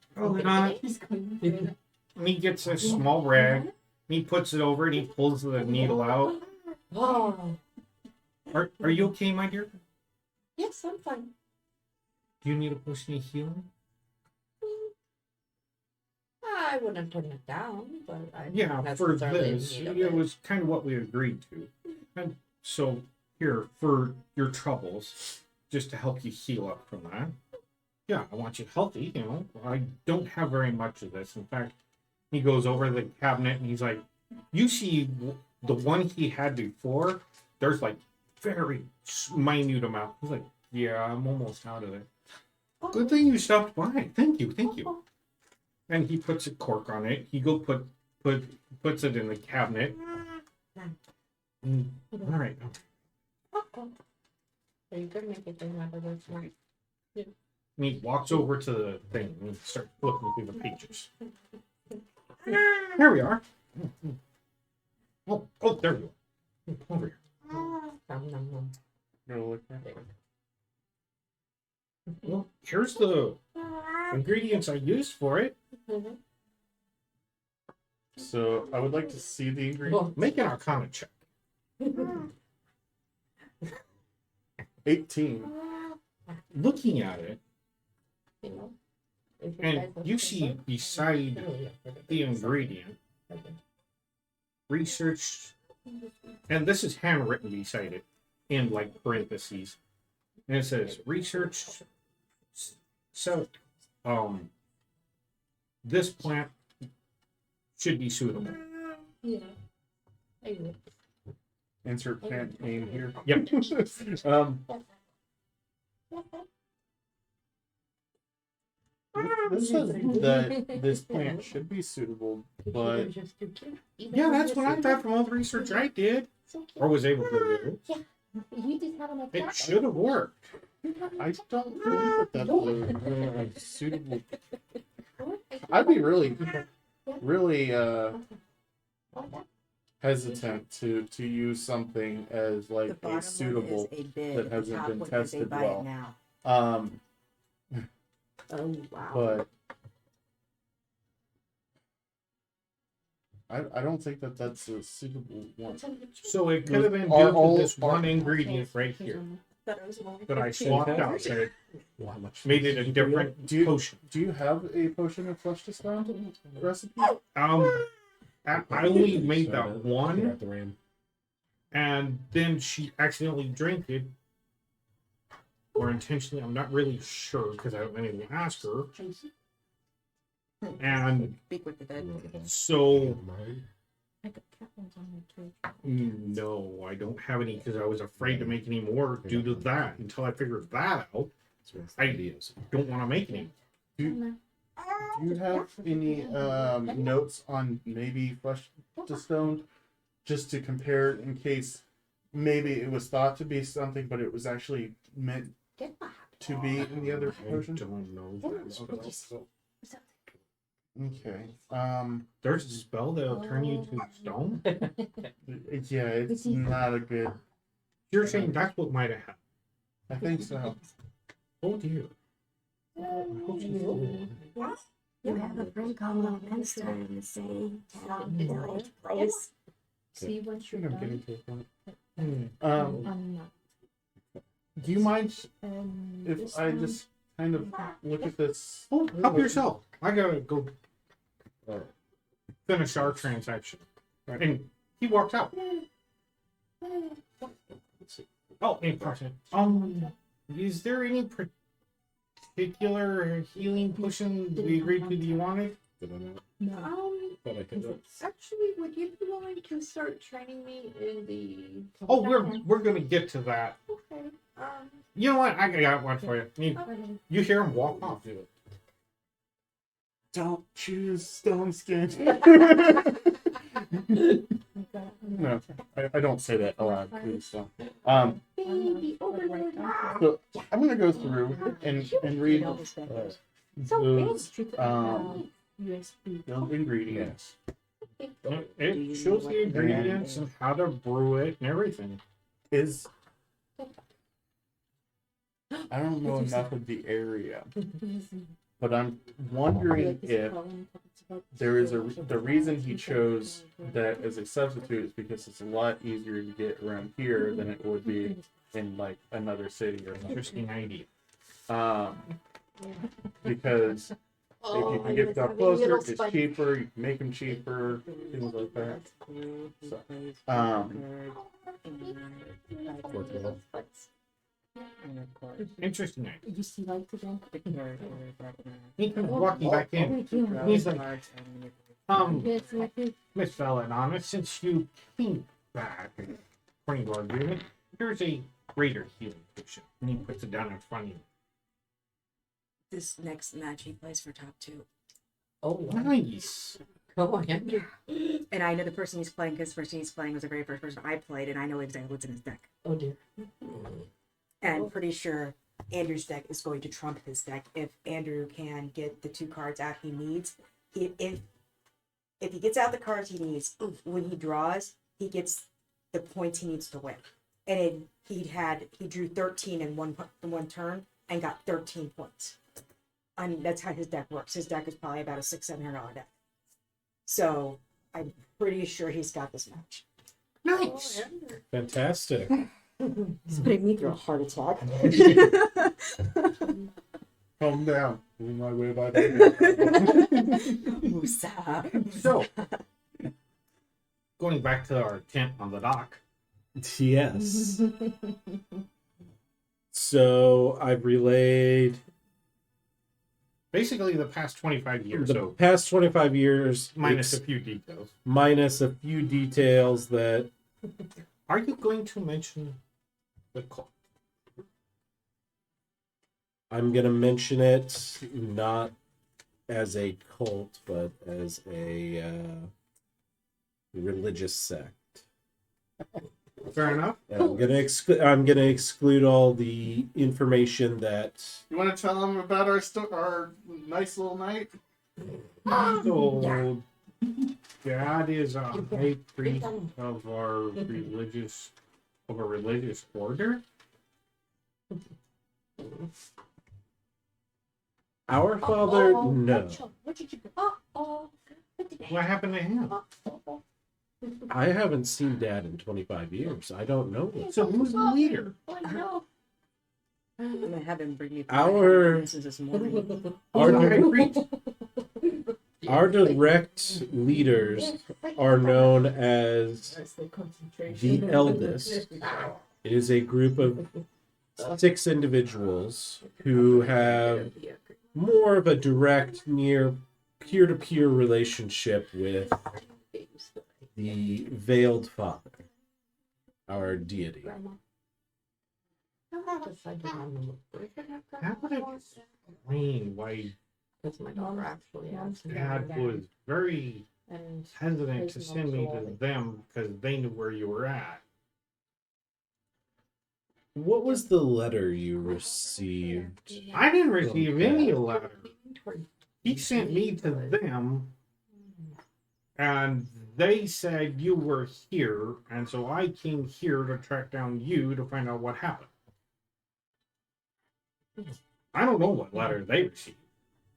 He's going And he gets a small rag. He puts it over and he pulls the needle out. Oh, Are you okay, my dear? yes, I'm fine. Do you need a potion of healing? I wouldn't turn it down, but I Yeah, don't for necessarily this, need it it. was kind of what we agreed to. And so, here, for your troubles, just to help you heal up from that. Yeah, I want you healthy, I don't have very much of this. In fact, he goes over the cabinet and he's like, you see the one he had before, there's like very minute amount. He's like, yeah, I'm almost out of it. Good thing you stopped by. Thank you. And he puts a cork on it. He puts it in the cabinet. All right. So you could make it in another way tonight. And he walks over to the thing and he starts flipping through the pages. Here we are. Oh, there we go. Over here. Nom, nom, nom. Gonna look at it. Well, here's the ingredients I used for it. So I would like to see the ingredients. Well, make an Arcana check. 18. Looking at it, You know, if and guys want you to see look, beside the ingredient, research, and this is handwritten beside it in like parentheses, and it says research, so this plant should be suitable. Yeah. I will. Insert plant name here. Yep. This says that this plant should be suitable, but Yeah, that's what I thought from all the research I did or was able to do. You just have enough It should have worked. I don't think that that's a suitable. I'd be really hesitant to use something as The like bottom a suitable. one is a bid. that hasn't the top been one is a tested buy well. it now. Oh wow. But I don't think that that's a suitable one. So it could have been Are due to all- this are- one ingredient right here Thought it was only that I 15. swapped out. That it Well, how much? made it a different Do you- potion. Do you have a potion of flesh to stone recipe? I only made that Figure one, out the RAM. and then she accidentally drank it, or intentionally. I'm not really sure because I haven't been able to ask her. And Speak with the dead. so, Mine? I got cat ones on there too. no, I don't have any because I was afraid to make any more due to that. Until I figured that out, I don't want to make any. Do you have any notes on maybe flesh to stone, just to compare in case maybe it was thought to be something, but it was actually meant to be in the other I potion? don't know that spell. Okay. There's a spell that'll turn you to stone. Yeah, it's not a good. You're saying that's what might have happened. I think so. Oh dear. You have a friend called Little Minister in the same town, village, place. See once I you're think I'm getting done. to a point. Hmm. I'm not. Do you mind This if I one- just kind of look at this? Oh, help yourself. I gotta go finish our transaction. And he walked out. Oh, in person. Is there any particular healing potion we agreed to that you wanted? Did I not? No. Thought I could. Actually, would you be willing to start training me in the? Oh, we're gonna get to that. Okay. You know what? I got one for you. You hear him walk off. Don't choose stone skin. No, I don't say that aloud, please. So, Baby overlord. so I'm gonna go through and read those USB. those ingredients. It shows the ingredients and how to brew it and everything. Is I don't know enough of the area, but I'm wondering if there is the reason he chose that as a substitute is because it's a lot easier to get around here than it would be in like another city or something. Interesting idea. Because if you can get stuff closer, it's cheaper. You can make them cheaper, things like that. So, Interesting idea. You see lights again? He comes walking back in. He's like, Yes, yes, yes. Miss Valenana, since you came back, according to our agreement, here's a greater healing potion. And he puts it down in front of you. This next match he plays for top 2. Oh, Nice. go on, Andrew. And I know the person he's playing because the person he's playing was the very first person I played, and I know exactly what's in his deck. Oh dear. And pretty sure Andrew's deck is going to trump his deck if Andrew can get the 2 cards out he needs. If he gets out the cards he needs, when he draws, he gets the points he needs to win. And he drew 13 in one turn and got 13 points. I mean, that's how his deck works. His deck is probably about a $600-700 deck. So I'm pretty sure he's got this match. Nice. Fantastic. He's putting me through a heart attack. calm down. On my way by the Woosah. So, going back to our tent on the dock. Yes. So I've relayed basically the past 25 years. The So past 25 years, minus a few details. minus a few details that Are you going to mention the cult? I'm going to mention it not as a cult, but as a religious sect. Fair enough. And I'm gonna exclude all the information that You want to tell them about our nice little night? So, Dad is a high priest of our religious order. our father no. What did you do? Uh-oh. What did What happened to him? I haven't seen Dad in 25 years. I don't know. So who's the leader? Oh, no. I'm gonna have him bring me Our- this morning. Our, High priest. our direct leaders are known as the eldest. It is a group of 6 individuals who have more of a direct, near peer-to-peer relationship with the Veiled Father, our deity. That would explain why That's my daughter actually. Dad was very And hesitant to send me to them because they knew where you were at. What was the letter you received? I didn't receive any letter. He sent me to them, and they said you were here, and so I came here to track down you to find out what happened. I don't know what letter they received.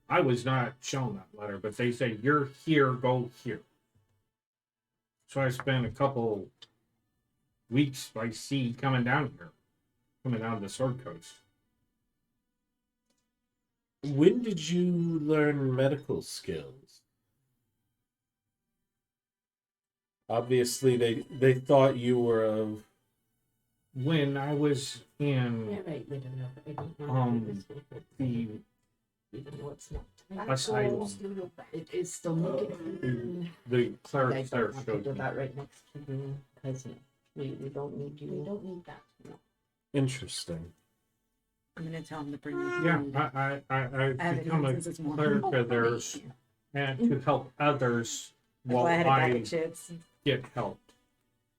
I was not shown that letter, but they say you're here, go here. So I spent a couple weeks by sea coming down here, coming down the Sword Coast. When did you learn medical skills? Obviously, they thought you were of When I was in yeah, right. We don't know. I don't know. the Even though it's not. asylum, It is still making. the I clerics there don't want to showed do me. that right next to you because we don't need you. We don't need that. No. interesting. I'm gonna tell him to bring me Yeah, food. I I haven't become eaten a since this morning. cleric of theirs and to help others That's while why I had a bag I of chips. get help.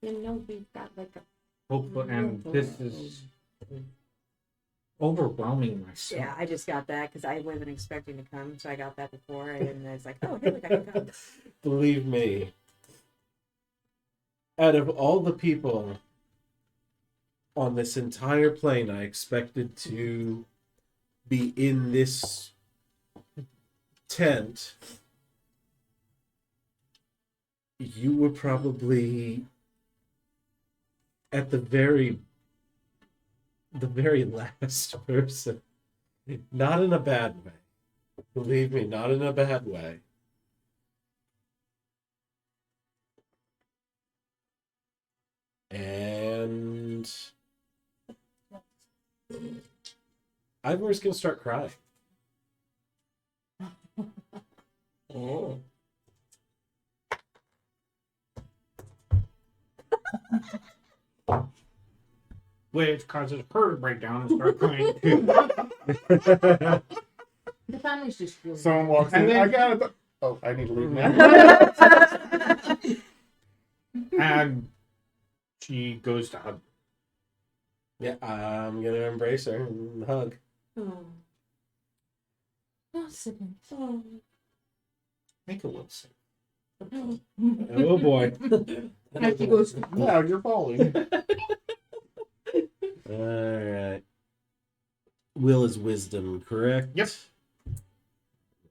You know, we've got like a. Hopefully, and this is overwhelming myself. Yeah, I just got that because I wasn't expecting to come, so I got that before, and I was like, "Oh, here we go." Come. Believe me, out of all the people on this entire plane, I expected to be in this tent. You were probably at the very last person. Not in a bad way. Believe me, not in a bad way. And Ivor's gonna start crying. Oh. Which causes her to break down and start crying too. The family's just really Someone walks And in. then- I got it. Oh, I need to leave now. And she goes to hug. Yeah, I'm gonna embrace her and hug. Oh. Oh, Sydney. Oh. Make a little sense. Oh boy. As she goes, Now you're falling. Alright. Will is wisdom, correct? Yep.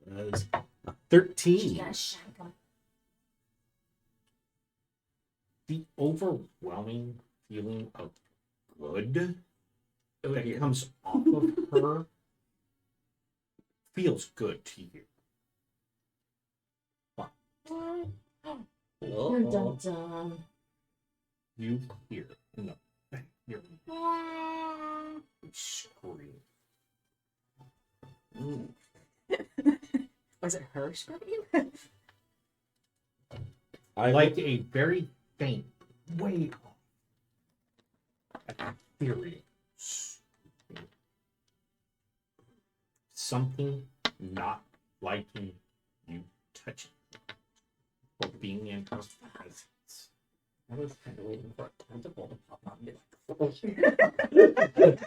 That is a She's 13. got a shotgun. The overwhelming feeling of good that comes off of her feels good to you. Dun, dun, dun. You hear in the back of your scream. Is it her scream? I Like a very faint, way off, ethereal, something not liking you touching or being in her presence. I was kind of waiting for a tentacle to pop out and be like,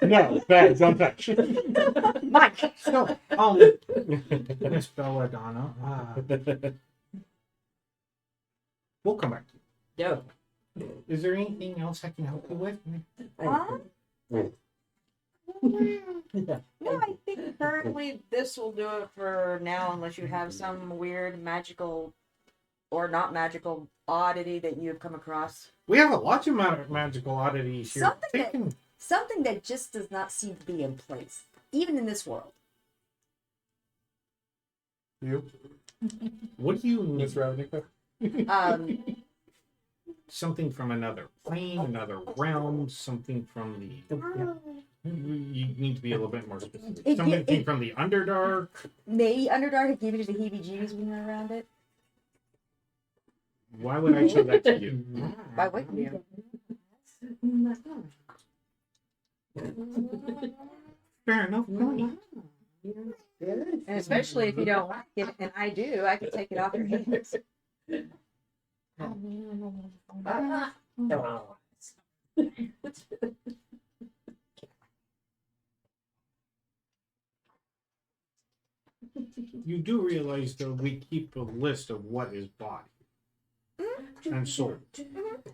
No, bad, don't touch. Mike! So, Miss Belladonna, we'll come back to yo. you. Is there anything else I can help you with? No, I think currently this will do it for now, unless you have some weird magical or not magical oddity that you've come across. We have a lot of magical oddities here. Something that just does not seem to be in place, even in this world. You, What do you Miss need? Ravnica? Something from another plane, another realm, something from the. You need to be a little bit more specific. Something from the Underdark. Maybe Underdark gave you the heebie-jeebies when you were around it. Why would I show that to you? Why wouldn't you? Fair enough. And especially if you don't like it, and I do, I can take it off your hands. You do realize that we keep a list of what is bought and sold.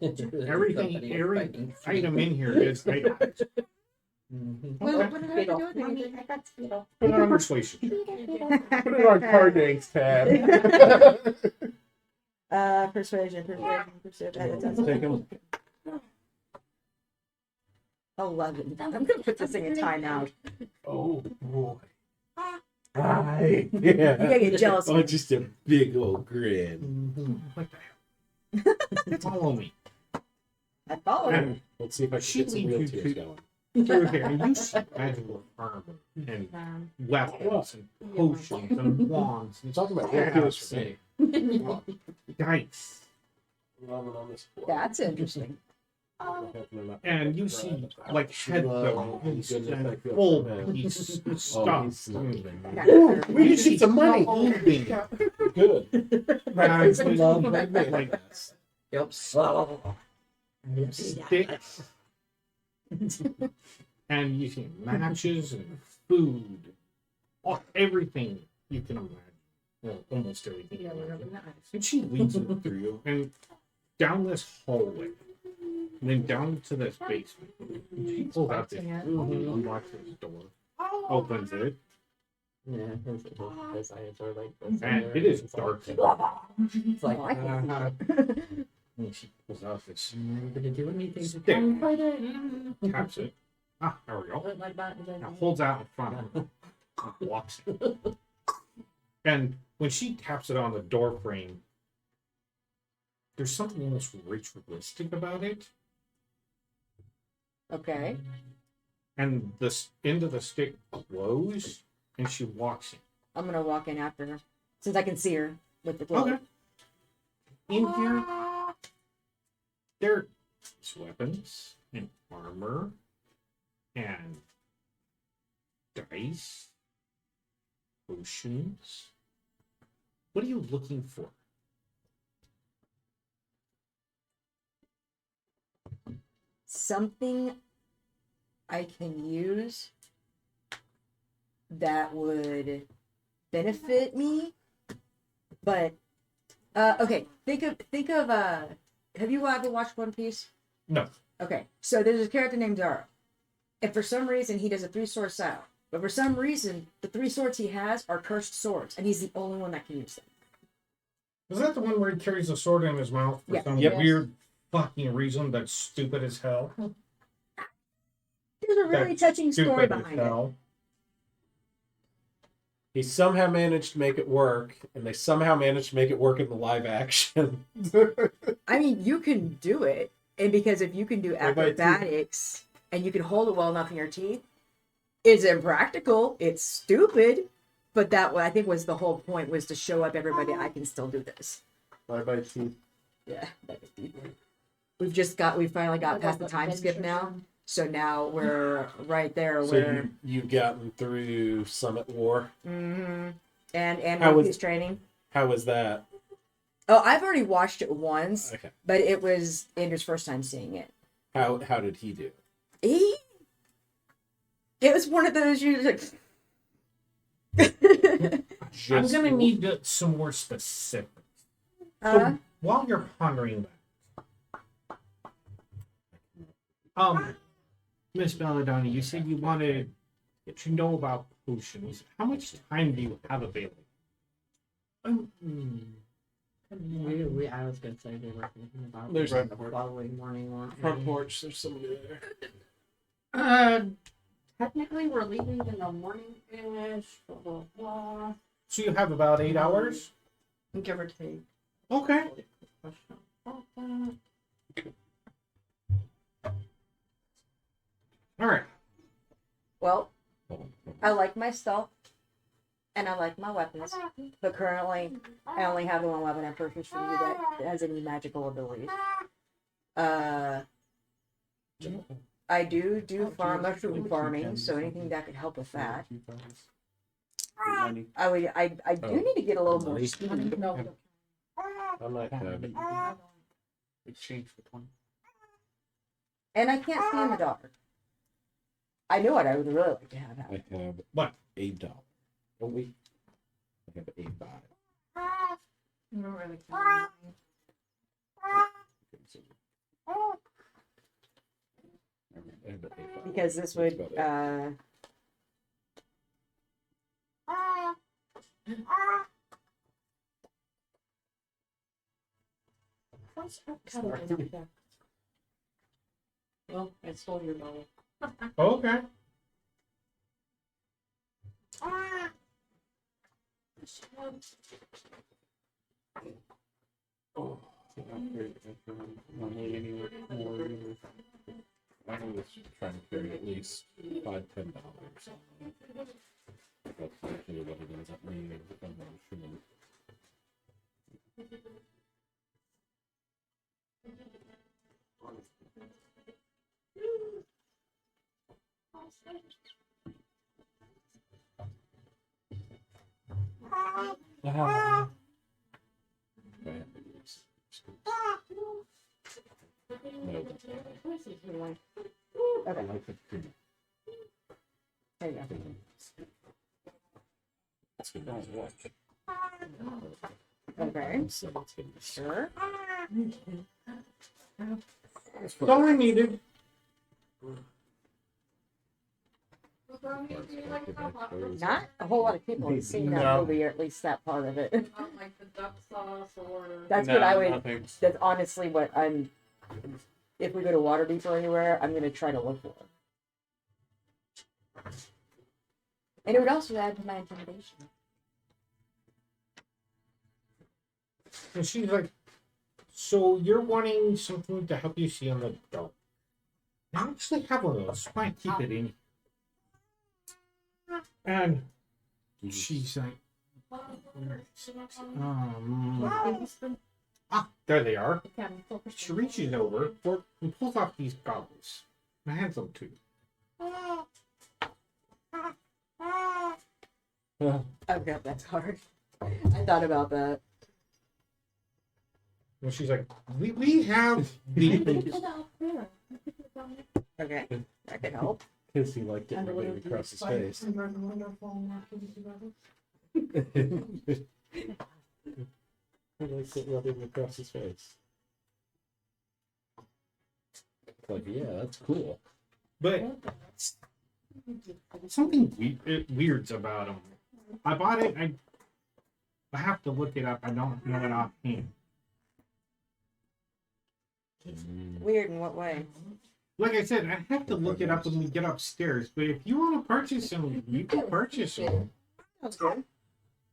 Everything, every item in here is itemized. What did I do with anything? Put it on persuasion. Put it on card names tab. Persuasion. Take 'em. 11. I'm gonna put this thing in timeout. Oh boy. Hi. You gotta get jealous. Oh, just a big old grin. What the hell? Follow me. I follow you. And Let's see if I She can get some real leads you tears to- going. through here, and you see magical armor and weapons and potions and wands I'm and talking about real tears for me. dice. That's interesting. And you see like head Oh, bones goodness, I and feel full for him. pieces of Oh, stuff. he's sleeping. Ooh, we can see some money. Moving. Good. Bags I of love Magnet. like Yep. sticks. And you see matches and food. Everything you can imagine. Well, almost everything you can imagine. And she leads you through you and down this hallway. And then down to this basement. And she pulls out this unlocks this door. Opens it. Yeah, his eyes are like this. And it is dark. It's like, And she pulls out this I'm gonna do anything to stick. fight it. Taps it. Ah, there we go. Like that, Now holds out in front of him. And walks in. And when she taps it on the door frame, there's something almost ritualistic about it. Okay. And the end of the stick glows, and she walks in. I'm gonna walk in after her. Since I can see her with the glow. Okay. In here, there's weapons and armor and dice, potions. What are you looking for? Something I can use that would benefit me, but okay. Think of have you ever watched One Piece? No. Okay, so there's a character named Zoro, and for some reason he does a 3-sword style, but for some reason the 3 swords he has are cursed swords, and he's the only one that can use them. Is that the one where he carries a sword in his mouth for Yeah. some Yep. weird fucking reason that's stupid as hell? There's a really That's touching story stupid as behind it. hell. He somehow managed to make it work, and they somehow managed to make it work in the live action. I mean, you can do it, and because if you can do What about you? acrobatics and you can hold it well enough in your teeth, it's impractical. It's stupid, But that I think was the whole point, was to show up everybody. I can still do this. Bye bye teeth. Yeah. We finally got past the time skip now. So now we're right there So where you've gotten through Summit War. mm-hmm. and How was- Rocky's training. How was that? Oh, I've already watched it once, Okay. but it was Andrew's first time seeing it. How did he do? It was one of those you like. I'm gonna need some more specifics. uh, While you're pondering that, Miss Belladonna, you said you wanted to know about potions. How much time do you have available? I was gonna say they were thinking about There's the following morning one. Front porch. There's somebody there. Technically, we're leaving in the morning-ish. Blah blah blah. So you have about 8 hours. Give or take. Okay. Question about that. All right. well, I like my stealth, and I like my weapons, but currently I only have the one weapon I purchased from you that has any magical abilities. I do mushroom farming, so anything that could help with that. Money. I do need to get a little more Money. speed, No. I might have it. Exchange for 20. and I can't see in the dark. I know what I would really like to have happen. I have What? $8. Oh wait, I have $8. No, really can't. Because this would Well, I stole your dollar. Okay. Oh, not need anywhere more either. I was trying to carry at least $5-10. That's actually what it ends up being. I'm not sure. there you go. Okay, sure. That's all I needed. Not a whole lot of people have seen that No. movie, or at least that part of it. Not like the duck sauce or. That's what I would. Nothing. That's honestly what I'm. If we go to Waterdeep or anywhere, I'm gonna try to look for it. And it would also add to my intimidation. And she's like, so you're wanting something to help you see in the dark. I actually have one of those, so I keep it in. And she's like, there they are. She reaches over and pulls off these goggles. I hands them to you. Okay, that's hard. I thought about that. And she's like, we have these. Okay, that could help. Because he liked it rubbing across his face. He likes it rubbing across his face. It's like, yeah, that's cool. But something weirds about them. I bought it. I have to look it up. I don't know it offhand. Weird in what way? Like I said, I have to look it up when we get upstairs. But if you want to purchase them, you can purchase them. That's good.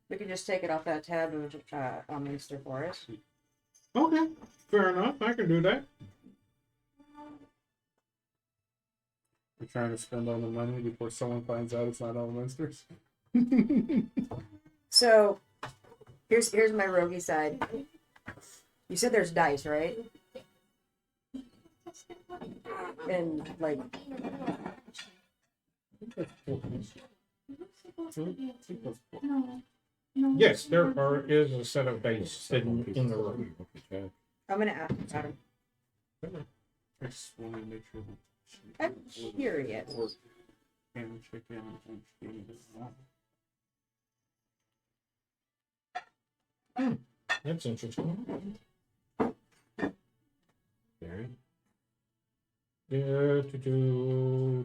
We could just take it off that tab of Minster Forest. Okay, fair enough. I can do that. We're trying to spend all the money before someone finds out it's not all Minsters. So, here's my roguey side. You said there's dice, right? And like, Yes, is a set of dice hidden in the room. I'm gonna ask about him. I just want to make sure that I'm curious. ham chicken and cheese. That's interesting. Very. Do.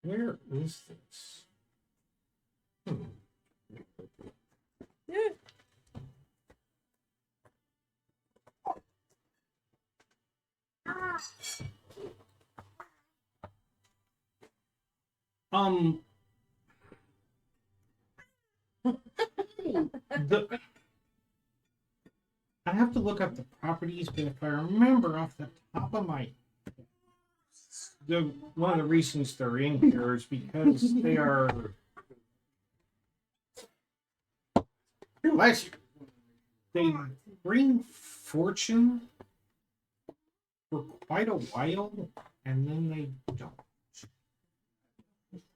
Where is this? The I have to look up the properties, but if I remember off the top of my one of the reasons they're in here is because they are last year they bring fortune for quite a while and then they don't.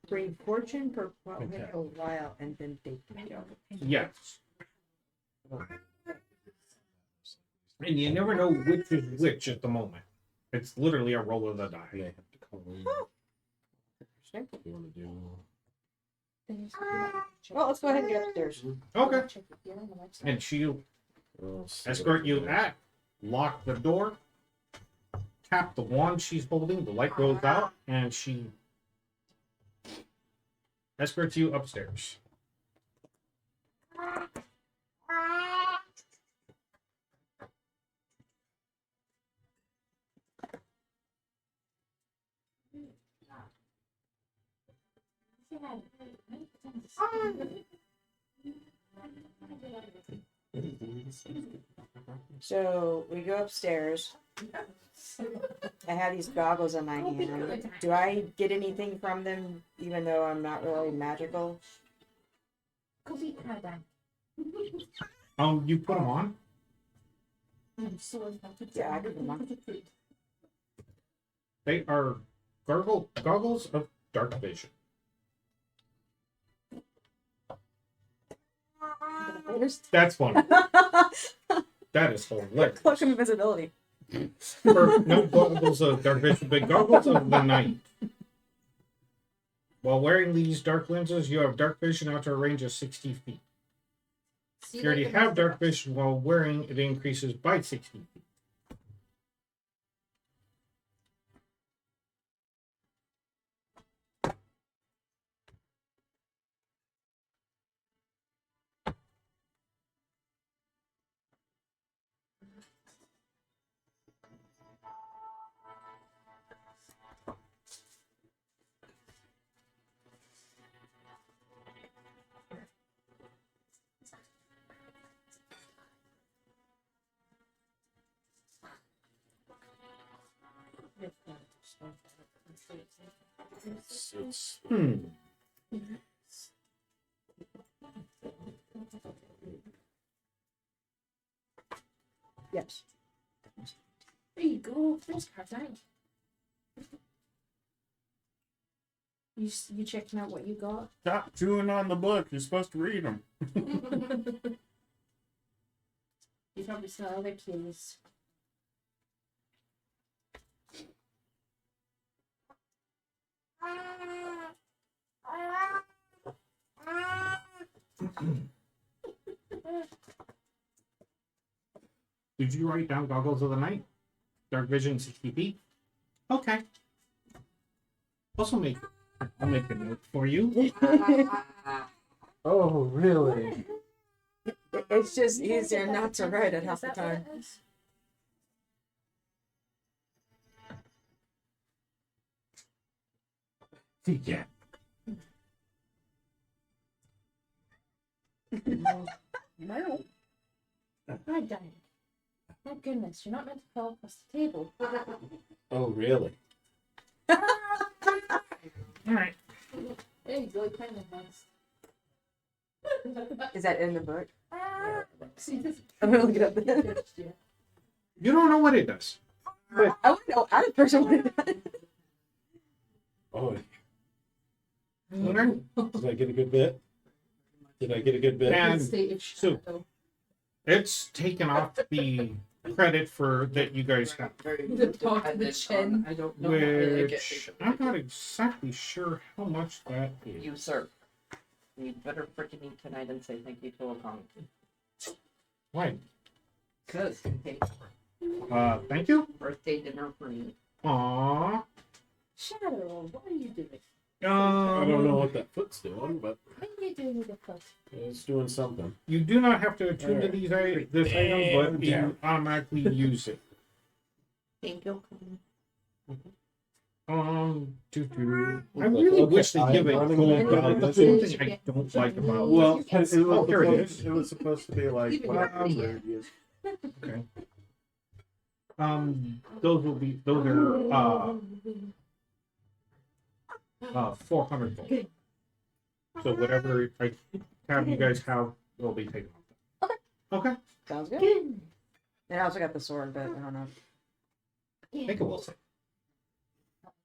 Bring fortune for quite a while, and then they don't. Yes. And you never know which is which at the moment. It's literally a roll of the die. They have to call in. You want to do? Well, let's go ahead and get upstairs. Okay. And she'll Well, escort you at, lock the door, tap the wand she's holding, the light goes out, and she escorts you upstairs. So we go upstairs. I have these goggles in my hand. Do I get anything from them, even though I'm not really magical? You put them on. Yeah, I put them on. They are goggles of dark vision. That's funny. That is hilarious. Cloak of invisibility. No goggles of dark vision, but goggles of the night. While wearing these dark lenses, you have dark vision out to a range of 60 feet. If you already have dark vision while wearing, it increases by 60 feet. It's Yes. There you go. There's cards out. You checking out what you got? Stop chewing on the book. You're supposed to read them. You probably saw other keys. Did you write down goggles of the night? Dark vision 60 feet? Okay. I'll make a note for you. Oh, really? It's just easier not to write it half the time. Yeah. No. I died. Oh goodness, you're not meant to fall across the table. Oh, really? All right. There you go, kind of nice. Is that in the book? See, this I'm gonna look it up. You don't know what it does. I want to know out of person what it does. Oh, Okay. did I get a good bit? Did I get a good bit? And state of so- shadow. It's taken off the credit for that you guys have, The top of the chin. I don't know how to get which I'm not exactly sure how much that is. you, sir. You better freaking eat tonight and say thank you to Okami. Why? Because he paid for Thank you. birthday dinner for me. Aww. Shadow, what are you doing? I don't know what that foot's doing, but What are you doing with the foot? it's doing something. You do not have to attune to these this item, but And you down. automatically use it. Thank you, Okami. I really Okay, wish they give it I'm gold running value. back. That's one thing I don't like about Well, You can it Oh, here it was, is. it was supposed to be like Even whatever if- rare it is. Okay. Those are 400 gold. So whatever I have you guys have will be taken off. Okay. Sounds good. And I also got the sword, but I don't know. Make a will save.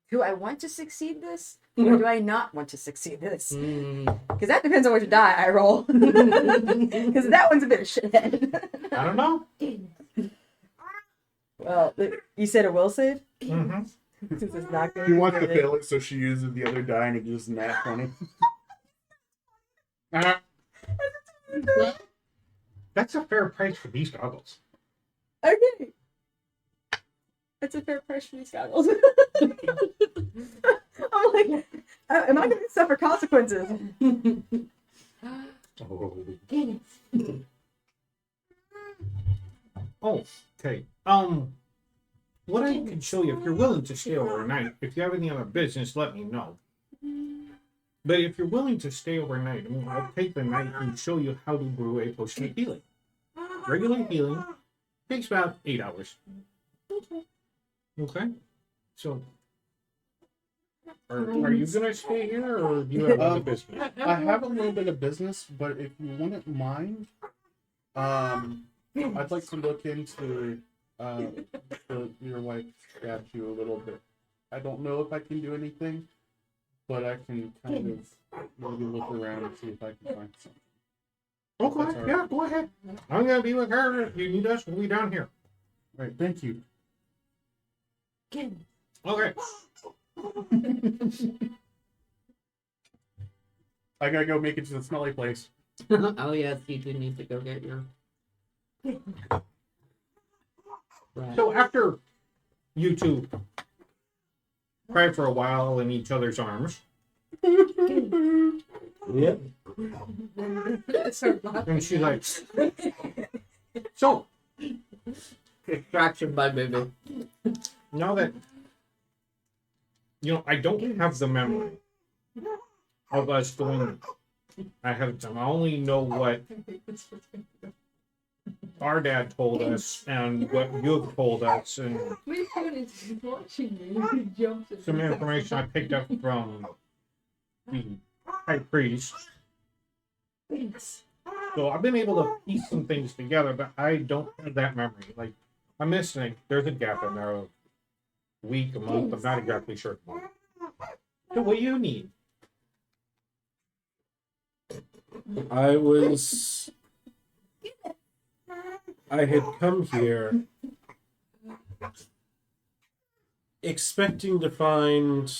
Do I want to succeed this, or do I not want to succeed this? Because that depends on which die I roll. Because that one's a bit of shithead. I don't know. Well, you said a will save? Mm-hmm. Since it's not good. She wants to fail it, so she uses the other die and it just nat 20. That's a fair price for these goggles. Okay. That's a fair price for these goggles. I'm like, am I going to suffer consequences? Oh, okay. What I can show you, if you're willing to stay overnight, if you have any other business, let me know. But if you're willing to stay overnight, I'll take the night and show you how to brew a potion of healing. Regular healing takes about 8 hours. Okay. So, are you gonna stay here, or do you have other business? I have a little bit of business, but if you wouldn't mind, I'd like to look into your wife's statue a little bit. I don't know if I can do anything, but I can kind of maybe look around and see if I can find something. Okay, yeah, go ahead. I'm gonna be with her. If you need us, we'll be down here. All right, thank you. Okay. I gotta go make it to the smelly place. Oh yes, you do need to go get your. Right. So after you two cry for a while in each other's arms, Yep. and she's like, so Distraction by baby. now that I don't have the memory of us going ahead of time. I only know what our dad told us and what you've told us, and We're watching you. You jumped at some the- information I picked up from the high priest. So I've been able to piece some things together, but I don't have that memory. Like, I'm missing. There's a gap in there, a week, a month. I'm not exactly sure. So what do you need? I had come here expecting to find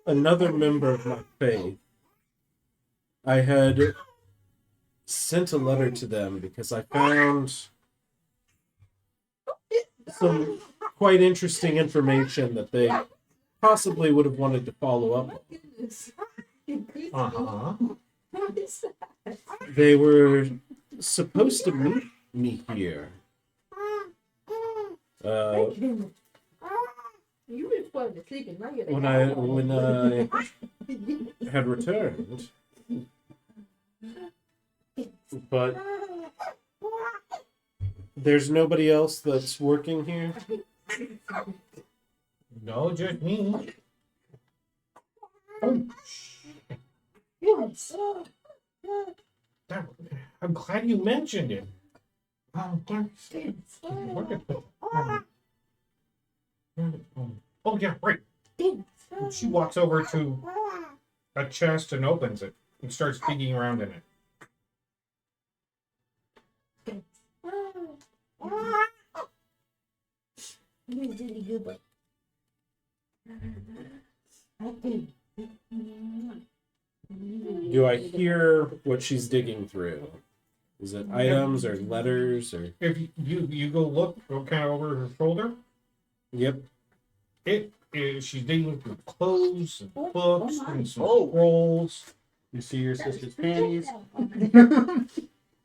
another member of my faith. I had sent a letter to them because I found some quite interesting information that they possibly would have wanted to follow up on. Goodness. Uh-huh. What is that? They were supposed to meet me here. You were falling asleep and now you're When I had returned, but There's nobody else that's working here? No, just me. That- I'm glad you mentioned it. Oh, yeah, right. She walks over to a chest and opens it and starts digging around in it. Do I hear what she's digging through? Is it items or letters or? If you go look kind of over her shoulder, Yep. it is she's digging through clothes and books and some Oh. scrolls. You see your sister's panties?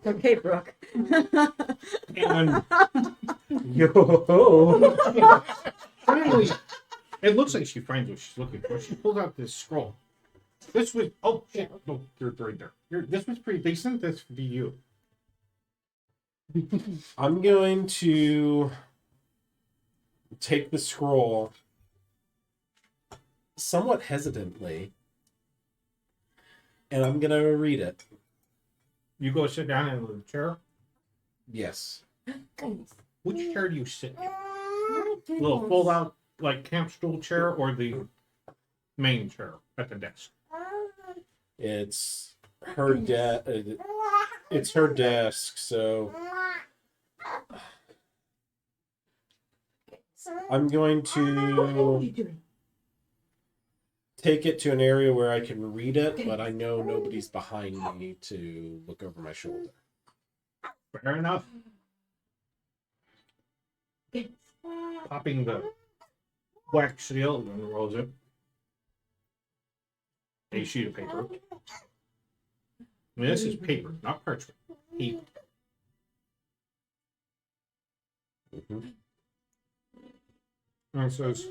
Okay, Brooke. And Yo. finally, it looks like she finds what she's looking for. She pulls out this scroll. This was shit. No, you're right there. This was pretty. They sent this to you. I'm going to take the scroll somewhat hesitantly, and I'm going to read it. You go sit down in the chair. Yes. Which chair do you sit in? Little fold out like camp stool chair or the main chair at the desk? It's her it's her desk, so I'm going to take it to an area where I can read it, but I know nobody's behind me to look over my shoulder. Fair enough. Popping the wax seal and unrolls it. A sheet of paper. I mean, this is paper, not parchment. Paper. Mhm. And it says,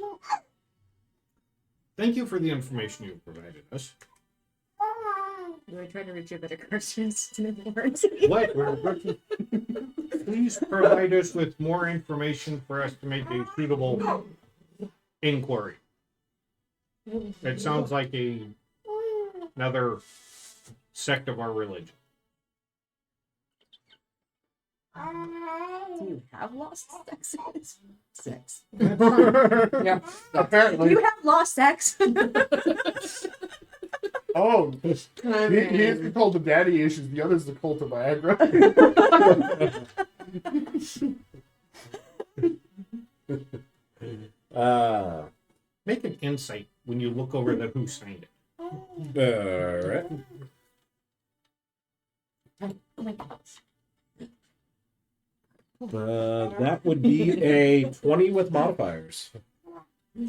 "Thank you for the information you provided us. Do I try to reach you better questions to the words? What? Please provide us with more information for us to make a suitable inquiry." It sounds like another sect of our religion. Do you have lost sex? Yeah. Do Apparently. you have lost sex? Oh, he's the cult of daddy issues. The other's the cult of Viagra. Make an insight when you look over the who signed it. All right. Oh my gosh. That would be a 20 with modifiers.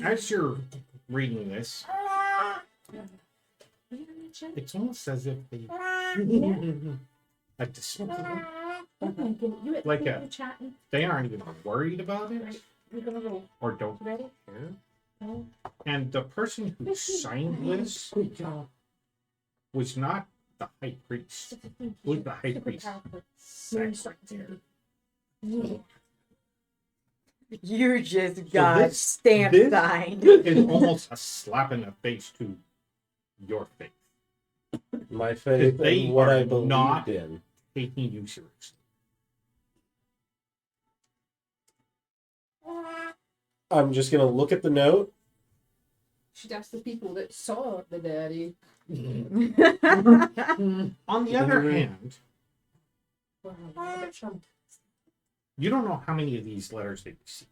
As you're reading this, it's almost as if they like to like they aren't even worried about it or don't care. And the person who signed this was not the high priest. It was the high priest secretary. You just So got this- stamp this- signed. It's almost a slap in the face to your faith. My faith They in what are I believed not- in. Taking you seriously. I'm just going to look at the note. Should ask the people that saw the daddy. On the other hand, you don't know how many of these letters they receive.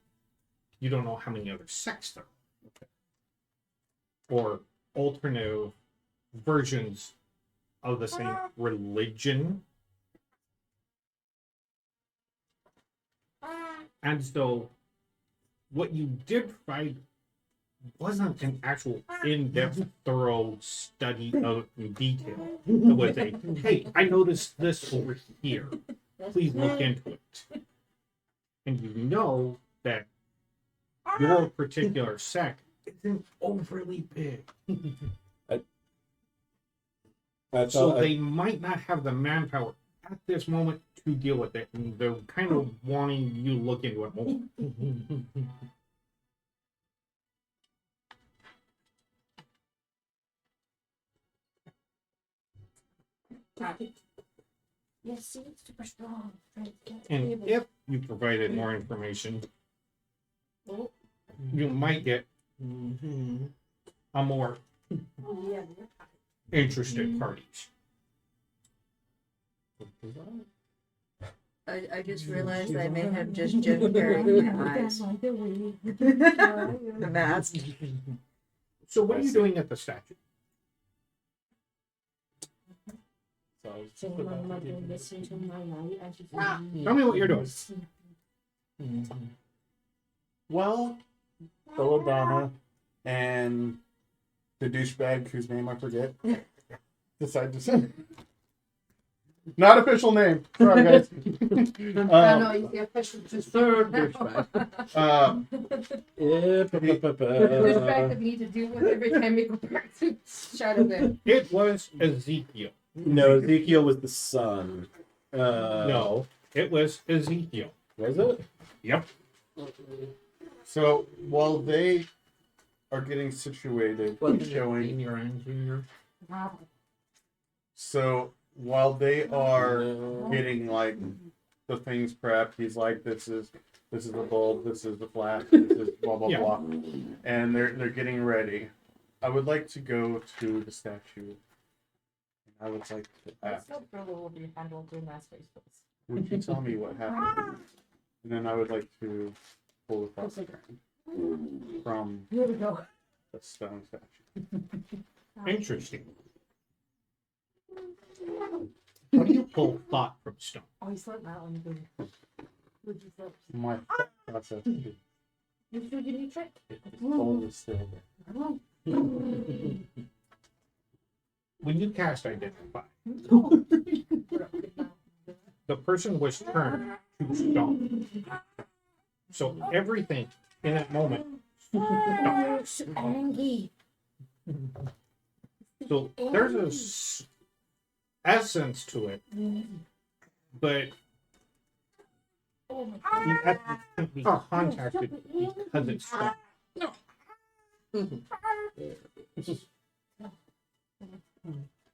You don't know how many other sects there are. Or alternate versions of the same religion. And so what you did find wasn't an actual in-depth, thorough study of in detail. It was a, hey, I noticed this over here. Please look into it. And you know that your particular sect isn't overly big. I So thought they might not have the manpower at this moment to deal with it, and they're kind of wanting you to look into it more. Yes, see, it's super strong. And if you provided more information, you might get a more interested parties. I just realized I may have just Jim Carrey in my eyes. The mask. So what are you doing at the statue? So I was So just my about to mother give you- listened to my night and she Tell me what you're doing. Well, Belladonna and the douchebag whose name I forget decide to send. Not official name. Sorry, guys. No, he's the official Third douchebag. douchebag that we need to deal with every time we go back to Shadow Bend. It was Ezekiel. No, Ezekiel was the son. No, it was Ezekiel. Was it? Yep. So while they are getting situated, Well, showing. senior and junior. So while they are getting like the things prepped, he's like, "This is the bulb, this is the flash, this is blah blah Yeah. blah," and they're getting ready. I would like to go to the statue. I would like to ask, will be handled in that space. would you tell me what happened? And then I would like to pull the crossbow from Here we go. the stone statue. Interesting. How do you pull thought from stone? Oh, he's letting that one go. Would you say? My thought process is You sure you need trick? the bulb is still there. When you cast Identify, the person was turned to stone. So everything in that moment stops. Angie. So there's a essence to it, but the essence can't be contacted because it's stone.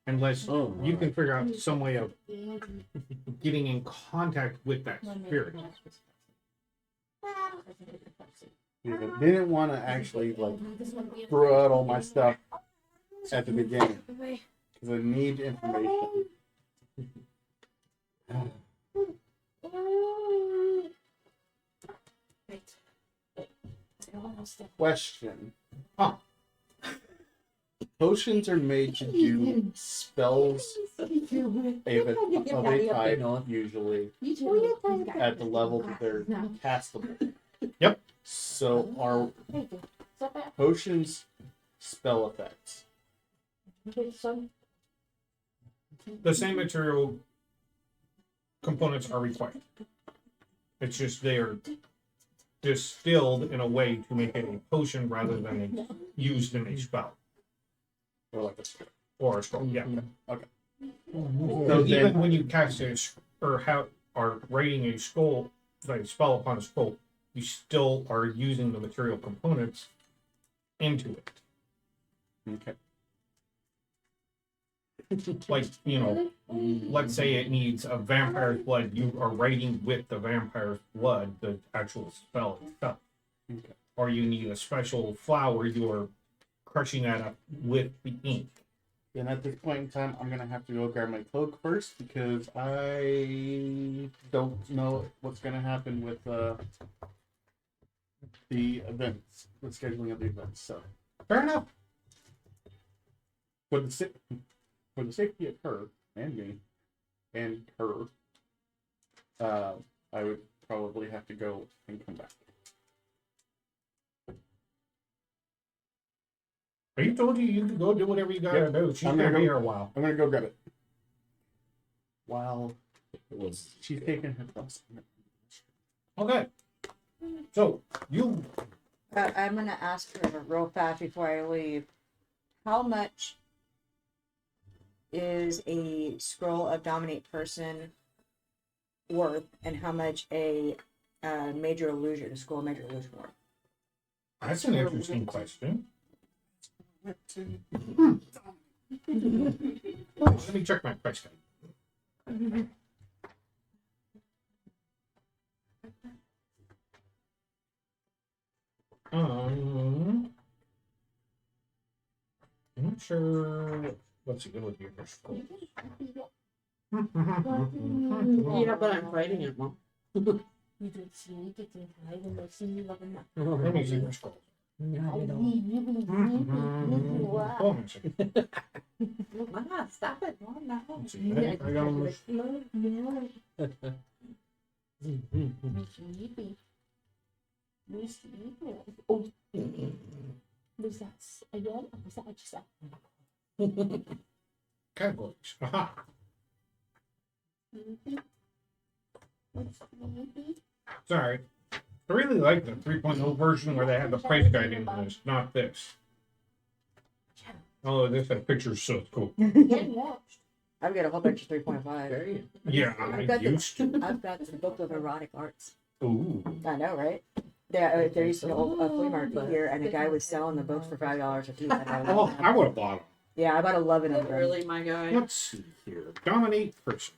Unless Oh, you can figure out some way of getting in contact with that spirit. Because I didn't want to actually like throw out all my stuff at the beginning because I need information. Question. Huh. Potions are made to do spells of a type, usually at the level that they're castable. Yep. So are potions spell effects? The same material components are required. It's just they're distilled in a way to make it a potion rather than used in a spell Or like a spell? or a scroll. Yeah. Okay. So then- even when you cast are writing a scroll, like a spell upon a scroll, you still are using the material components into it. Okay. Like, let's say it needs a vampire's blood, you are writing with the vampire's blood the actual spell itself. Okay. Or you need a special flower, you're crushing that up with the ink. Then at this point in time, I'm gonna have to go grab my cloak first because I don't know what's gonna happen with the events, the scheduling of the events. So Fair enough. for the safety of her and me and her, I would probably have to go and come back. Are you told you can go do whatever you gotta Yep. do? She's I'm gonna gonna be go- here a while. I'm gonna go grab it. While she's taking her class. Okay. So you I'm gonna ask her real fast before I leave. How much is a scroll of dominate person worth, and how much a major illusion, a school of major illusion worth? That's an interesting question. Let me check my price tag. I'm not sure. What's it going to be for school? Yeah, but I'm fighting it, Mom. You did see, did you hide and they see you loving that? Let me see your school. Hold on a second. Mama, stop it. Mom, no. Let's see. I got almost- Sleepy. You sleepy. Oh. Was that a yawn or was that what you said? Categories. Aha. Sleepy. Sleepy. Sorry. I really like the 3.0 version where they had the price guide in this, not this. Oh, this picture's so cool. Get watched. I've got a whole bunch of 3.5. Yeah, I've I got used to. I've got the book of erotic arts. Ooh. I know, right? There used to be an old flea market here, and a guy was selling the books for $5 a piece. Oh, I would have bought them. Yeah, I bought 11 of them. Really, my guy? Let's see here. Dominate person.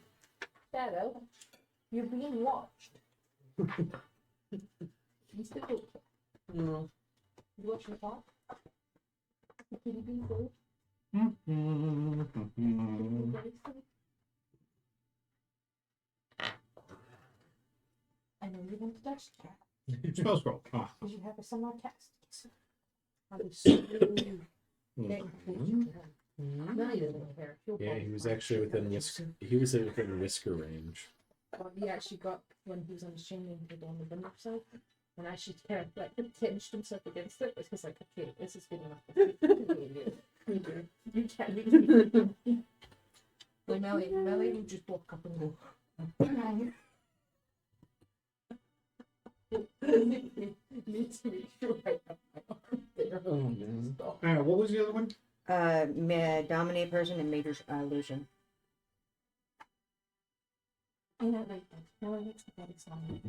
Shadow, you're being watched. Mr. Doctor, No. you watching the clock? The kitty being good. I know you want to touch the cat. Spell scroll. Ah. Did you have a similar test? I was so No, he doesn't care. He'll Yeah, fall. he was actually within whisker range. Well, he actually got when he was on the shaming on the window side, and actually kind of like pinched himself against it. It's just like, okay, this is good enough. You can't. Like Melly will just walk up and go. Needs to make sure I have my arm there. Oh man. Stop. What was the other one? Dominate person and major illusion. I know right then. No one makes the bed excited.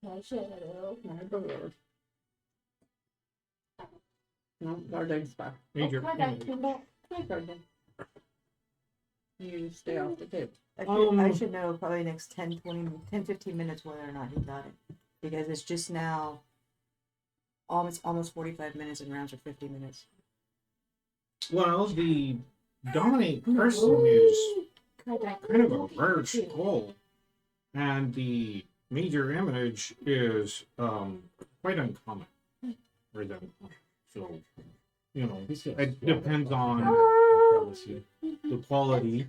No shadow. My brother. No, guarding spot. Major. Hi, image. Kimball. Hi, guardian. You stay off the table. I should know probably next 10, 15 minutes whether or not he got it. Because it's just now almost 45 minutes and rounds are 50 minutes. Well, the dominate person is kind of a rare scroll, and the major image is quite uncommon. Very uncommon. So, you know, it depends on the quality.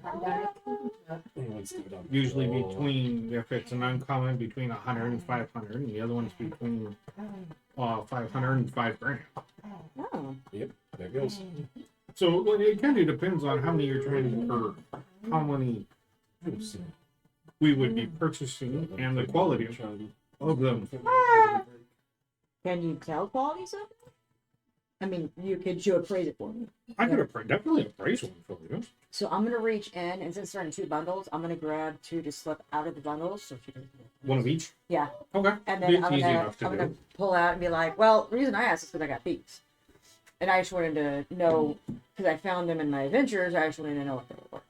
Usually between, if it's an uncommon, between 100 and 500, and the other one's between 500 and $5,000. Oh. There goes. So it kind of depends on how many you're trying to, or how many we would be purchasing and the quality of them. Can you tell quality stuff? I mean, could you appraise it for me? I could definitely appraise one for you. So I'm gonna reach in, and since they're in 2 bundles, I'm gonna grab 2 to slip out of the bundles. So she can. One of each? Yeah. Okay. And then It's I'm easy gonna enough to do. pull out and be like, well, the reason I asked is because I got these. And I just wanted to know, because I found them in my adventures, I just wanted to know what they were.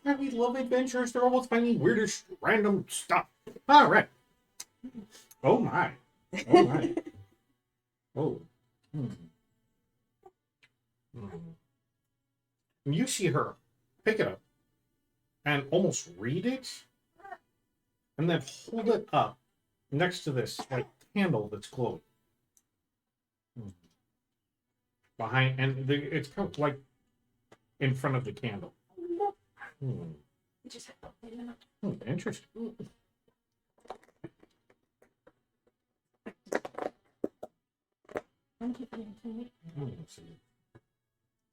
Yeah, we love adventures. They're always finding weirdest random stuff. All right. Oh my. Oh my. Oh. You see her pick it up and almost read it, and then hold it up next to this like candle that's glowing behind, and it's kind of like in front of the candle. Interesting. Thank you for the information.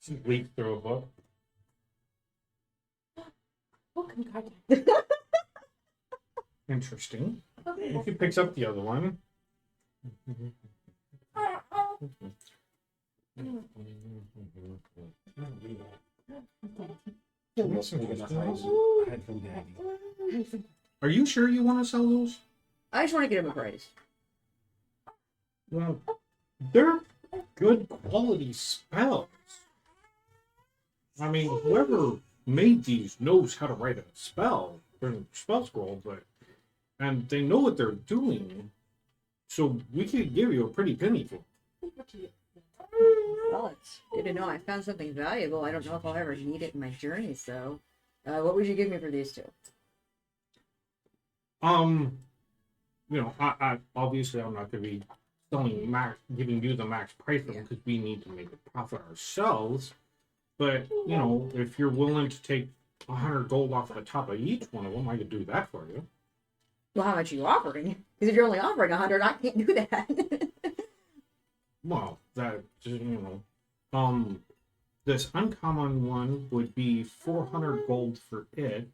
She leafed through a book. Welcome, Guardian. Interesting. He picks up the other one. That's interesting. Hide from Daddy. Are you sure you want to sell those? I just want to get him a price. Well, they're good quality spells. I mean, whoever made these knows how to write a spell scroll, and they know what they're doing. So we could give you a pretty penny for them. Well, it's good to know I found something valuable. I don't know if I'll ever need it in my journeys, though. What would you give me for these two? I obviously I'm not going to be giving you the max price for them because we need to make a profit ourselves. But if you're willing to take 100 gold off the top of each one of them, I could do that for you. Well, how much are you offering? Because if you're only offering 100, I can't do that. Well, this uncommon one would be 400 gold for it,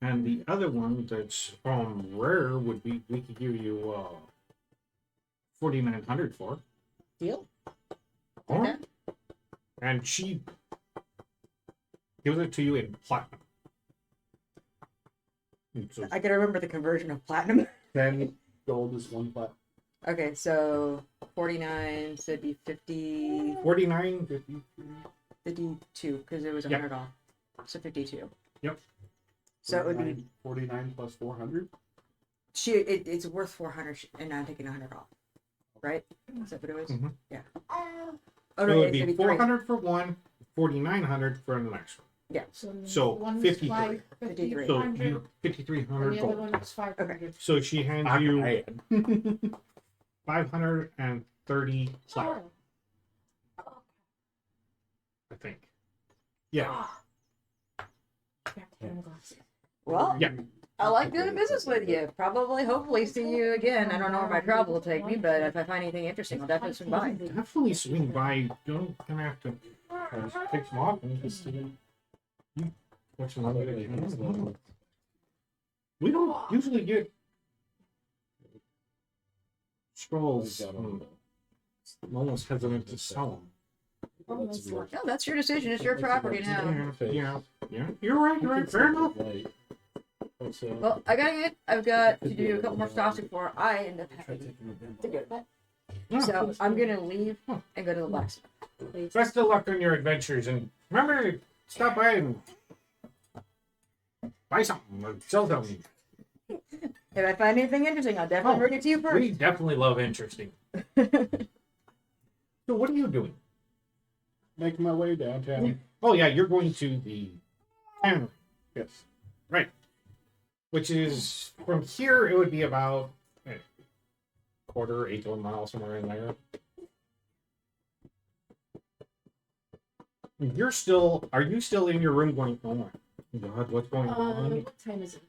and the other one that's rare would be we could give you 4,900 for. Deal? Okay. And she gives it to you in platinum. So I gotta remember the conversion of platinum. 10 gold is 1 plat. Okay, so 49, so it'd be 50, 49, 53. 52, because it was Yep. 100 off. So 52. Yep. So it would be 49 plus 400. it's worth 400 and I'm taking 100 off. Right? Is that what it was? Mhm. Yeah. So Oh it no, would it's be gonna be 400 for one, 4,900 for the next one. Yeah. So, one 53. was 53. So 500, you 5,300 and the other gold. one was 500. So she hands you 530 platinum, I think. Yeah. Well, Yeah. I like doing business with you. Probably, hopefully, see you again. I don't know where my travel will take me, but if I find anything interesting, I'll definitely swing by. Definitely swing by. Don't gonna have to pick some off and just watch some other videos. We don't usually get scrolls. I'm almost hesitant to sell them. No, that's your decision. It's your property now. Yeah. You're right. Fair enough. Well, I gotta get. I've got to do a couple more stops before I end up having to go to bed. Yeah. So I'm gonna leave and go to the blacksmith. Best of luck on your adventures, and remember to stop by and buy something or sell something. If I find anything interesting, I'll definitely bring it to you first. We definitely love interesting. So what are you doing? Making my way downtown. Oh yeah, you're going to the tannery. Yes. Right. Which is, from here, it would be about quarter, 8 to 1 mile, somewhere in there. Are you still in your room going, oh my God, what's going on? What time is it?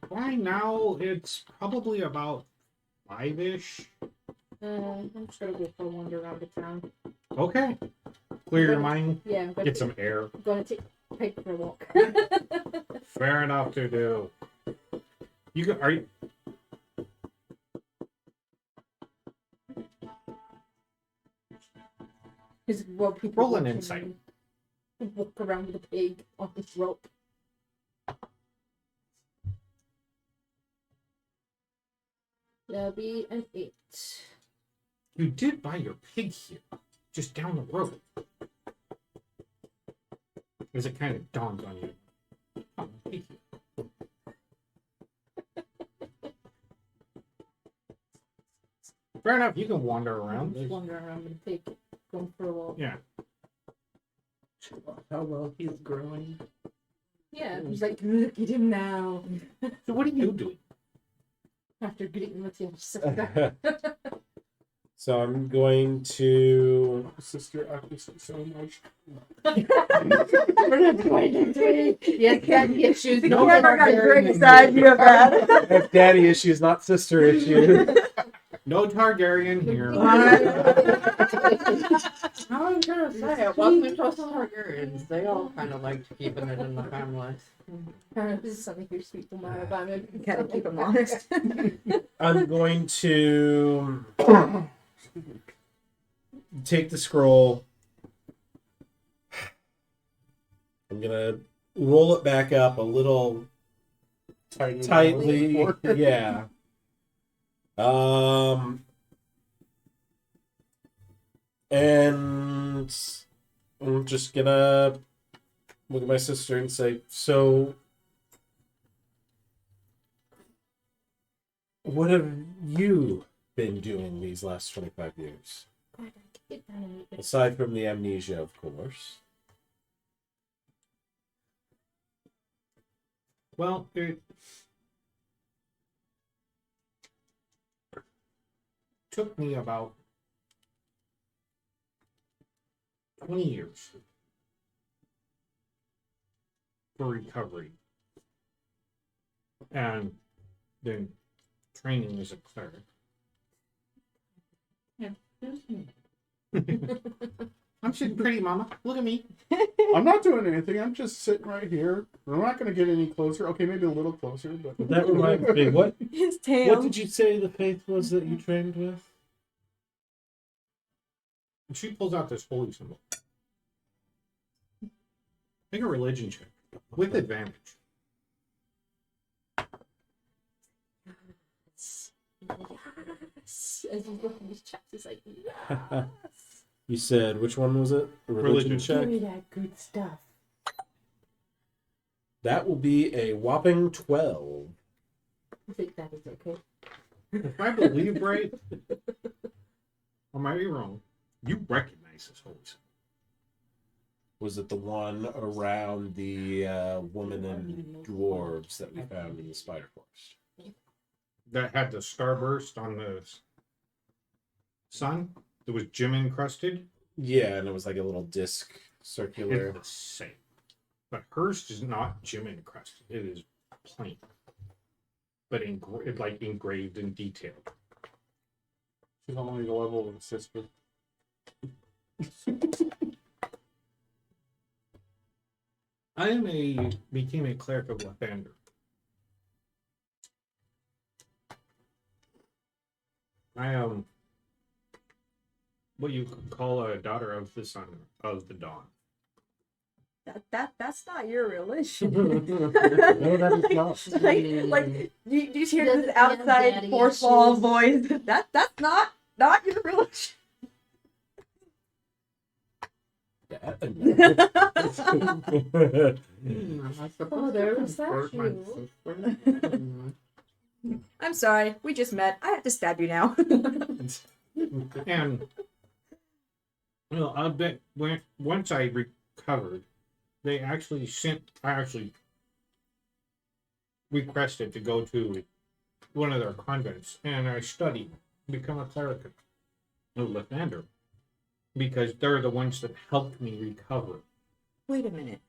By now, it's probably about 5-ish. I'm just gonna go for a wander around the town. Okay. Clear your mind, Yeah, I'm gonna get some air. I'm gonna take Pike for a walk. Fair enough to do. Are you? Because well, people Roll an walk insight. and walk around with a pig on his rope. That'll be an 8. You did buy your pig here, just down the road. As it kind of dawned on you. Oh, pig here. Fair enough, you can wander around. Just wandering around with a pig, going for a walk. Yeah. How well he's growing. Yeah, he's like, look at him now. So what are you doing? After greeting with your sister. So I'm going to. Sister, I miss you so much. We're not going to drink. Yes, daddy issues. You No never got more drink dairy. side you have had. I have daddy issues, not sister issues. No Targaryen here. I was gonna say, it wasn't just Targaryens. They all kind of liked keeping it in the family. This is something you're sweet to my about it. Gotta keep him honest. I'm going to take the scroll. I'm gonna roll it back up a little tightly. Yeah. And I'm just gonna look at my sister and say, so what have you been doing these last 25 years? Aside from the amnesia, of course. Well, it took me about 20 years for recovery. And then training as a cleric. I'm sitting pretty, Mama. Look at me. I'm not doing anything. I'm just sitting right here. We're not going to get any closer. Okay, maybe a little closer, but That reminds me, what His tail. did you say the faith was that you trained with? And she pulls out this holy symbol. Make a religion check with advantage. Yes. As you look at these checks, it's like, yes. You said, which one was it? A religion Religion. check? Give me that good stuff. That will be a whopping 12. I think that is okay. If I believe right, or might be wrong, you recognize this holy symbol. Was it the one around the woman and dwarves that we found in the spider forest? That had the starburst on the sun that was gem encrusted. Yeah, and it was like a little disc circular. It's the same. But hers is not gem encrusted. It is plain. But like engraved and detailed. she's only the level of a sister. Became a cleric of Lathander. I am what you could call a daughter of the sun of the dawn. That's not your religion. No, that is not. like you hear Doesn't this have outside daddy forceful issues. voice. That's not your religion. Oh, there was that you. I'm sorry, we just met. I have to stab you now. And well, I bet once I recovered, I actually requested to go to one of their convents, and I studied, become a cleric of Lathander, because they're the ones that helped me recover. Wait a minute.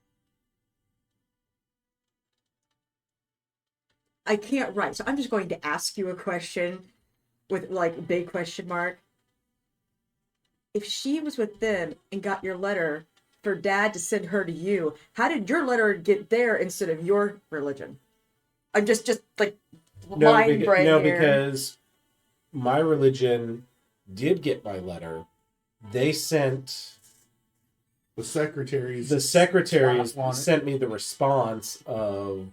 I can't write, so I'm just going to ask you a question with like a big question mark. If she was with them and got your letter for Dad to send her to you, how did your letter get there instead of your religion? I'm just like mind brain no, here. because my religion did get my letter. They sent The secretaries. the secretaries Stop on it. sent me the response of,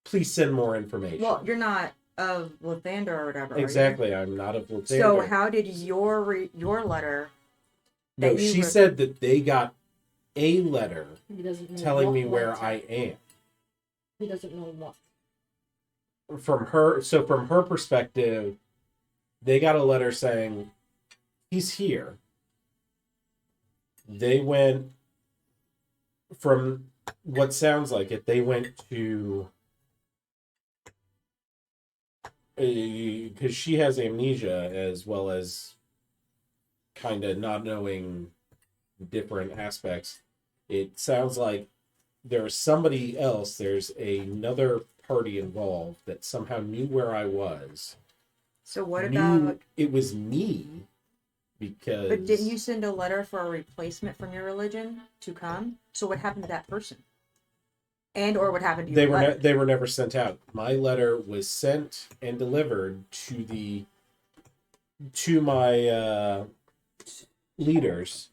please send more information. Well, you're not of Lathander or whatever. are you? Exactly, I'm not of Lathander. So how did your letter? No, that you she were- said that they got a letter He doesn't know telling what me where letter. I am. He doesn't know what. From her perspective, they got a letter saying he's here. They went, from what sounds like it, they went to, because she has amnesia as well as kind of not knowing different aspects. It sounds like there's somebody else, there's another party involved that somehow knew where I was. So what Knew about? it was me, because But didn't you send a letter for a replacement from your religion to come? So what happened to that person? And or what happened to they your letter? they were never sent out. My letter was sent and delivered to my leaders.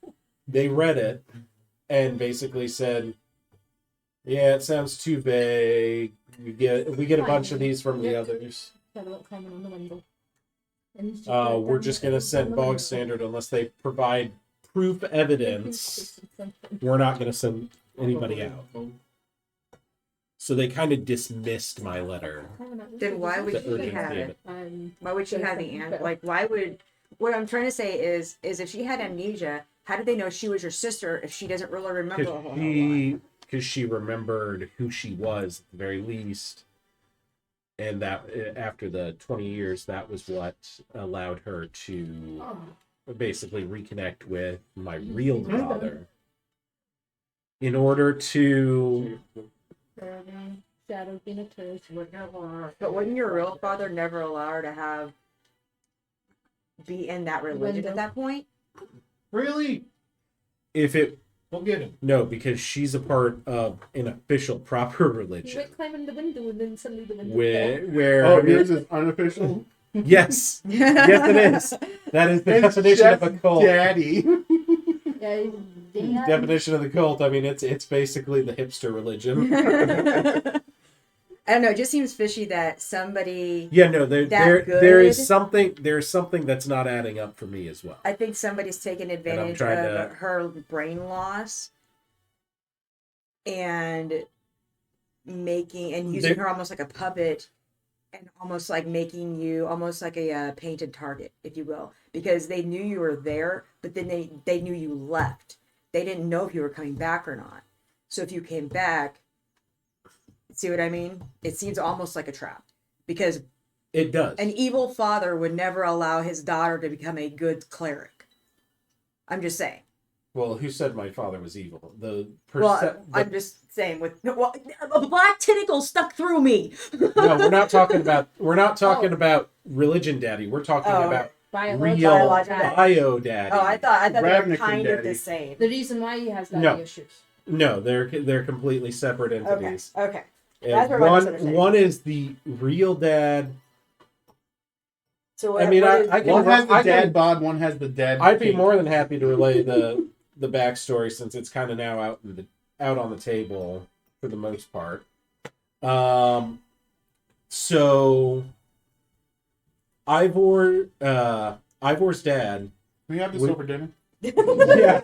They read it and basically said, Yeah, it sounds too vague. We get a bunch of these from the others. Shadow went climbing on the window. And she We're down just the- gonna down send the bog window. standard unless they provide proof evidence. We're not gonna send anybody out. So they kind of dismissed my letter. Then why would The she urgency have of it? it. Why would she have the answer? Like, why would? What I'm trying to say is if she had amnesia, how did they know she was your sister if she doesn't really remember a whole lot? Because she remembered who she was at the very least, and that after the 20 years, that was what allowed her to basically reconnect with my real father. In order to Shadow being a turd. But wouldn't your real father never allow her to be in that religion at that point? Really? if it We'll get him. no, because she's a part of an official proper He religion went climbing the window and then suddenly the window where Oh, yours is unofficial. yes, yes, it is. That is the It's definition of a just cult. Daddy. Yeah, Dad. Definition of the cult. I mean, it's basically the hipster religion. I don't know. It just seems fishy that somebody. Yeah, no, That there is good? something that's not adding up for me as well. I think somebody's taken advantage trying of to- her brain loss and using her almost like a puppet and almost like making you almost like a painted target, if you will, because they knew you were there, but then they knew you left. They didn't know if you were coming back or not. So if you came back, see what I mean? It seems almost like a trap because It does. an evil father would never allow his daughter to become a good cleric. I'm just saying. Well, who said my father was evil? I'm just saying. A black tentacle stuck through me. No, we're not talking about religion, Daddy. We're talking Oh. about Biological real Biological. bio daddy. Oh, I thought they were Ravnican kind of daddy. the same. The reason why he has daddy No. issues. No, they're completely separate Okay. entities. Okay. And That's where my misunderstanding. one is the real dad. So I mean, what is- I can- One has the I can- dad bod, one has the dad. I'd be cape. more than happy to relay the backstory since it's kind of now out on the table for the most part. So Ivor's dad. Can we have this We- over dinner? Yeah.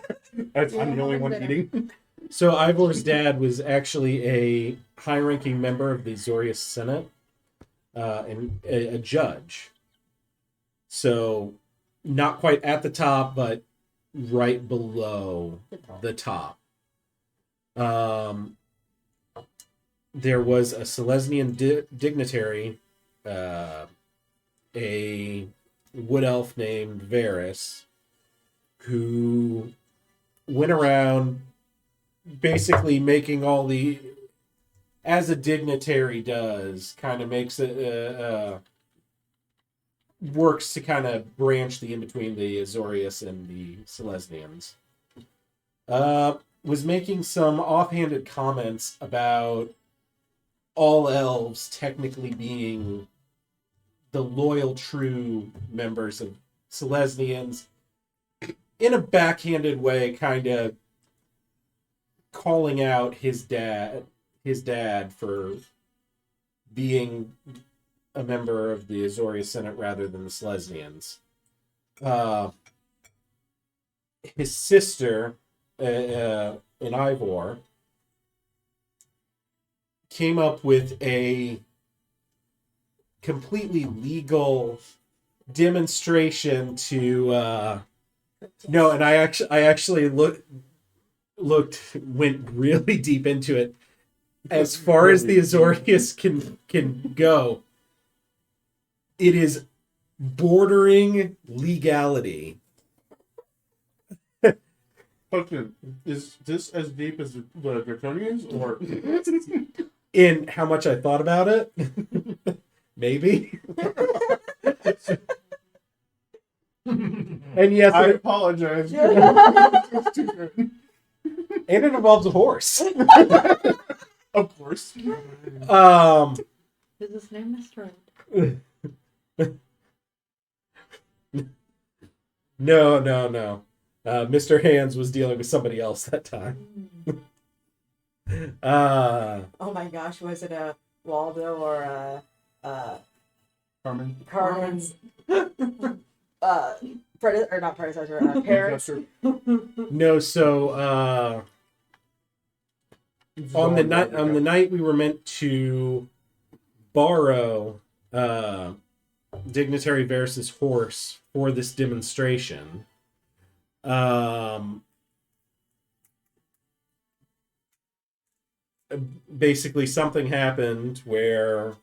I'm the only one eating. So Ivor's dad was actually a high-ranking member of the Azorius Senate, and a judge. So not quite at the top, but right below the top. There was a Selesnian dignitary, a wood elf named Varys, who went around basically making all the, as a dignitary does, kind of makes it works to kind of branch the in between the Azorius and the Selesnians. Was making some offhanded comments about all elves technically being the loyal, true members of Selesnians, in a backhanded way, kind of calling out his dad for being a member of the Azorius Senate rather than the Selesnians. His sister, in Ivor, came up with a completely legal demonstration to no, and I actually went really deep into it. As far as the Azorius can go, it is bordering legality. Question: is this as deep as the Draconians, or In how much I thought about it, maybe. And yes, I apologize. and it involves a horse. Of course. Is his name Mr. No. Mr. Hands was dealing with somebody else that time. Oh my gosh, was it a Waldo or a Carmen. Carmen's or not predecessor, parents? No, so on the night we were meant to borrow Dignitary Versus horse for this demonstration. Basically something happened where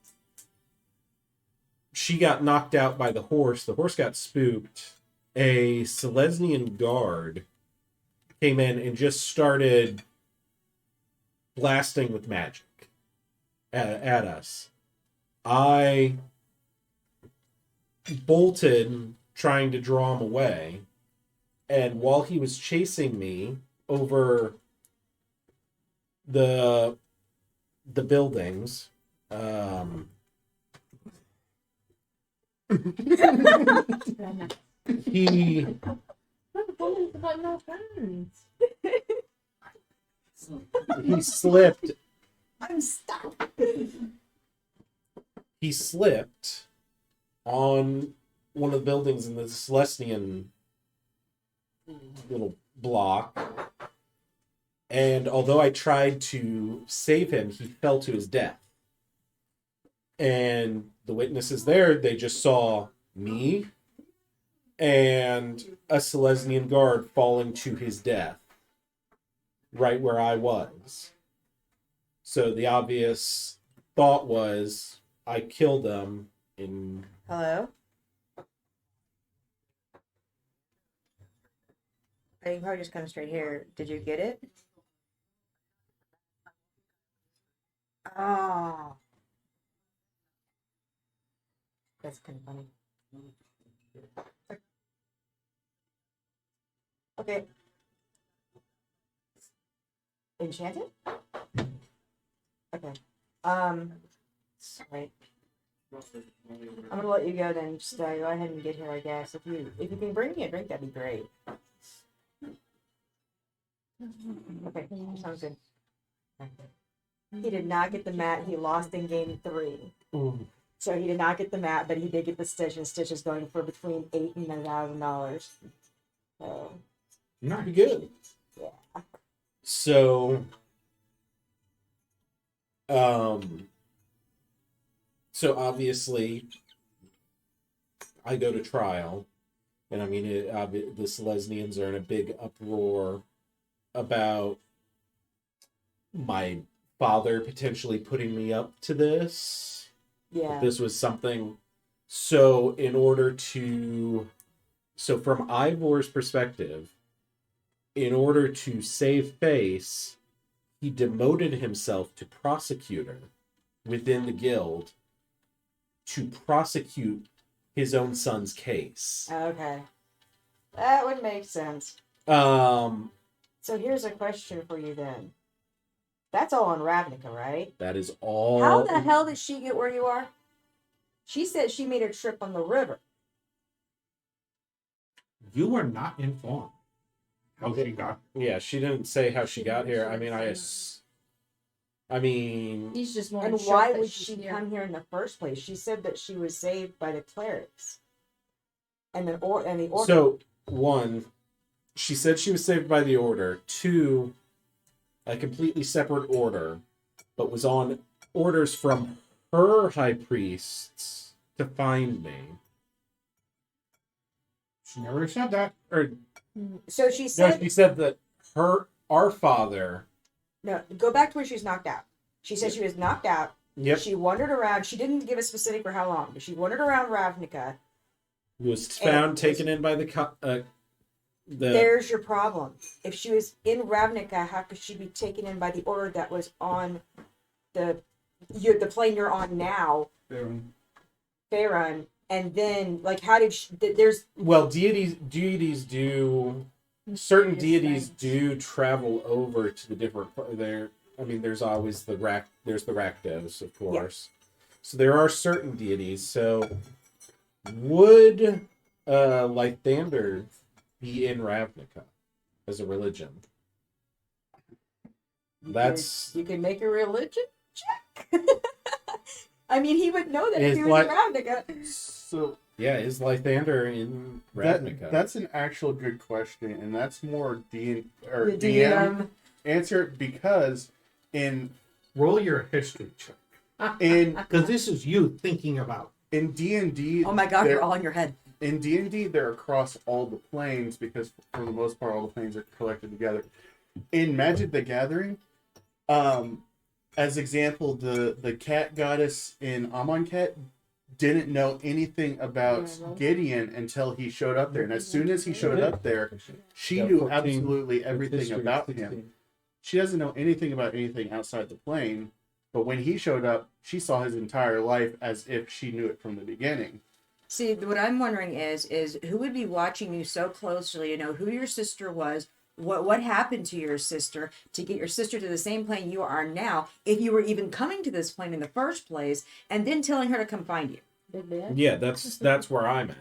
she got knocked out by the horse got spooked. A Selesnian guard came in and just started blasting with magic at us. I bolted trying to draw him away, and while he was chasing me over the buildings, he slipped. I'm stuck. He slipped on one of the buildings in the Celestian little block. And although I tried to save him, he fell to his death. And the witnesses there, they just saw me and a Selesnian guard falling to his death right where I was. So the obvious thought was I killed them in... Hello? I can probably just come straight here. Did you get it? Oh. That's kind of funny. Okay. Enchanted? Okay. Sorry. I'm gonna let you go then. Just go ahead and get here, I guess. If you can bring me a drink, that'd be great. Okay, sounds good. He did not get the mat. He lost in game 3. So he did not get the mat, but he did get the Stitch, and Stitch is going for between $8,000 and $10,000. So Not good. yeah. So, so obviously, I go to trial, and I mean, the Selesnians are in a big uproar about my father potentially putting me up to this. Yeah. This was something. So, from Ivor's perspective, in order to save face, he demoted himself to prosecutor within the guild to prosecute his own son's case. Okay. That would make sense. So here's a question for you then. That's all on Ravnica, right? That is all. How the hell did she get where you are? She said she made a trip on the river. You were not informed how she got. Yeah, she didn't say how she got here. I mean, He's just more And shocked why that would she's she here. come here in the first place? She said that she was saved by the clerics. And the order. So, one, she said she was saved by the order. Two, a completely separate order, but was on orders from her high priests to find me. She never said that. Or So she no, said she said that our father. no, go back to where she was knocked out. She said she was knocked out. Yep, She wandered around. She didn't give a specific for how long, but she wandered around Ravnica. was found taken in by the. There's your problem. If she was in Ravnica, how could she be taken in by the order that was on the plane you're on now, Faerun? And then, like, how did she? There's Well, deities do. Certain deities do travel over to the different. There, I mean, there's always there's the Rakdos, of course. So there are certain deities. So would Lythander be in Ravnica as a religion? You can make a religion check. I mean, he would know that if It's he was like- around again. So Yeah, is Lythander in Ravnica? that's an actual good question, and that's more The DM. DM. Answer it because in Roll your history check. in Because this is you thinking about. in D&D. Oh my god, there- they're all in your head. in D&D they're across all the planes because for the most part all the planes are collected together. In Magic the Gathering, as example, the cat goddess in Amonkhet didn't know anything about Gideon until he showed up there, and as soon as he showed up there, she Yeah, knew 14 absolutely everything History, about 16. him. She doesn't know anything about anything outside the plane, but when he showed up, she saw his entire life as if she knew it from the beginning. See, what I'm wondering is who would be watching you so closely to know who your sister was, what happened to your sister to get your sister to the same plane you are now, if you were even coming to this plane in the first place, and then telling her to come find you. Yeah, that's where I'm at.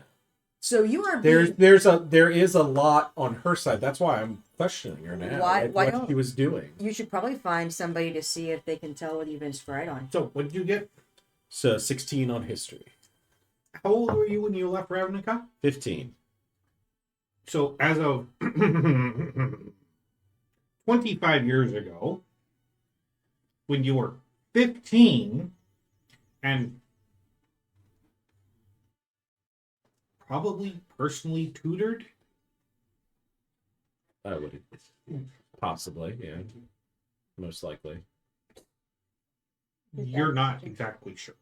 So you are being, There is a lot on her side. That's why I'm questioning her now. Why what don't- she was doing. you should probably find somebody to see if they can tell what you've been spread on. So, what did you get? So 16 on history. How old were you when you left Ravnica? 15. So, as of 25 years ago, when you were 15 and probably personally tutored, I would possibly, yeah. Most likely. you're not exactly sure.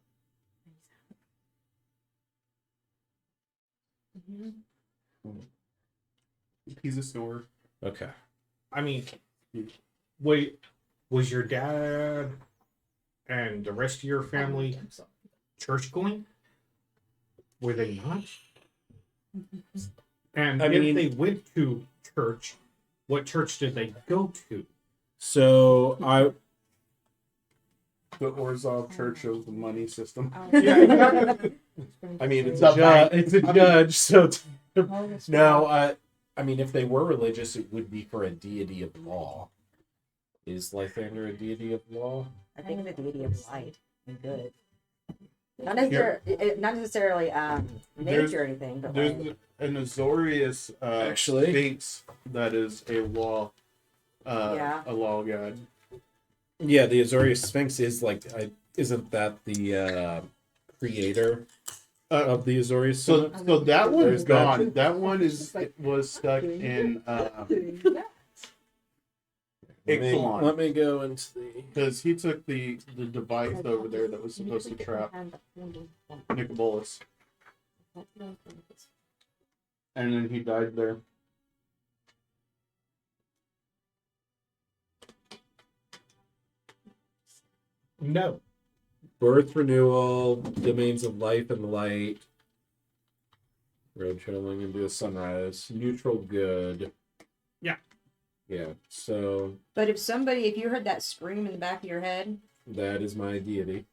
He's a sword. Okay. I mean, wait, was your dad and the rest of your family church going? Were they not? And I if mean- they went to church, what church did they go to? So The Orzhov Church of the Money System. I mean it's The a bank. it's a judge, so no, I mean if they were religious it would be for a deity of law. Is Lythander a deity of law? I think the deity of light and good. Not necessarily nature or anything, but There's like, an Azorius Actually. Sphinx that is a law Yeah. a law god. Yeah, the Azorius Sphinx is like isn't that the creator of the Azorius So Sphinx? so that one's There's that. gone. That one was stuck in Ixalan. Let me go into the Because he took the device over there that was supposed to trap Nicobolus, and then he died there. No. birth renewal, domains of life and light, road traveling into a sunrise, neutral good. Yeah. Yeah. So but if you heard that scream in the back of your head, that is my deity.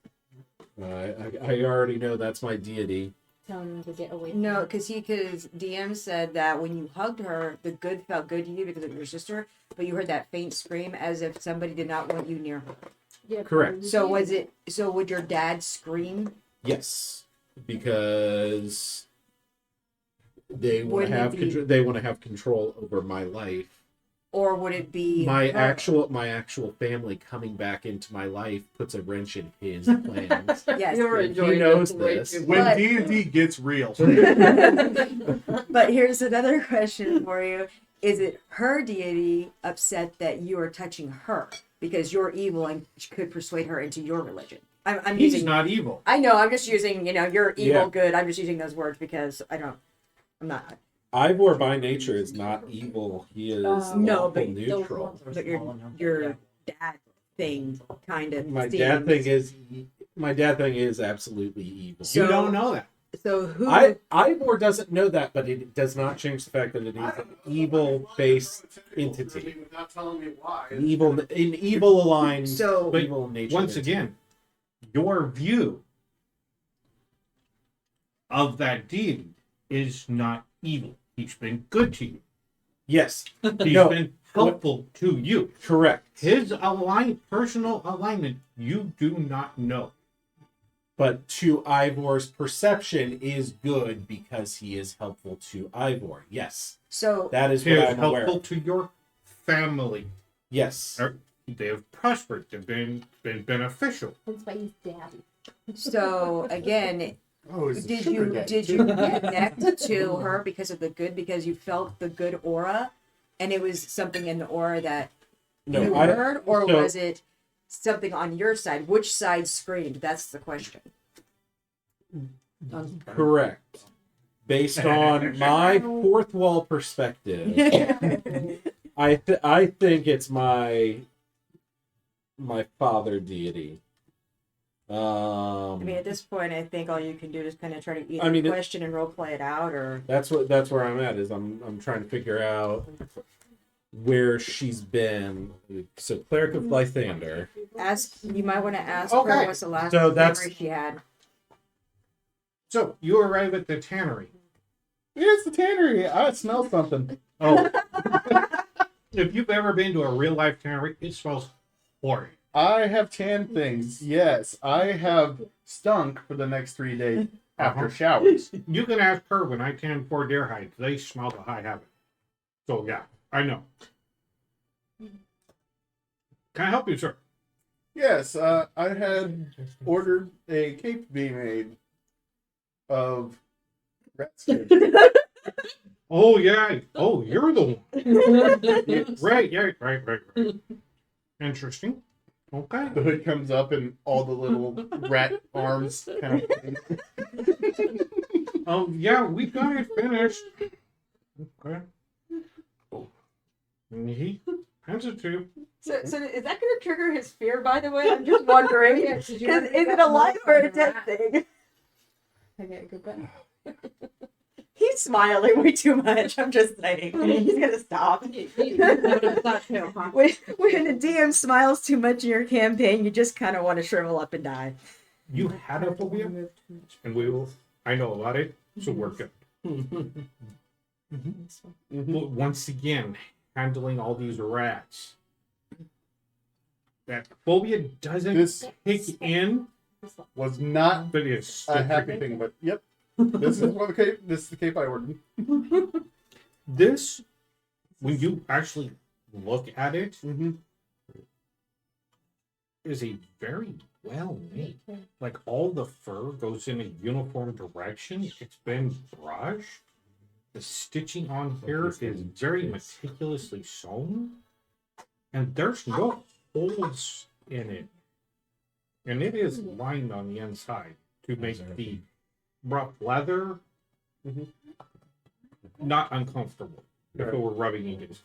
I already know that's my deity. Telling them to get away. no, because DM said that when you hugged her, the good felt good to you because of your sister, but you heard that faint scream as if somebody did not want you near her. Yeah, Correct. So would your dad scream? Yes, because they want Wouldn't to it have be- control. They want to have control over my life. Or would it be My her? actual family coming back into my life puts a wrench in his plans. Yes. You're He enjoying knows way this. too When But- D&D gets real. But here's another question for you. Is it her deity upset that you are touching her because you're evil and could persuade her into your religion? I'm He's using. not evil. I know. I'm just using. You're evil, Yeah. good. I'm just using those words because I'm not. Ivor by nature is not evil. He is No, lawful but neutral. But your dad thing kind of. My dad thing is absolutely evil. So- You don't know that. So who? Ivor doesn't know that, but it does not change the fact that it is an evil-based entity. Without telling me why. An evil aligned, So- evil nature. Once again, your view of that deity is not evil. He's been good to you. Yes, He's No. been helpful to you. correct. His personal alignment, you do not know. But to Ivor's perception is good because he is helpful to Ivor. Yes, So that is He what is I'm aware helpful of. to your family. Yes. They have prospered. They've been beneficial. That's why he's daddy. so again, Oh, is it did sugar you daddy, did too? you connect to her because of the good, because you felt the good aura, and it was something in the aura that you No, I heard, or so- was it something on your side? Which side screamed? That's the question. correct. Based on my fourth wall perspective, I think it's my father deity. I mean, at this point, I think all you can do is kind of try to either I mean, question and role play it out, or that's where I'm at. Is I'm trying to figure out where she's been. So cleric of Lythander. ask. You might want to ask Okay. her what's the last So that's- memory she had. So you arrive at the tannery. Yeah, it's the tannery. I smell something. Oh, if you've ever been to a real life tannery, it smells horrid. I have tan things. Yes, I have stunk for the next 3 days after showers. You can ask her when I tan 4 deer hides. They smell the high heaven. So yeah, I know. Can I help you, sir? Yes, I had ordered a cape be made of rat skin. Oh yeah. Oh, you're the one. Yes. Right. Yeah. Right. Interesting. Okay. The hood comes up and all the little rat arms kind of thing. Yeah, we got it finished. Okay. And he hands it to you. So is that going to trigger his fear? By the way, I'm just wondering. Yeah, Because did is you want to it get a life or a that death rat? thing? I gotta go back. He's smiling way too much. I'm just saying. He's gonna stop. You noticed that too, huh? When a DM smiles too much in your campaign, you just kind of want to shrivel up and die. You had a phobia, and we will. I know about it, so we're good. But once again, handling all these rats. That phobia doesn't This kick in, was not but it's a happy thing, but yep. This is one of the cape. This is the cape I ordered. This, when you actually look at it, Mm-hmm. is a very well made. Like all the fur goes in a uniform direction. It's been brushed. The stitching on here is very meticulously sewn, and there's no holes in it. And it is lined on the inside to make the rough leather not uncomfortable if it were rubbing against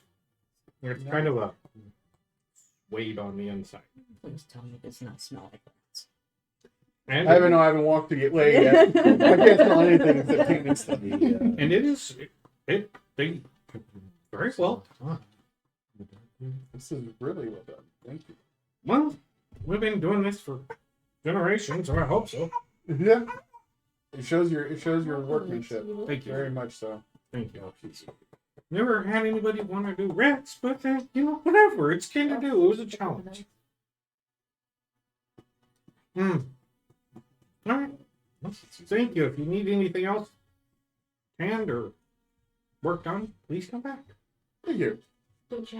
it. It's kind of a weight on the inside. Please tell me it does not smell like rats. And I haven't walked to get laid yet. I can't smell anything except tanning stuff. and it is they very well done. This is really well done. Thank you. Well, we've been doing this for generations, so I hope so. Yeah. It shows your workmanship. Thank you. Very much so. Thank you. Never had anybody want to do rats, but whatever. It's kind of do. It was a challenge. All right. Well, thank you. If you need anything else canned or worked on, please come back. Thank you.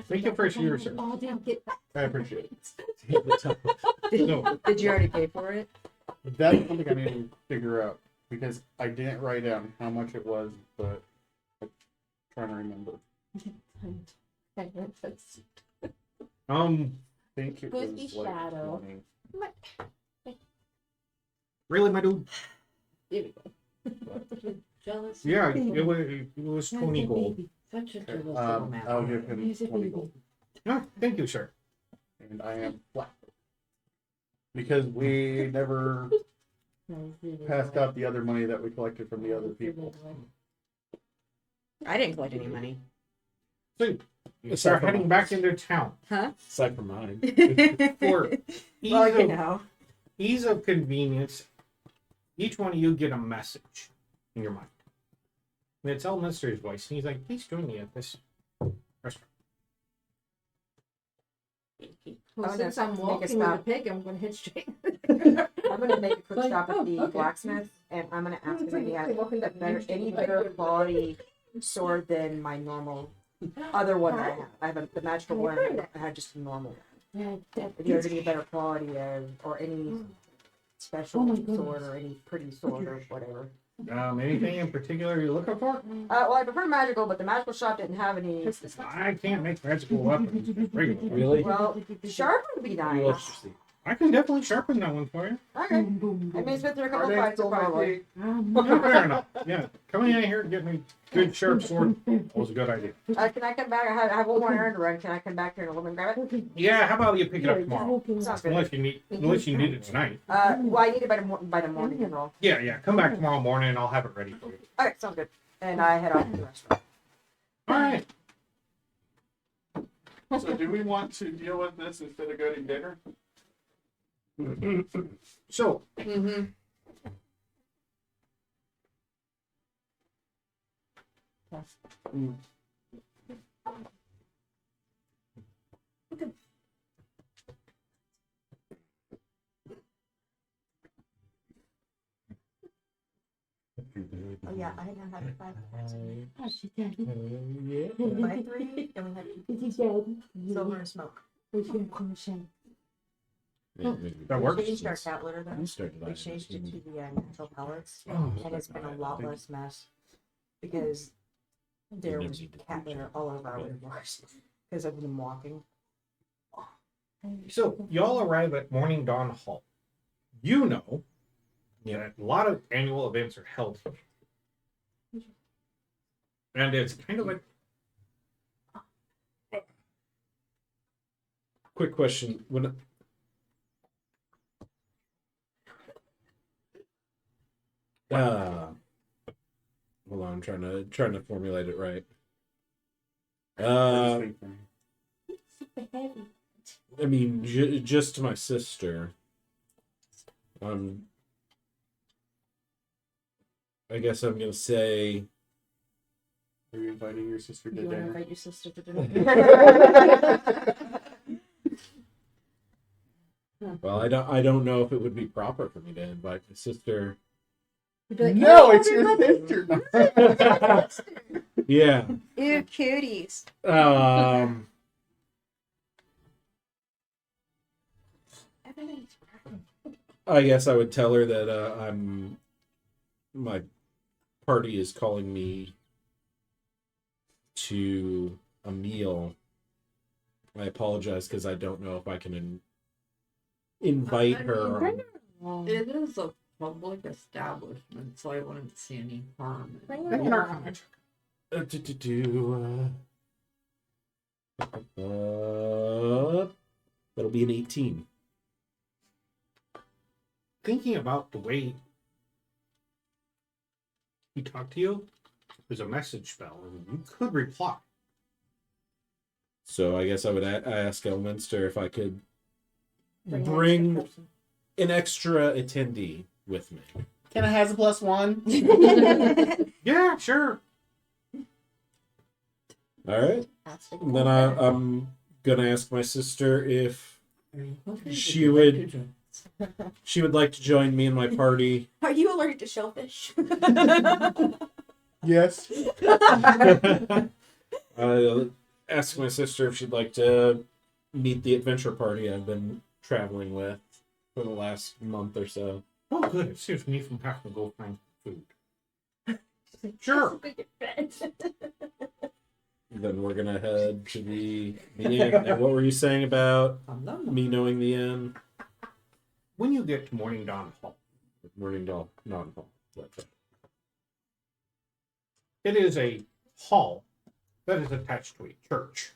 Thank you for your service. Oh, didn't get I appreciate it. No, Did you already pay for it? That's something I need to figure out because I didn't write down how much it was, but I'm trying to remember. I think it Good was like shadow. 20. really, my dude. There we go. Jealous. Yeah, it was 20 gold. Such a little I'll give him He's a 20 baby. gold. Oh, thank you, sir. And I am flat. Because we never passed out the other money that we collected from the other people. I didn't collect any money. So you start heading back into town. Aside from mine. For ease, Well, you of, know. ease of convenience, each one of you get a message in your mind. And it's Elminster's voice. And he's like, please join me at this Well, I'm since gonna I'm make a walking with a stop. pig, I'm going to hit straight. I'm gonna make a quick Like, stop at the okay. blacksmith, and I'm gonna ask him if he has Walking a up better, the any street. better quality sword than my normal other one that I have. I have the magical one. I had just a normal one. If he has any better quality or any special Oh my goodness. sword or any pretty sword or whatever. Anything in particular you're looking for? Well, I prefer magical, but the magical shop didn't have any. I can't make magical weapons regularly. Really? Well, sharp would be nice. Interesting. I can definitely sharpen that one for you. Okay. I may have been through a couple Are they fights, so still my probably. pig? Yeah, fair enough. Yeah, coming in here and getting a good sharp sword was a good idea. Can I come back? I have one more errand to run. Can I come back here in a little bit and grab it? Yeah, how about you pick it up tomorrow? Sounds good. Unless you need it tonight. Well, I need it by the morning and all. Yeah, come back tomorrow morning and I'll have it ready for you. Okay, sounds good. And I head off to the restaurant. All right. So do we want to deal with this instead of go to dinner? So, Mm-hmm. Oh yeah, I didn't have 5 Oh, she's dead. by 3, and we had Is he dead? silver and smoke. Where's your commission? that works. Changed our cat litter though. You started We lying. changed it to the natural pellets, Oh, and it's been a lot less mess because there never was need to cat do litter all over our litter box because I've been walking. So, y'all arrive at Morning Dawn Hall. You know that a lot of annual events are held here. And it's kind of like, Quick question: When hold on, I'm trying to formulate it right. Super heavy. I mean, just to my sister. I guess I'm gonna say. Are you inviting your sister to You want to dinner? invite your sister to dinner? Well, I don't know if it would be proper for me to invite my sister. You'd be like, No, "Hey, it's your everybody!" sister. Yeah. Ew, cuties. I guess I would tell her that my party is calling me to a meal. I apologize because I don't know if I can invite her. It is a public establishment, so I wouldn't see any harm in it. make an arcana check. That'll be an 18. Thinking about the way he talked to you, there's a message spell, and you could reply. So I guess I would ask Elminster if I could bring an extra attendee with me. Can I have a +1? Yeah, sure. All right. And then I'm gonna ask my sister if she would like to join me in my party. Are you allergic to shellfish? Yes. Ask my sister if she'd like to meet the adventure party I've been traveling with for the last month or so. Oh, good. It saves me from having to go find food. Sure. Then we're gonna head to the inn. And what were you saying about me knowing the inn? When you get to Morning Dawn Hall, Morning Dawn, non hall. it is a hall that is attached to a church.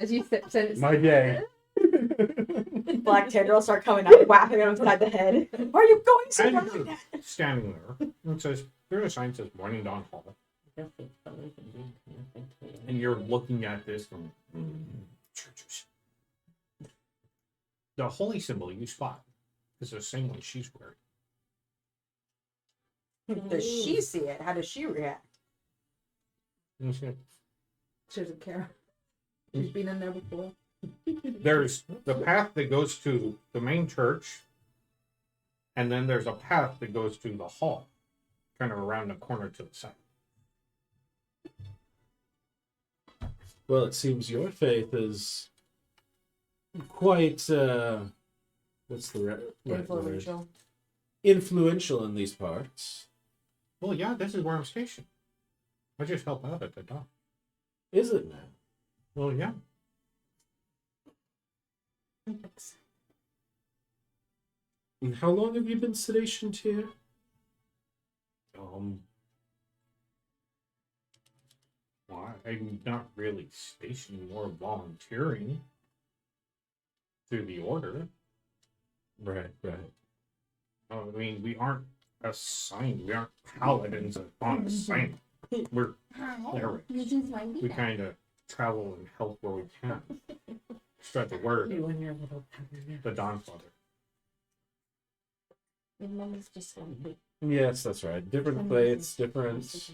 As you said it. My day. Black tendrils start coming out, whacking them inside the head. Are you going somewhere And like that? standing there, it says, there's a sign that says Morning Dawn Hall. And you're looking at this from churches. The holy symbol you spot is the same one she's wearing. Does she see it? How does she react? And she said, She doesn't care. You've been in there before. There's the path that goes to the main church, and then there's a path that goes to the hall, kind of around the corner to the side. Well, it seems your faith is quite, what's the right word? Influential. Influential in these parts. Well, yeah, this is where I'm stationed. I just help out at the dock. Is it now? Well, yeah. And how long have you been stationed here? Well, I'm not really stationed, more volunteering through the order. Right. I mean, we aren't assigned. We aren't paladins on assignment. We're clerics. We kind of travel and help where we can. Spread the word. You and your little The Dawnfather. My mom is just one. Yes, that's right. Different faiths, different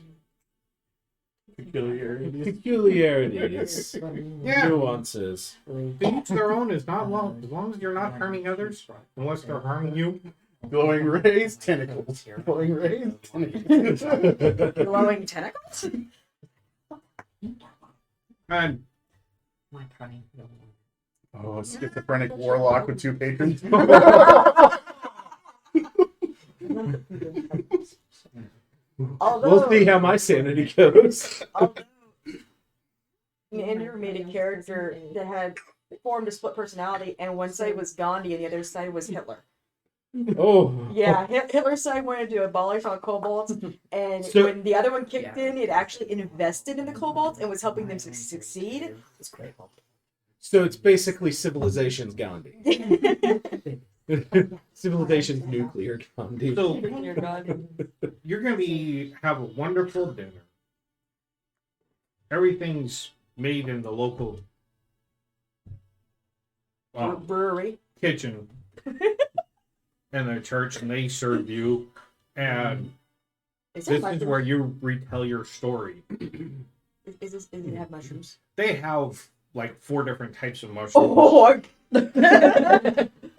peculiarities, Yeah. nuances. To each their own is not well, as long as you're not harming others, unless they're harming you. Glowing rays, tentacles. Glowing rays, tentacles. Glowing tentacles? And My cunning. Oh, a schizophrenic warlock with 2 patrons. We'll see how my sanity goes. Andrew made a character that had formed a split personality, and one side was Gandhi and the other side was Hitler. Oh. Yeah, Hitler's side wanted to abolish all kobolds, and So- when the other one kicked in, it actually invested in the kobolds and was helping them succeed. It's great. So it's basically Civilization's Gandhi. Civilization's nuclear Gandhi. so Dear God. you're gonna have a wonderful dinner. Everything's made in the local Brewery. kitchen in the church, and they serve you. And Is this it is where you retell your story. Does it have mushrooms? They have like 4 different types of mushrooms. Oh,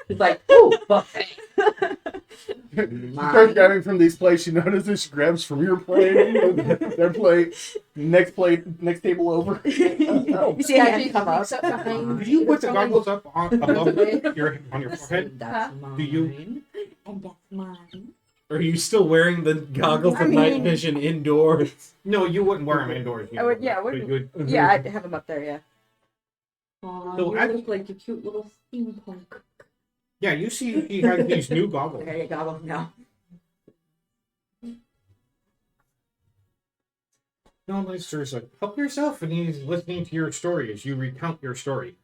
It's like, ooh, buffet. She starts grabbing from these plates. She notices she grabs from your plate, their plate, next table over. You see how you come up. Sneaks up behind Do you put the the goggles up on above on your forehead? That's Do you- mine. And that's mine. Are you still wearing the goggles I of night mean- vision indoors? No, you wouldn't wear them indoors. I would- yeah, I but wouldn't. you would- Yeah, I'd have them up there, yeah. Aw, So you I- look like a cute little steampunk. Yeah, you see, he has these new goggles. Okay, gobble now. No, it's seriously. Help yourself, and he's listening to your story as you recount your story.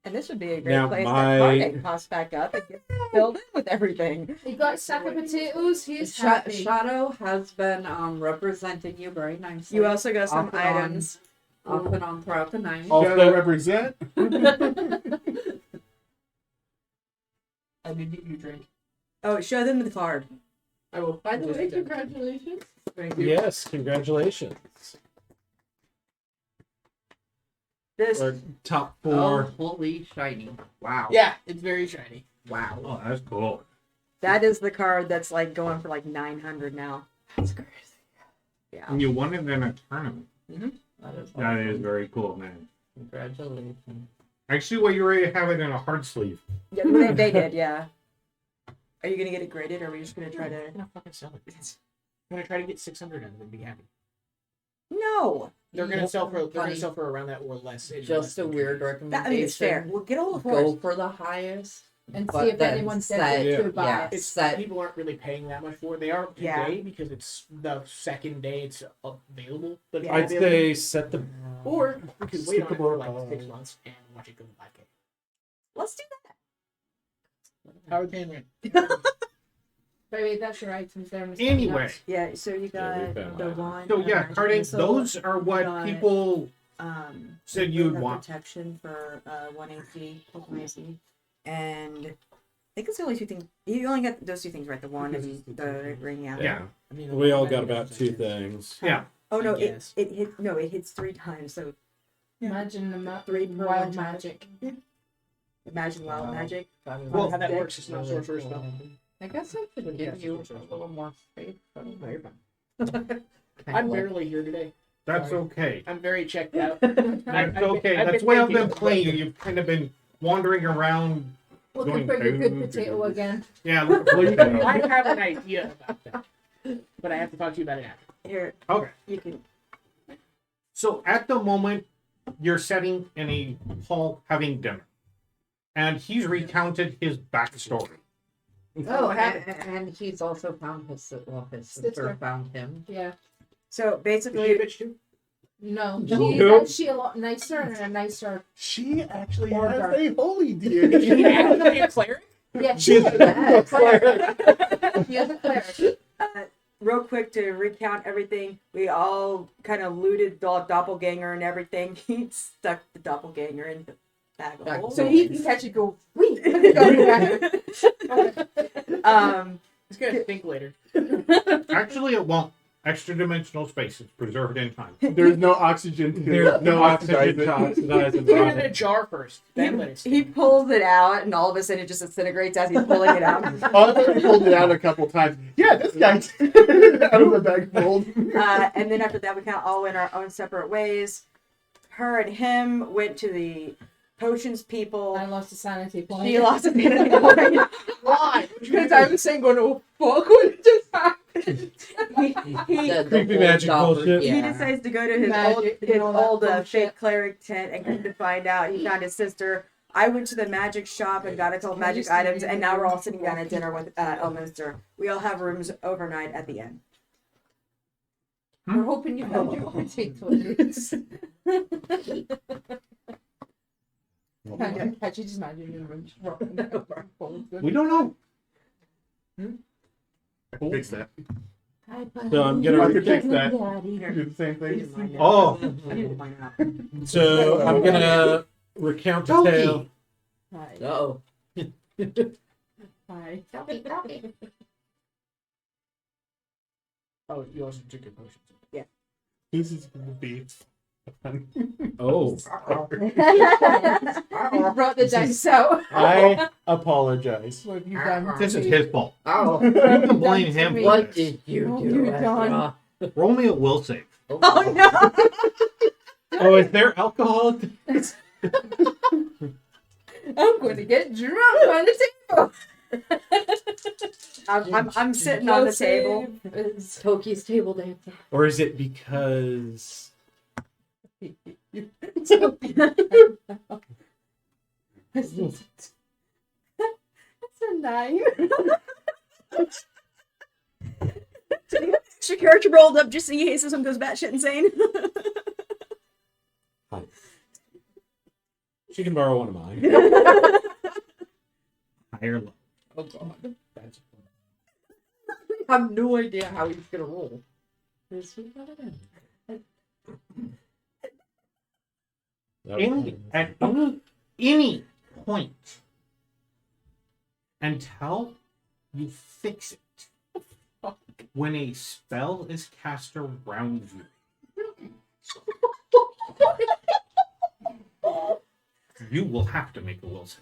And this would be a great Now, place my- that Target pops back up and gets filled in with everything. You got a sack of potatoes. He's Sha- happy. Shadow has been representing you very nicely. You also got some Off and on. items. off and on throughout the night. Shadow represent. I did get you a drink. Oh, show them the card. I will. By the just way, do. congratulations. Thank you. Yes, congratulations. This Or top Oh, 4. holy shiny. Wow. Yeah, it's very shiny. Wow. Oh, that's cool. that is the card that's like going for like 900 now. That's crazy. Yeah. And you won it in a tournament. That is That is awesome. very cool, man. Congratulations. Actually, well, you already have it in a hard sleeve. Yeah, they did, yeah. Are you gonna get it graded, or are we just gonna try to? I'm gonna fucking sell it. I'm gonna try to get 600 and then be happy. No, They're gonna sell for. They're gonna Funny. sell for around that or less. Just a weird that, I recommendation. mean it's fair. We'll get all the Go horse. for the highest. And But see if then anyone says set- it to buy yeah. it. It's Set. people aren't really paying that much for it. They are today Yeah. because it's the second day it's available. But Yeah. I'd say set the. or we could wait on it for like Skippable. 6 months and watch it go to 5K. Let's do Howard Kane win. Baby, that's your items there, Mr. Anyway, Nuts. that. Yeah. So you Yeah, we got found the that. one. so yeah, Carding, missile, those are what got- people said you would have want. protection for 1 AC, 1 AC, and I think it's the only 2 things. You only got those 2 things, right? The one and the ring, yeah. Yeah. I mean, We all got about 2 things. Yeah. Oh no, I it guess. it hit no, it hits 3 times. So Imagine the Three per wild one charge. magic. Imagine wild magic. Well, how that works is not sorcerer's spell. I guess I could give you a little more space. No, you're fine. I'm barely here today. That's Sorry. okay. I'm very checked out. That's okay. That's the way I've been playing. You've kind of been wandering around. Looking for your good potato again. Yeah, looking for I have an idea about that, but I have to talk to you about it after. Here, Okay. you can. So at the moment, you're sitting in a hall having dinner, and he's recounted his backstory. Oh, okay. and he's also found his sister Sister. found him. Yeah. So Is she a basically, bitch too? No, No. she's actually a lot nicer and a nicer. She actually Or has dark. a holy Is deity. she actually a cleric? Yeah, She's a cleric. She is a cleric. real quick to recount everything, we all kind of looted the doppelganger and everything. He stuck the doppelganger in the bag of holes. So he can catch it, go, wee, go back. He's gonna think later. Actually, it won't. Extra dimensional space is preserved in time. There's no oxygen. There's no oxygen to oxygen. oxidize and Put it rot in a it. jar first, then let it He steam. pulls it out, and all of a sudden it just disintegrates as he's pulling it out. I've already pulled it out a couple times. Yeah, this guy's out of the bag fold. And then after that, we kind of all went our own separate ways. Her and him went to the potions people. I lost a sanity point. She lost a bit of point. Why? Because I was saying, going, oh, fuck, what just happened? He Creepy magic bullshit. He decides to go to his Magic old, his and all that old bullshit. fake cleric tent and come to find out he found his sister. I went to the magic shop and got a couple magic items, and now we're all sitting down at dinner with Elminster. We all have rooms overnight at the inn. We're hoping you found your potatoes. Can't you just imagine your room just rocking over forward? We don't know. Fix that. So I'm I gonna could fix that. Daddy. Do the same thing. Oh, so I'm gonna recount the tale. Hi. Oh. Hi. Oh, you also took your potions. This is gonna be fun. Oh, You brought the dice out. I apologize. What have you done? this to is me? his fault. Oh, You can blame Done to him me. for what this. did you Oh, do? you're done. Ezra? Roll me a will save. Oh no! oh, is there alcohol? I'm going to get drunk on the table. I'm sitting on the table. Is... Toki's table dancing. Or is it because That's a 9. Extra character rolled up just in case this one goes batshit insane. she can borrow one of mine? Higher level. Oh god. That's I have no idea how he's gonna roll. At any point until you fix it, when a spell is cast around you, you will have to make a will save.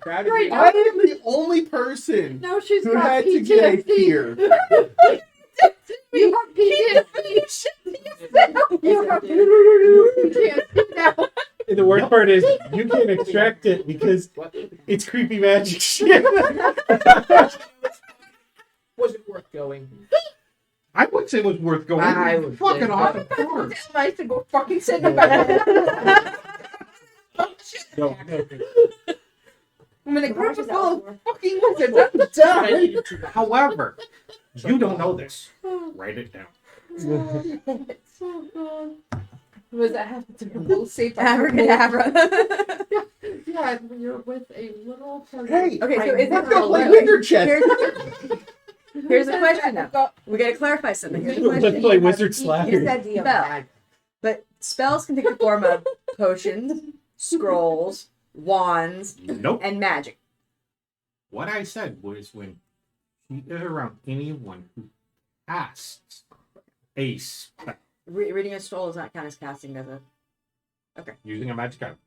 Crowded Right. I am the only person No, she's who got had to get a PTSD. here. You got PTSD. You got PTSD now. And the worst part is you can't extract it because What? it's creepy magic shit. Was it worth going? I would say it was worth going. I would Fucking say- awesome course. It's nice to go fucking sit in the back. Oh, shit. No, I'm in a group Garage is full of outdoor. fucking wizards. I'm I done. needed to. However, you don't know this. Write it down. It's so good. Was that have to do a little safe? Abracadabra. Yeah, you're with a little person. Hey, Okay, so Right. is let's that go play Wizard Chess. Here's the question now. We gotta clarify something. Here's the let's question. play Wizard You Slacker. said spell, but spells can take the form of potions, scrolls, wands, Nope. and magic. What I said was when she is around anyone who casts a spell, Reading a scroll is not count as casting, does it? Using a magic item.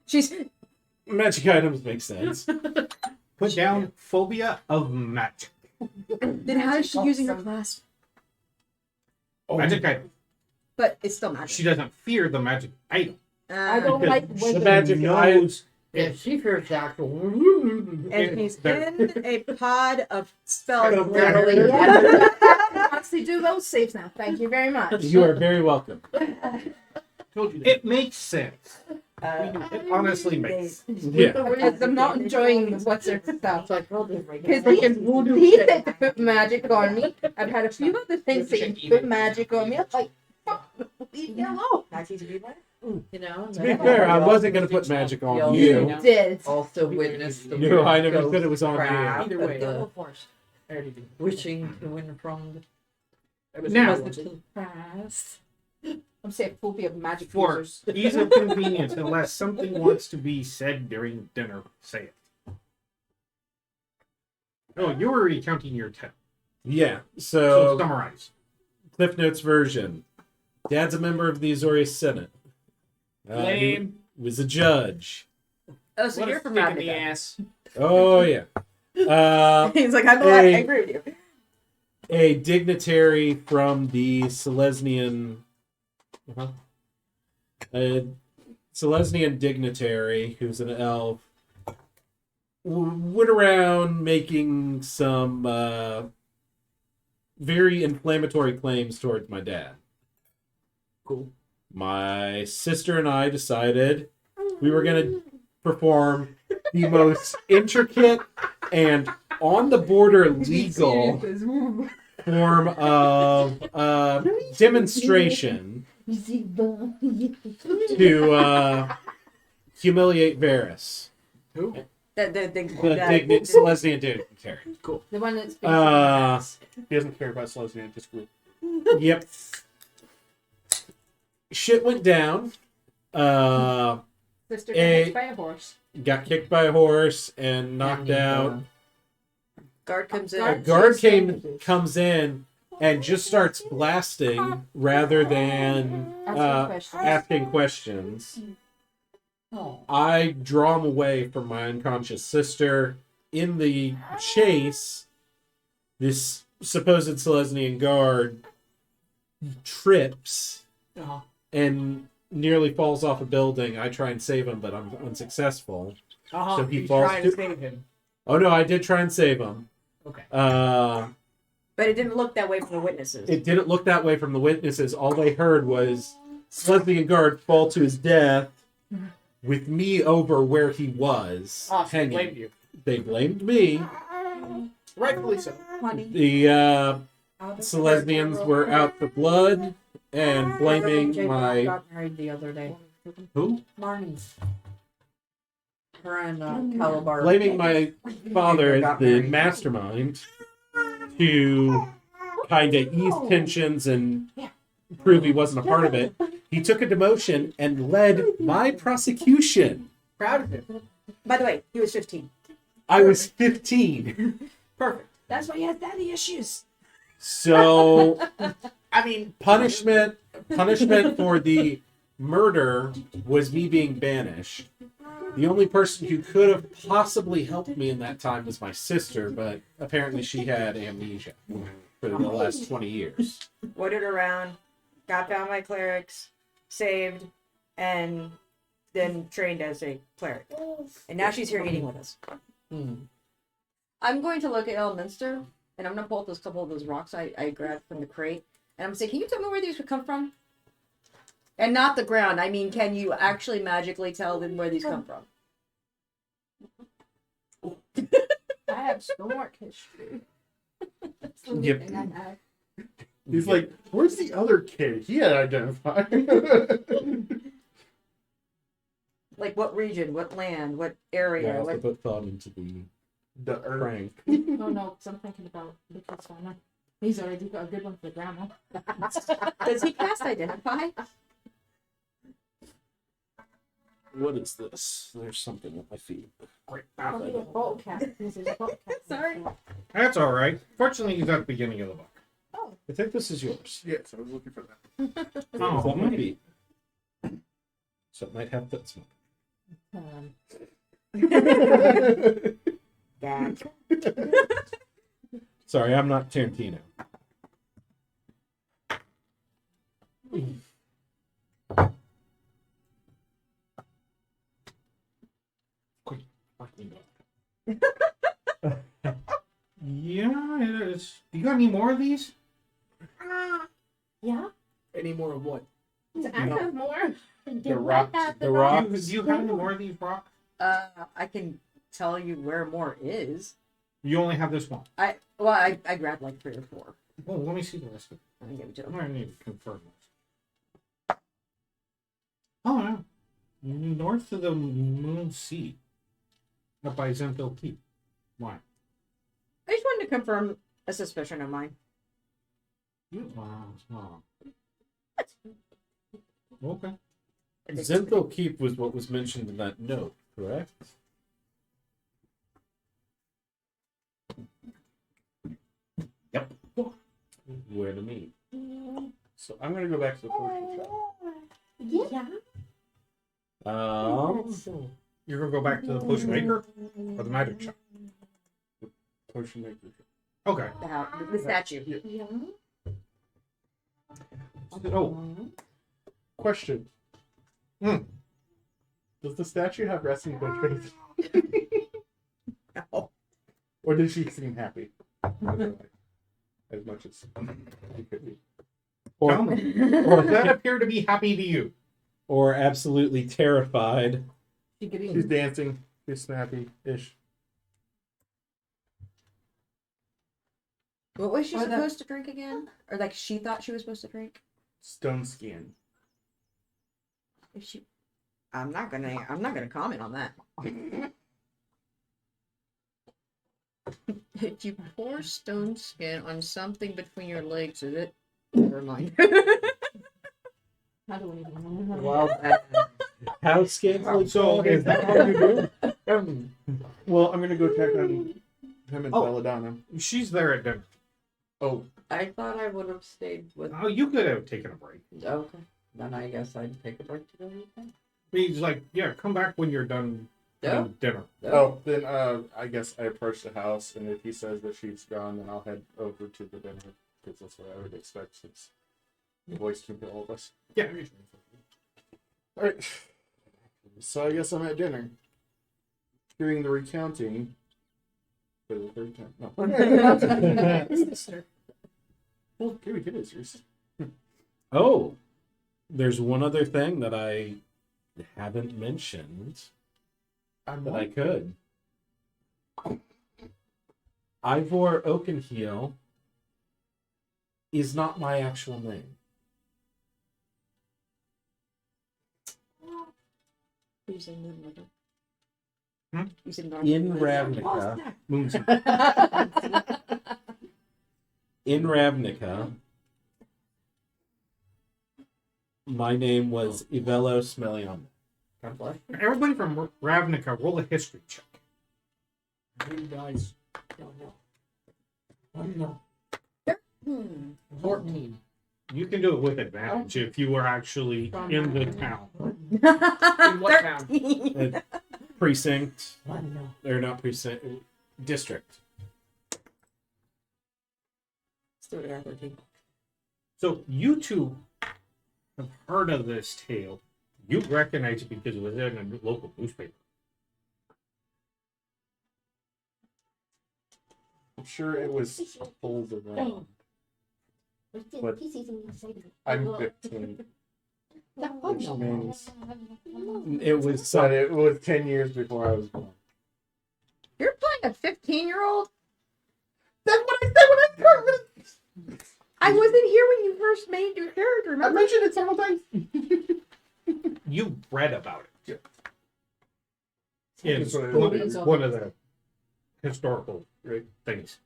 She's Magic items make sense. Put down phobia of magic. then how is she using her class? Magic item. But it's still magic. She doesn't fear the magic item. I don't Because like she the magic knows Yeah, she fears the actual. And he's There- in a pod of spells. Literally. Honestly, do those saves now. Thank you very much. You are very welcome. Told you. it makes sense. It honestly makes sense. Yeah. Because I'm not enjoying what's her stuff. So I told him. Because he said to put magic on me. I've had a few other things saying to put magic on me. I'm like, fuck, leave me alone. That's easy to be like. You know. To be fair, I wasn't going to put magic on you. You did. Also witnessed the No, I never ghost said it was on crap you. of Either way, the go force. I already did. Wishing to win from. Now- Past. I'm saying phobia of magic For users. ease of convenience, unless something wants to be said during dinner, say it. Oh, you were recounting your 10. Yeah. So So, summarize. Cliff Notes version. Dad's a member of the Azorius Senate. He Lame. was a judge. Oh, so What you're a from kick in Ravnica. the ass. Oh, yeah. He's like, I Hey. agree with you. A dignitary from the Selesnian. A Selesnian dignitary who's an elf went around making some very inflammatory claims towards my dad. Cool. My sister and I decided we were going to perform the most intricate and on the border legal form of demonstration to humiliate Varys, Who? The Selesnian dignitary. The one that's been He doesn't care about Celestia, just group. Yep. Shit went down. sister a- gets by a horse. Got kicked by a horse and knocked out. guard comes in. A guard comes in and just starts blasting rather than asking questions. Oh. I draw him away from my unconscious sister. In the chase, this supposed Selesnian guard trips Uh-huh. and nearly falls off a building. I try and save him, but I'm unsuccessful. Uh-huh. So he He's falls trying to- to save him. Oh no, I did try and save him. Okay. But it didn't look that way from the witnesses. It didn't look that way from the witnesses. All they heard was Selesnian guard fall to his death with me over where he was Oh, so they hanging. blamed you. They blamed me. Rightfully so. The Selesnians were out for blood and blaming my got married the other day. who? Marnie. Her and Calabar. Blaming my father as Got the married. mastermind to kind of ease tensions and prove he wasn't a part of it. He took a demotion and led my prosecution. Proud of him. By the way, he was 15. I was 15. Perfect. That's why he has daddy issues. So I mean, punishment for the murder was me being banished. The only person who could have possibly helped me in that time was my sister, but apparently she had amnesia for the last 20 years. Ordered around, got down my clerics, saved, and then trained as a cleric. And now she's here eating with us. I'm going to look at Elminster, and I'm going to pull up those couple of those rocks I grabbed from the crate. And I'm going to say, can you tell me where these would come from? And not the ground. I mean, can you actually magically tell them where these come from? I have stork history. That's the only Yep. thing I have. He's like, where's the other kid? He had identified. Like what region, what land, what I area, also what... put thought into the the prank. Oh no, because I'm thinking about the kid's farmer. He's already got a good one for grandma. Does he cast Identify? What is this? There's something at my feet. I'll be a bottle cap. This is a bottle cap. Sorry. That's all right. Fortunately, he's at the beginning of the book. Oh, I think this is yours. Yes, I was looking for that. Oh, That might be. So it might have that smoke. Gag. Sorry, I'm not Tarantino. yeah, it is. You got any more of these? Yeah. Any more of what? I have more. The rocks- the Do rocks. you have any more of these rocks? I can tell you where more is. You only have this one. I grabbed like 3 or 4. Oh, let me see the rest of it. I can give it to I'm him. gonna need to confirm this. Oh no. North of the Moon Sea. Up by Zenthil Keep. Why? I just wanted to confirm a suspicion of mine. Okay. Zenthal Keep was what was mentioned in that note, correct? Yep. Where to meet? So I'm gonna go back to the potion shop. Yeah. You're gonna go back to the potion maker or the magic shop? Potion maker. Okay. The statue. Yeah. Oh, Question. Hmm. Does the statue have resting bitch face? No. Or did she seem happy? As much as she could be. tell Or, me. Does that appear to be happy to you? or absolutely terrified. She's dancing. She's snappy-ish. What was she Or the- supposed to drink again? Or like she thought she was supposed to drink? Stone skin. If she, I'm not gonna comment on that. If you pour stone skin on something between your legs, is it? Never mind. How do we even know? Well, How scantily So clad is that all you do? Well, I'm gonna go check on him and Oh. Belladonna. She's there at dinner. Oh, I thought I would have stayed with. Oh, you could have taken a break. Okay. Then I guess I'd take a break to go eat then. He's like, yeah, come back when you're done having dinner. oh, then I guess I approach the house, and if he says that she's gone, then I'll head over to the dinner because that's what I would expect since the voice can be all of us. Yeah. All right. So I guess I'm at dinner, hearing the recounting for the third time. No. Is this her? Well, here we get it. Yours. Oh, there's one other thing that I haven't mentioned I'm that I could. Ivor Oakenheel is not my actual name. you said Moonlighter. Hmm? You said North In Moonlighter. Ravnica, Moon's in Ravnica, my name was Ivelos Melion. God bless. Everybody from Ravnica, roll a history check. You guys don't know. I don't know. 14. You can do it with advantage if you were actually in the town. In what town? Precinct, I don't know. or not precinct, district. Let's do it at 13. So you two have heard of this tale. You recognize it because it was in a local newspaper. I'm sure it was pulled around. But I'm I'm 15. Which Which means It was but some, it was 10 years before I was born. You're playing a 15-year-old? That's what I said when I started. I wasn't here when you first made your character, I remember? mentioned it several times. You read about it. In That's what it is. one of the historical things.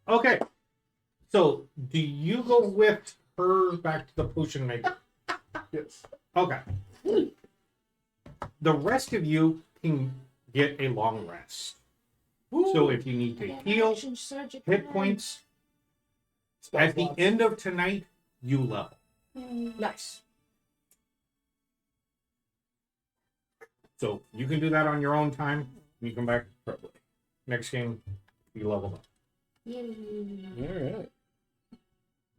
Okay. So, do you go with her back to the potion maker? Yes. Okay. The rest of you can get a long rest. So if you need to heal hit points, at the end of tonight, you level. Nice. So you can do that on your own time. You come back probably. Next game, you level up. All right.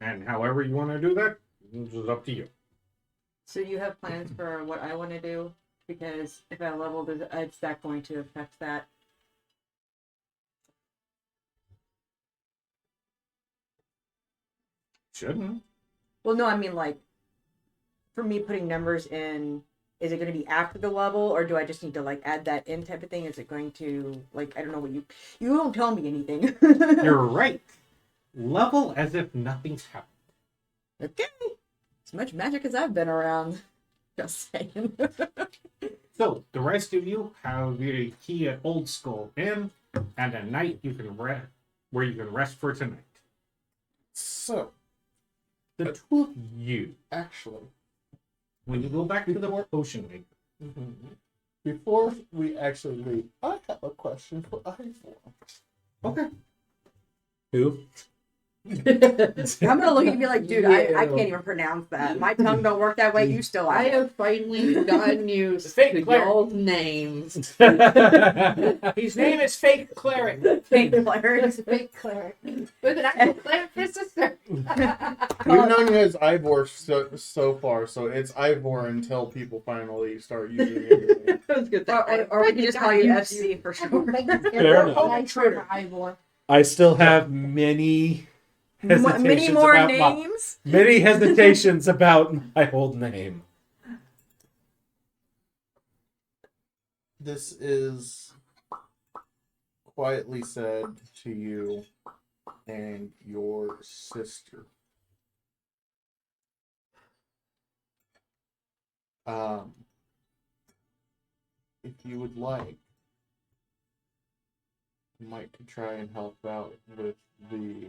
And however you want to do that, is up to you. So you have plans for what I want to do? Because if I leveled, is that going to affect that? Shouldn't. Well, no, I mean like, for me putting numbers in, is it going to be after the level, or do I just need to like add that in type of thing? Is it going to like, I don't know what you don't tell me anything. You're right. Level as if nothing's happened. Okay. As much magic as I've been around. Just saying. So the rest of you have a key at Old Skull Inn, and a night you can rest where you can rest for tonight. So, The two of you, actually, when you go back to the potion maker, before we actually leave, I have a question for Ivor. okay. Who? I'm gonna look at you and be like, dude, I can't even pronounce that. My tongue don't work that way. You still I are. have finally gotten used Fake to cleric. y'all's names. His name is Fake Cleric. Fake cleric. He's a fake cleric. With an actual cleric for sister. We've known you as Ivor so far, so it's Ivor until people finally start using it. That was good. Or Or we can just call you FC for sure. Fair enough. Nice for Ivor. I still have many hesitations Many more about names. many hesitations about my old name. This is quietly said to you and your sister. If you would like, you might could try and help out with the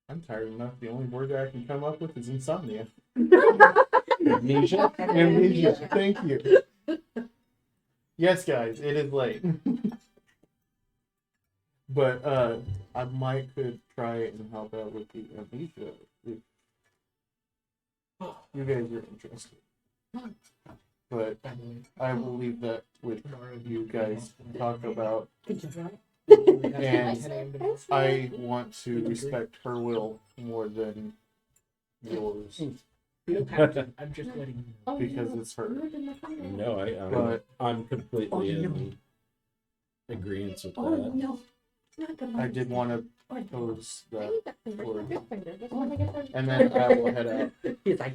I'm tired enough. The only word that I can come up with is insomnia. Amnesia? Amnesia. Thank you. Yes, guys, it is late. But I might could try and help out with the amnesia if you guys are interested. But I will leave that with you guys to talk about. And I want to respect her will more than yours You don't have to. I'm just letting you know. because it's her. No, But I'm completely in agreement with that. no. I did want to pose that, Finger. and then I will head out. He's like,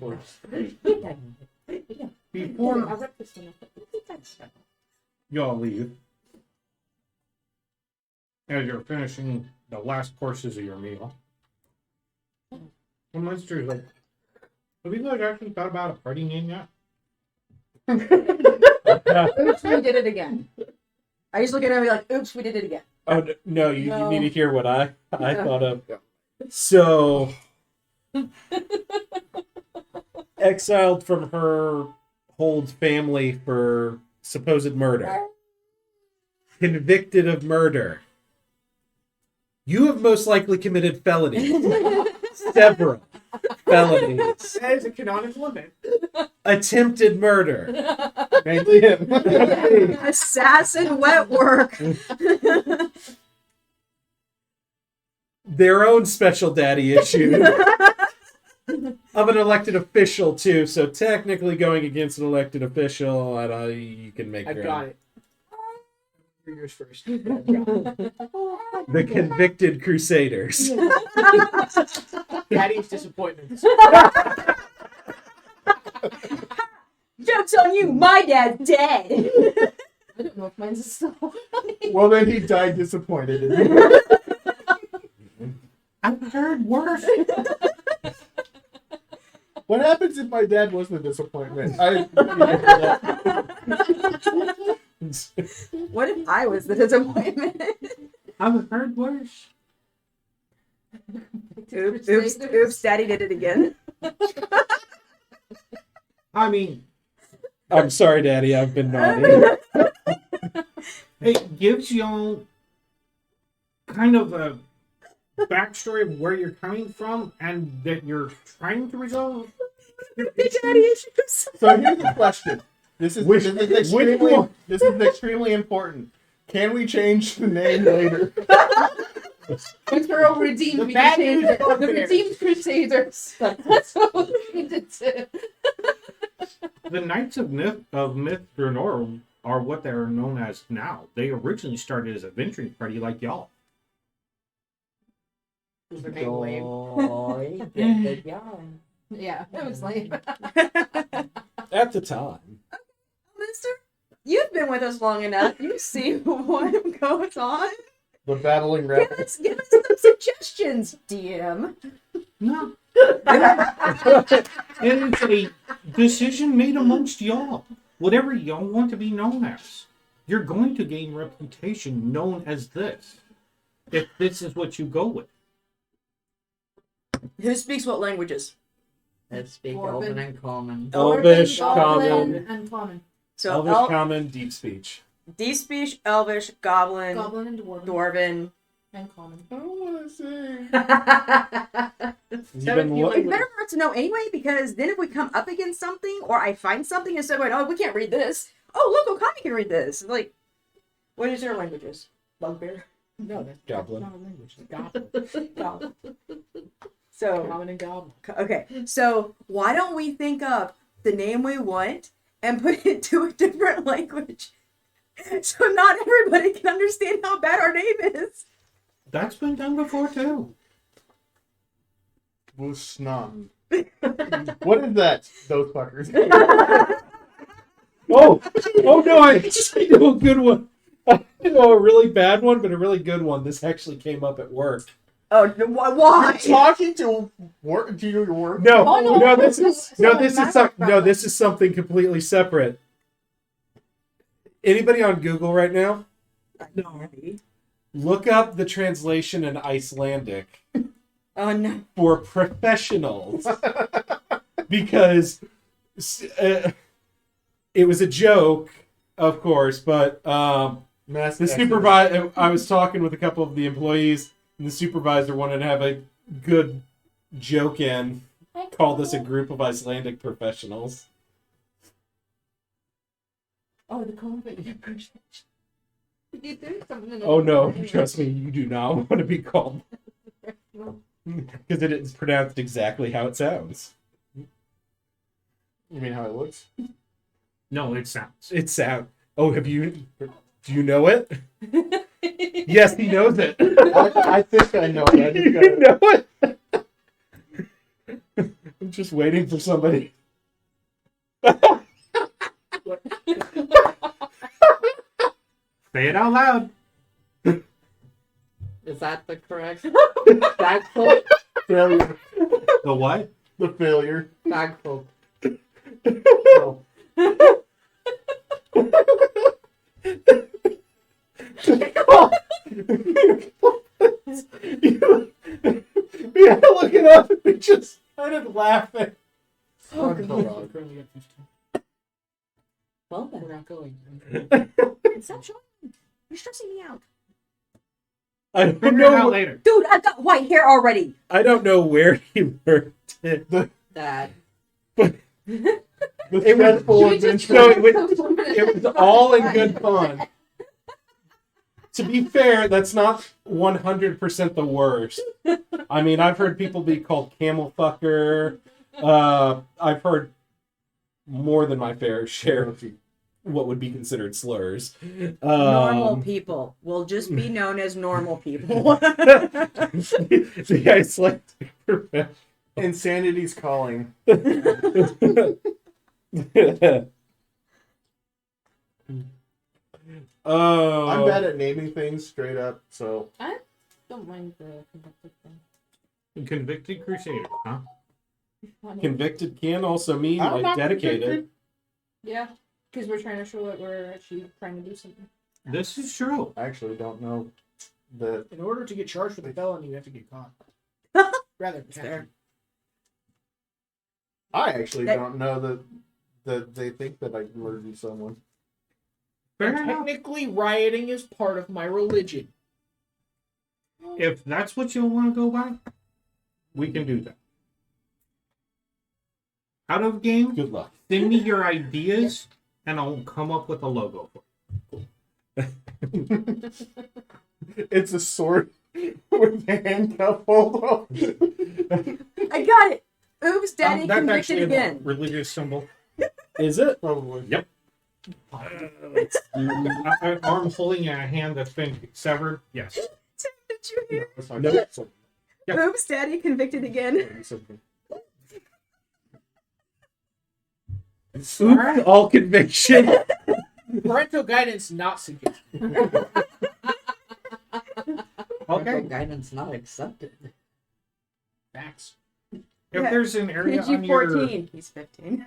Before y'all leave, as you're finishing the last courses of your meal, the monster's like, have you guys actually thought about a party name yet? Oops, we did it again. I just look at him and be like, oops, we did it again. Oh no, you No. need to hear what I thought of. So, exiled from her Hold family for supposed murder, convicted of murder. You have most likely committed felonies, several felonies, that is a canonical event. attempted murder. Thank you. Assassin wet work. Their own special daddy issue of an elected official too. So technically, going against an elected official, you can make. I've your got own. it. Yours first. The convicted crusaders. Daddy's disappointments. Joke's on you, my dad's dead. I don't know if mine's still. Well, then he died disappointed. I've heard worse. What happens if my dad was the disappointment? What if I was the disappointment? I've heard worse. Oops, daddy did it again. I mean, I'm sorry, Daddy. I've been naughty. It gives y'all kind of a backstory of where you're coming from and that you're trying to resolve. Daddy issues. So here's the question. This is Which one? this is extremely important. Can we change the name later? Once we're all redeemed, The we bad can change news it. are The fair. redeemed crusaders. That's what we needed to. The Knights of Myth Draenor are what they're known as now. They originally started as a adventuring party like y'all. Was their name lame? Boy, Yeah. Yeah, it was lame. At the time. Mister, you've been with us long enough. You see what goes on. The battling Give rabbit. us some suggestions, DM. No. It's a decision made amongst y'all. Whatever y'all want to be known as. You're going to gain reputation known as this. If this is what you go with. Who speaks what languages? Let's speak Dwarven. Elven and Common. Elvish, Goblin, Common. and common. So Elvish, Common, Deep Speech. Deep Speech, Elvish, Goblin, Goblin and dwarven. Dwarven. And common. I don't want to sing. You've been lo- It's better for us to know anyway, because then if we come up against something or I find something instead of going, oh, we can't read this. Oh, look, Okami can read this. Like, what is their languages? Bugbear? No, that's Goblin. not a language. It's Goblin. Goblin. So, Common and Goblin. okay, so why don't we think up the name we want and put it to a different language? So not everybody can understand how bad our name is. That's been done before too. Wusnan. What is that? Those fuckers. Oh no! I know a good one. I know a really bad one, but a really good one. This actually came up at work. Oh, why? Talking to work? Do your work? No, Oh, no, no, this this is- is no, this this is is some, Magic no, this is something completely separate. Anybody on Google right now? No. Look up the translation in Icelandic Oh no. for professionals, because it was a joke, of course, but Mass the supervisor. I was talking with a couple of the employees, and the supervisor wanted to have a good joke in. Called us a group of Icelandic professionals. Oh, the COVID version. You do something. Oh no, trust me, you do not want to be called. Because it is pronounced exactly how it sounds. You mean how it looks? No, it sounds. It sound. Oh, do you know it? Yes, he knows it. I think I know it. I just You gotta- know it? I'm just waiting for somebody. Say it out loud. Is that the correct? Bagfolk? Failure. The what? The failure. Bagfolk. No. We had to look it up and we just started laughing. Oh, We're currently at 15. Well We're then. not going. Stop showing me. You're stressing me out. I don't Figure it out know. later. Dude, I've got white hair already. I don't know where he learned it. Dad. The It was- stressful Should we just adventure. No, it was all in good fun. To be fair, that's not 100% the worst. I mean, I've heard people be called camel fucker. I've heard more than my fair share of what would be considered slurs. Normal people will just be known as normal people. The Icelandic profession. Insanity's calling. Oh, I'm bad at naming things straight up, so Don't mind the conducted thing. Convicted Crusader, huh? Funny. convicted can also mean I'm like not dedicated. convicted. Yeah, because we're trying to show that we're actually trying to do something. This is true. I actually don't know that. In order to get charged with a felony, you have to get caught. Rather than fair. I actually That- don't know that that they think that I murdered someone. Fair And enough. technically, rioting is part of my religion. If that's what you want to go by, we can do that. Out of game, Good luck. send me your ideas, and I'll come up with a logo for it. It's a sword with a handcuff hold on. I got it. Oops, Daddy That's convicted actually again. a religious symbol. Is it? Probably. Yep. An arm holding a hand that's been severed. Yes. Did you hear? That's not No. good. Yeah. Oops, Daddy convicted again. Oops, all conviction. Parental guidance not suggested. Okay. Guidance not accepted. Facts. If Yeah. there's an area on PG your 14. He's 15.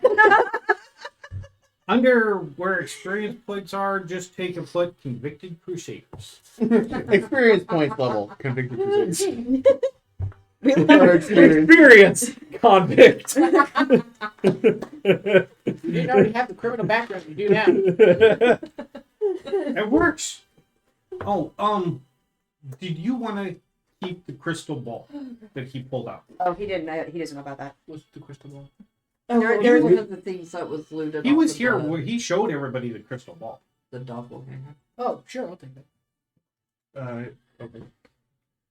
under where experience points are, just take a put convicted crusaders. Experience points level. Convicted crusaders. We Our love experience. Experience convict. You didn't already have the criminal background. You do now. It works. Oh, did you want to keep the crystal ball that he pulled out? Oh, he didn't. He doesn't know about that. What's the crystal ball? There's one of the things that was looted. He off was of here the- where he showed everybody the crystal ball. The doppelganger. Oh, sure, I'll take that. Okay.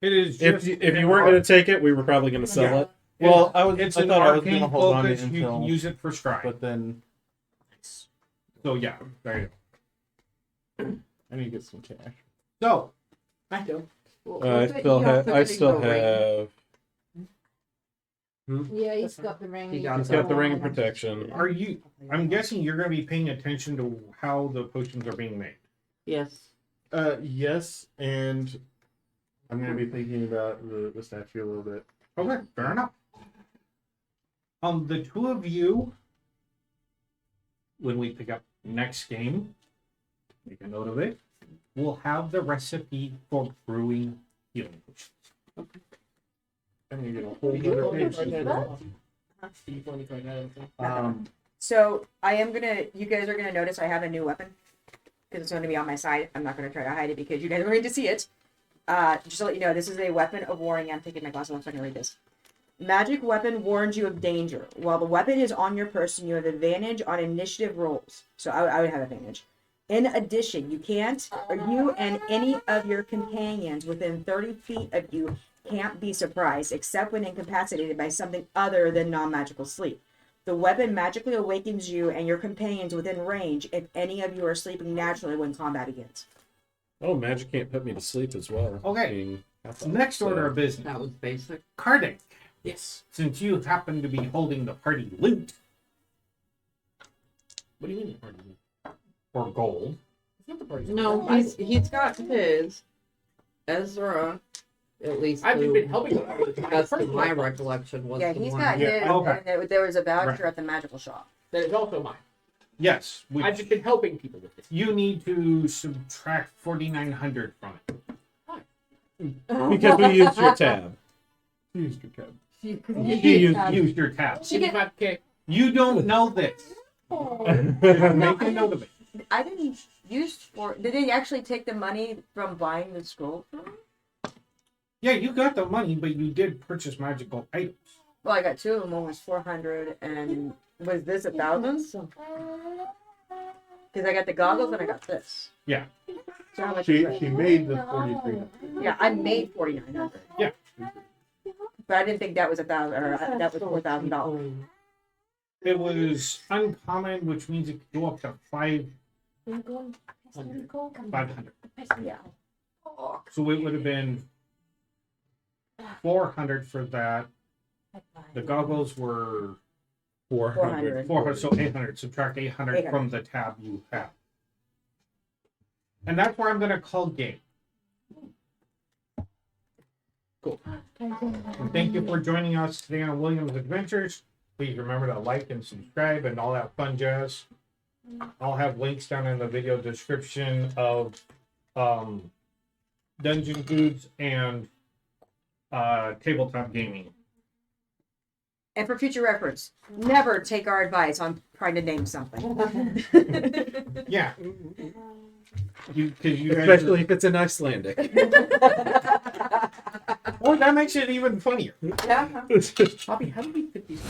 It is if just if you weren't going to take it, we were probably going to sell Yeah. it. Well, I it's thought an I was going arcane to hold on to focus. it You can until, use it for scry. but then So yeah, there you go. I need to get some cash. So I don't. I still have. Yeah, he's got the ring. He got He's got the ring of protection. are you? I'm guessing you're going to be paying attention to how the potions are being made. Yes. Yes, and I'm going to be thinking about the statue a little bit. Okay, fair enough. The two of you, when we pick up next game, make a note of it. We'll have the recipe for brewing healing potions. I'm going to get a whole other page. So I am gonna. You guys are gonna notice I have a new weapon because it's going to be on my side. I'm not going to try to hide it because you guys are going to see it. Just to let you know, this is a weapon of warning. I'm taking my glasses off so I can read this. Magic weapon warns you of danger. While the weapon is on your person, you have advantage on initiative rolls. So I would have advantage. In addition, you and any of your companions within 30 feet of you can't be surprised, except when incapacitated by something other than non-magical sleep. The weapon magically awakens you and your companions within range if any of you are sleeping naturally when combat begins. Oh, magic can't put me to sleep as well. Okay. Being- Next order of business. That was basic. Kardik, Yes. since you happen to be holding the party loot What do you mean? Pardon me? or gold, It's not the party. No, he's got his. Ezra, at least I've to been helping him all the time. best of my recollection, was Yeah, the he's one. got Yeah, his, okay. and there was a voucher Right. at the magical shop. That is also mine. yes, I've just been helping people with it. you need to subtract 4,900 from it. Because we used your tab. Used your tab. You used your tab. She get 5K. You don't know this. Just make a note of it. I didn't use for. Did they actually take the money from buying the scroll? Yeah, you got the money, but you did purchase magical items. Well, I got two of them. One was 400, and was this 1,000? Because I got the goggles and I got this. Yeah. So how much She is it? she made the 43. Yeah, I made 4,900. Yeah. But I didn't think that was 1,000, or that was $4,000. It was uncommon, which means it could go up to 500. Yeah. So it would have been 400 for that. The goggles were 400. 400, so 800. Subtract 800 from the tab you have. And that's where I'm going to call game. Cool. And thank you for joining us today on Williams Adventures. Please remember to like and subscribe and all that fun jazz. I'll have links down in the video description of Dungeon Foods and tabletop gaming. And for future reference, never take our advice on trying to name something. Yeah. You guys, Especially if it's an Icelandic. oh, that makes it even funnier. Yeah. Bobby, how do we fit these?